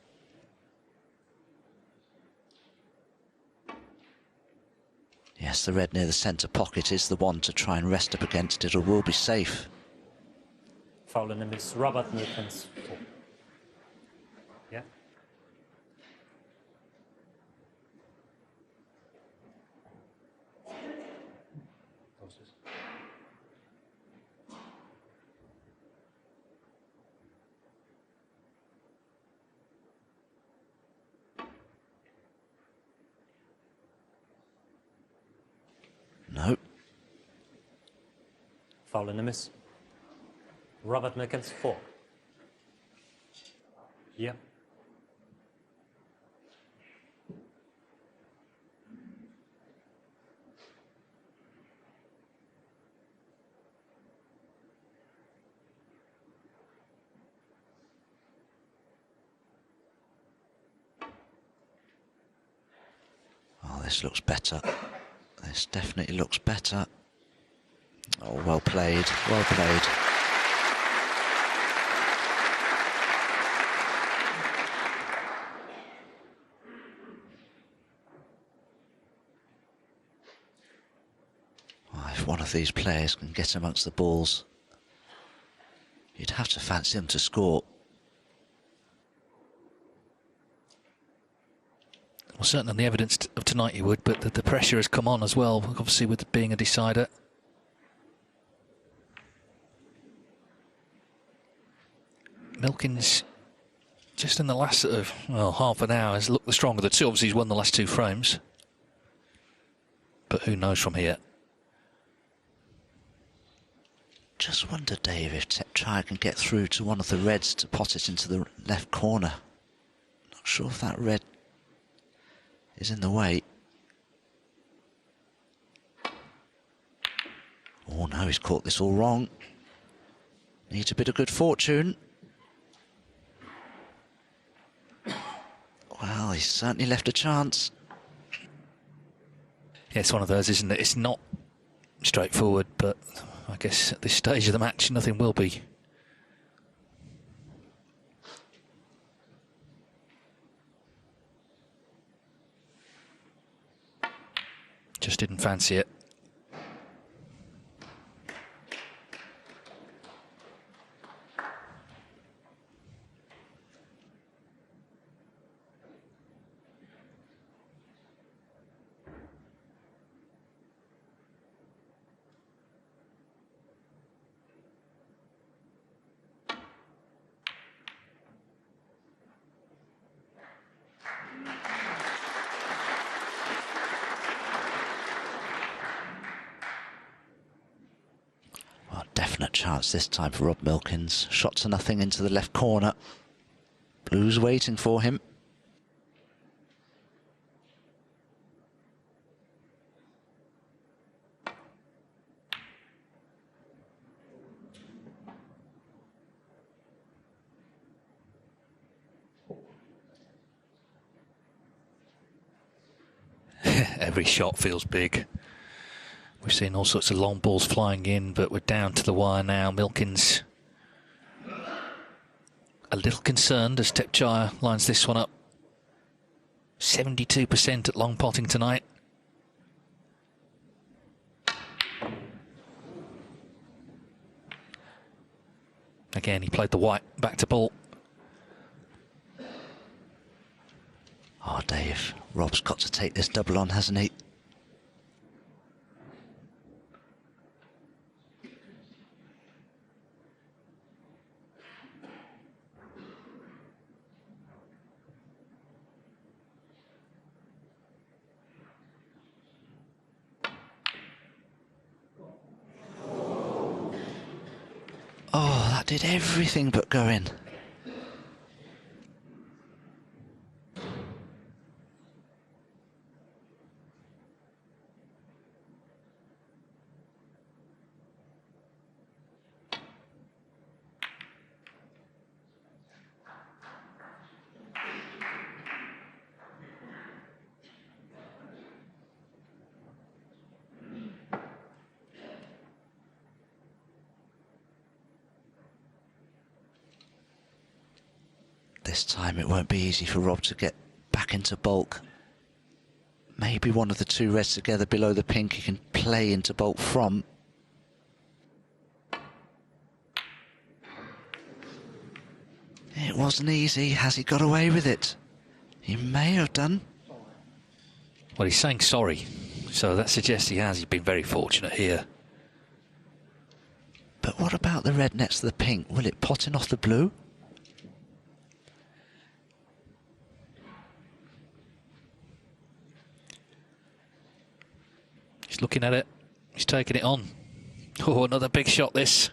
[SPEAKER 5] Yes, the red near the centre pocket is the one to try and rest up against. It will be safe.
[SPEAKER 3] Foul in the miss. Robert Milkins. Yeah.
[SPEAKER 5] No.
[SPEAKER 3] Foul in the miss. Robert Milkins, 4. Yeah.
[SPEAKER 5] Oh, this looks better. This definitely looks better. Oh, well played, well played. Oh, if one of these players can get amongst the balls, you'd have to fancy them to score.
[SPEAKER 4] Well, certainly the evidence of tonight you would, but the pressure has come on as well, obviously with it being a decider. Milkins, just in the last sort of, well, half an hour, has looked the stronger of the two. Obviously he's won the last 2 frames. But who knows from here?
[SPEAKER 5] Just wonder, Dave, if Thepchaiya can get through to one of the reds to pot it into the left corner. Not sure if that red is in the way. Oh no, he's caught this all wrong. Needs a bit of good fortune. Well, he's certainly left a chance.
[SPEAKER 4] Yeah, it's one of those, isn't it? It's not straightforward, but I guess at this stage of the match, nothing will be. Just didn't fancy it.
[SPEAKER 5] Definite chance this time for Rob Milkins. Shot to nothing into the left corner. Blues waiting for him.
[SPEAKER 4] Every shot feels big. We've seen all sorts of long balls flying in, but we're down to the wire now. Milkins a little concerned as Thepchaiya lines this one up. 72% at long potting tonight. Again, he played the white back to ball.
[SPEAKER 5] Oh, Dave, Rob's got to take this double on, hasn't he? Oh, that did everything but go in. This time it won't be easy for Rob to get back into bulk. Maybe one of the two reds together below the pink he can play into bolt from. It wasn't easy. Has he got away with it? He may have done.
[SPEAKER 4] Well, he's saying sorry, so that suggests he has. He's been very fortunate here.
[SPEAKER 5] But what about the red next to the pink? Will it pot in off the blue?
[SPEAKER 4] He's looking at it. He's taking it on. Oh, another big shot, this.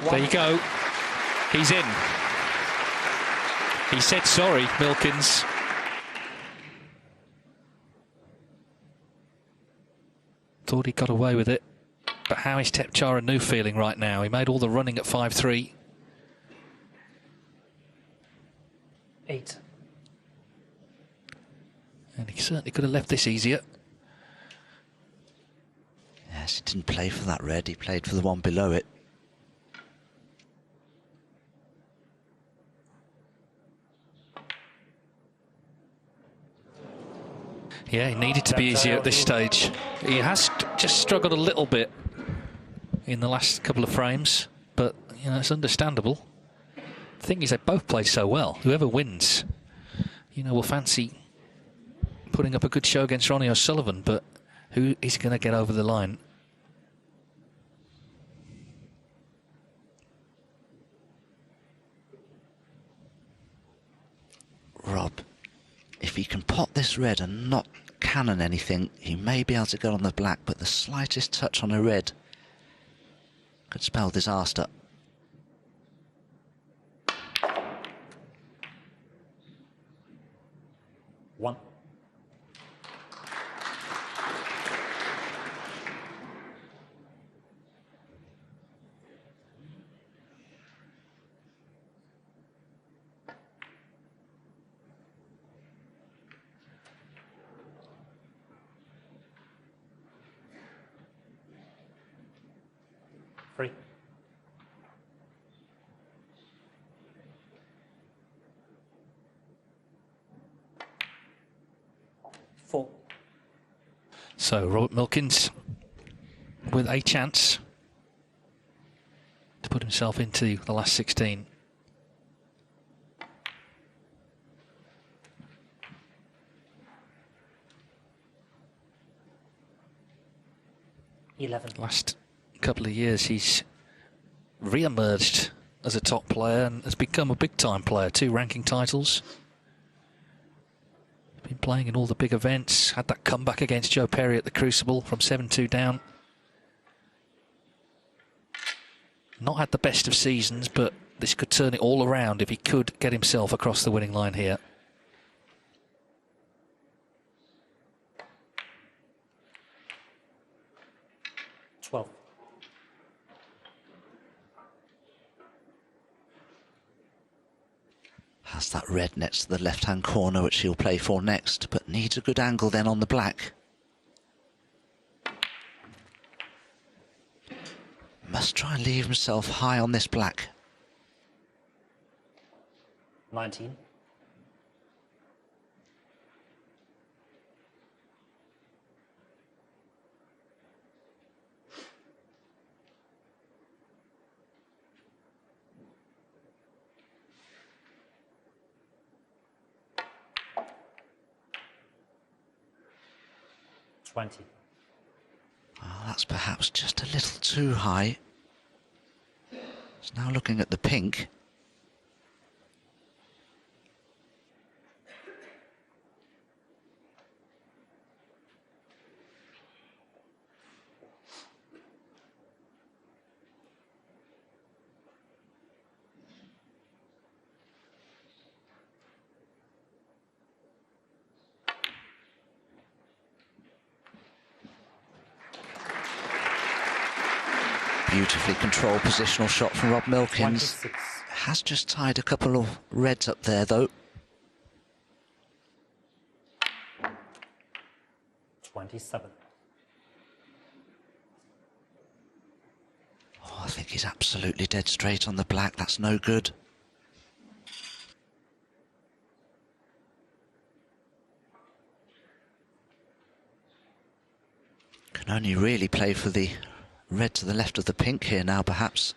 [SPEAKER 4] There you go. He's in. He said sorry, Milkins. Thought he got away with it. But how is Thepchaiya Un-Nooh feeling right now? He made all the running at 5-3.
[SPEAKER 3] 8.
[SPEAKER 4] And he certainly could have left this easier.
[SPEAKER 5] Yes, he didn't play for that red. He played for the one below it.
[SPEAKER 4] Yeah, he needed to be easier at this stage. He has just struggled a little bit in the last couple of frames, but, you know, it's understandable. The thing is, they both play so well. Whoever wins, you know, will fancy putting up a good show against Ronnie O'Sullivan, but who is going to get over the line?
[SPEAKER 5] Rob, if he can pot this red and not cannon anything, he may be able to go on the black, but the slightest touch on a red could spell disaster.
[SPEAKER 3] One. Free. Four.
[SPEAKER 4] So Robert Milkins with a chance to put himself into the last 16. Last couple of years he's re-emerged as a top player and has become a big-time player. 2 ranking titles. Been playing in all the big events. Had that comeback against Joe Perry at the Crucible from 7-2 down. Not had the best of seasons, but this could turn it all around if he could get himself across the winning line here.
[SPEAKER 5] Has that red next to the left-hand corner, which he'll play for next, but needs a good angle then on the black. Must try and leave himself high on this black.
[SPEAKER 3] 19.20.
[SPEAKER 5] Oh, that's perhaps just a little too high. It's now looking at the pink. Beautifully controlled positional shot from Rob Milkins.
[SPEAKER 3] 26.
[SPEAKER 5] Has just tied a couple of reds up there though.
[SPEAKER 3] 27.
[SPEAKER 5] Oh, I think he's absolutely dead straight on the black. That's no good. only really play for the red to the left of the pink here now, perhaps.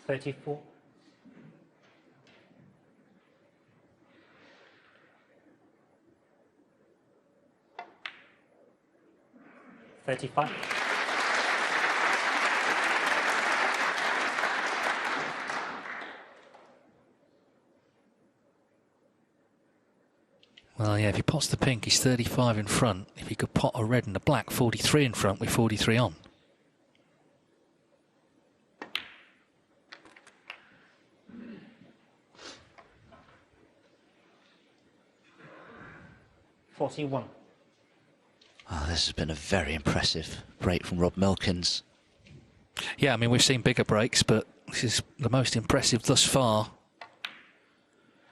[SPEAKER 3] $34. 35.
[SPEAKER 4] Well, yeah, if he pots the pink, he's 35 in front. If he could pot a red and a black, 43 in front with 43 on.
[SPEAKER 3] $41.
[SPEAKER 5] Oh, this has been a very impressive break from Rob Milkins.
[SPEAKER 4] Yeah, I mean, we've seen bigger breaks, but this is the most impressive thus far.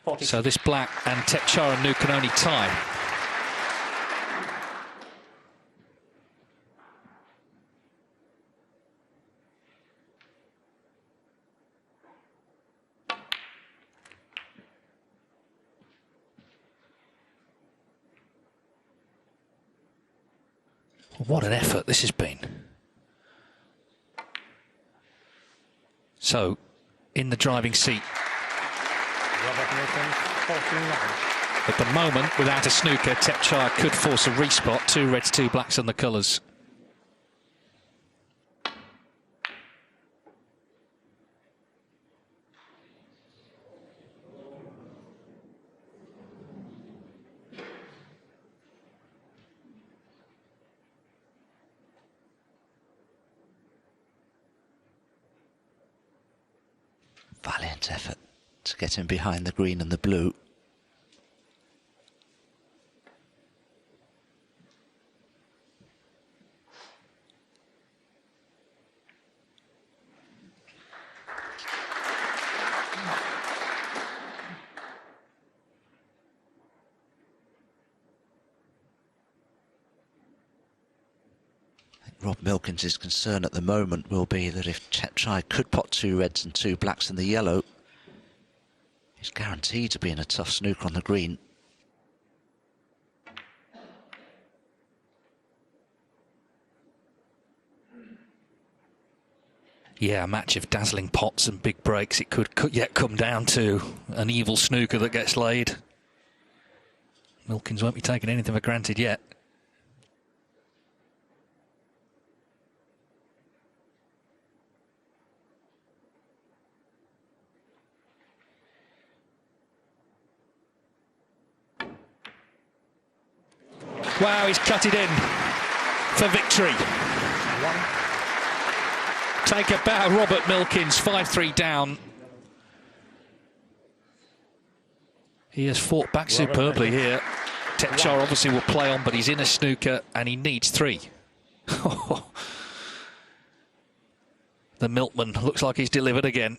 [SPEAKER 3] 40.
[SPEAKER 4] So this black and Thepchaiya Un-Nooh can only tie. What an effort this has been. So, in the driving seat
[SPEAKER 3] Robert Milkins, 49.
[SPEAKER 4] at the moment, without a snooker, Thepchaiya could force a respot. 2 reds, 2 blacks on the colours.
[SPEAKER 5] Valiant effort to get him behind the green and the blue. Rob Milkins' concern at the moment will be that if Thepchaiya could pot 2 reds and 2 blacks in the yellow, he's guaranteed to be in a tough snooker on the green.
[SPEAKER 4] Yeah, a match of dazzling pots and big breaks. It could yet come down to an evil snooker that gets laid. Milkins won't be taking anything for granted yet. Wow, he's cut it in for victory. Take a bow, Robert Milkins, 5-3 down. He has fought back superbly here. Thepchaiya obviously will play on, but he's in a snooker and he needs 3. The Milkman looks like he's delivered again.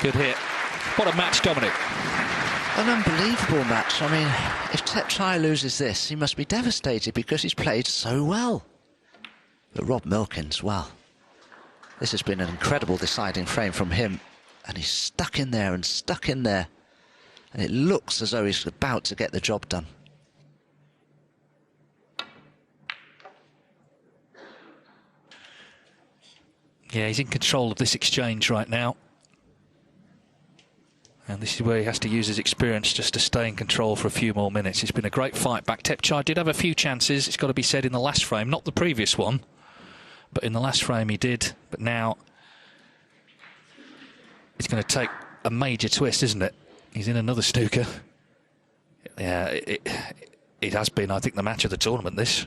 [SPEAKER 4] Good hit. What a match, Dominic.
[SPEAKER 5] An unbelievable match. I mean, if Thepchaiya loses this, he must be devastated because he's played so well. But Rob Milkins, well, this has been an incredible deciding frame from him. And he's stuck in there and stuck in there. And it looks as though he's about to get the job done.
[SPEAKER 4] Yeah, he's in control of this exchange right now. And this is where he has to use his experience just to stay in control for a few more minutes. It's been a great fight back. Thepchaiya did have a few chances, it's got to be said, in the last frame. Not the previous one, but in the last frame he did. But now it's going to take a major twist, isn't it? He's in another snooker. Yeah, it has been, I think, the match of the tournament, this.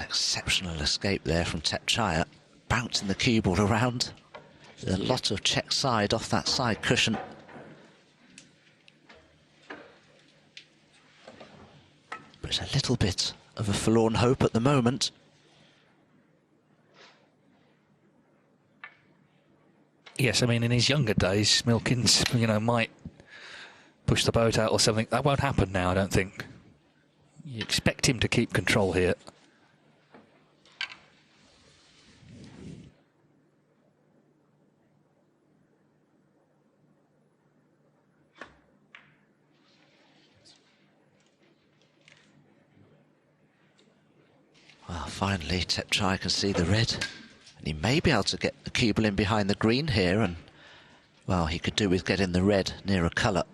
[SPEAKER 5] Exceptional escape there from Thepchaiya, bouncing the cue ball around. A lot of check side off that side cushion. There's a little bit of a forlorn hope at the moment.
[SPEAKER 4] Yes, I mean, in his younger days, Milkins, you know, might push the boat out or something. That won't happen now, I don't think. You expect him to keep control here.
[SPEAKER 5] Well, finally, Thepchaiya can see the red. And he may be able to get the cue ball in behind the green here, and, well, he could do with getting the red near a colour.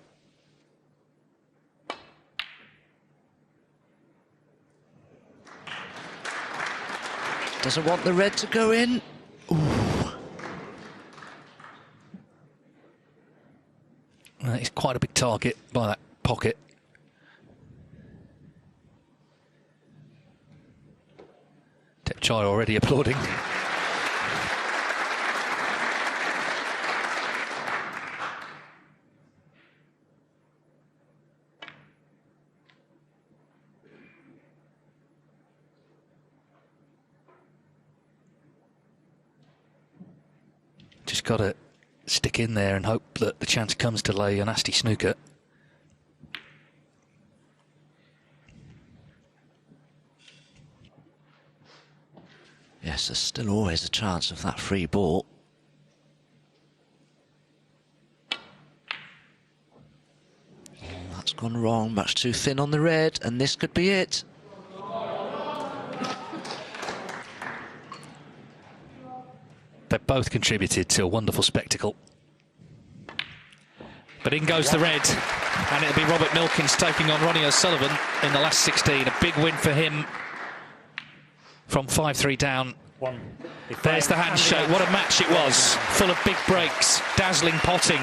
[SPEAKER 5] Doesn't want the red to go in. Ooh.
[SPEAKER 4] It's quite a big target by that pocket. Thepchaiya already applauding. Just got to stick in there and hope that the chance comes to lay a nasty snooker.
[SPEAKER 5] Yes, there's still always a chance of that free ball. That's gone wrong, much too thin on the red, and this could be it.
[SPEAKER 4] They've both contributed to a wonderful spectacle. But in goes the red, and it'll be Robert Milkins taking on Ronnie O'Sullivan in the last 16. A big win for him from 5-3 down. There's the handshake. What a match it was. Full of big breaks, dazzling potting,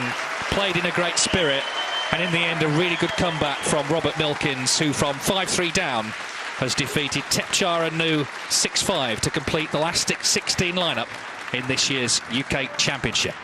[SPEAKER 4] played in a great spirit, and in the end a really good comeback from Robert Milkins, who from 5-3 down has defeated Thepchaiya Un-Nooh 6-5 to complete the last 16 lineup in this year's UK Championship.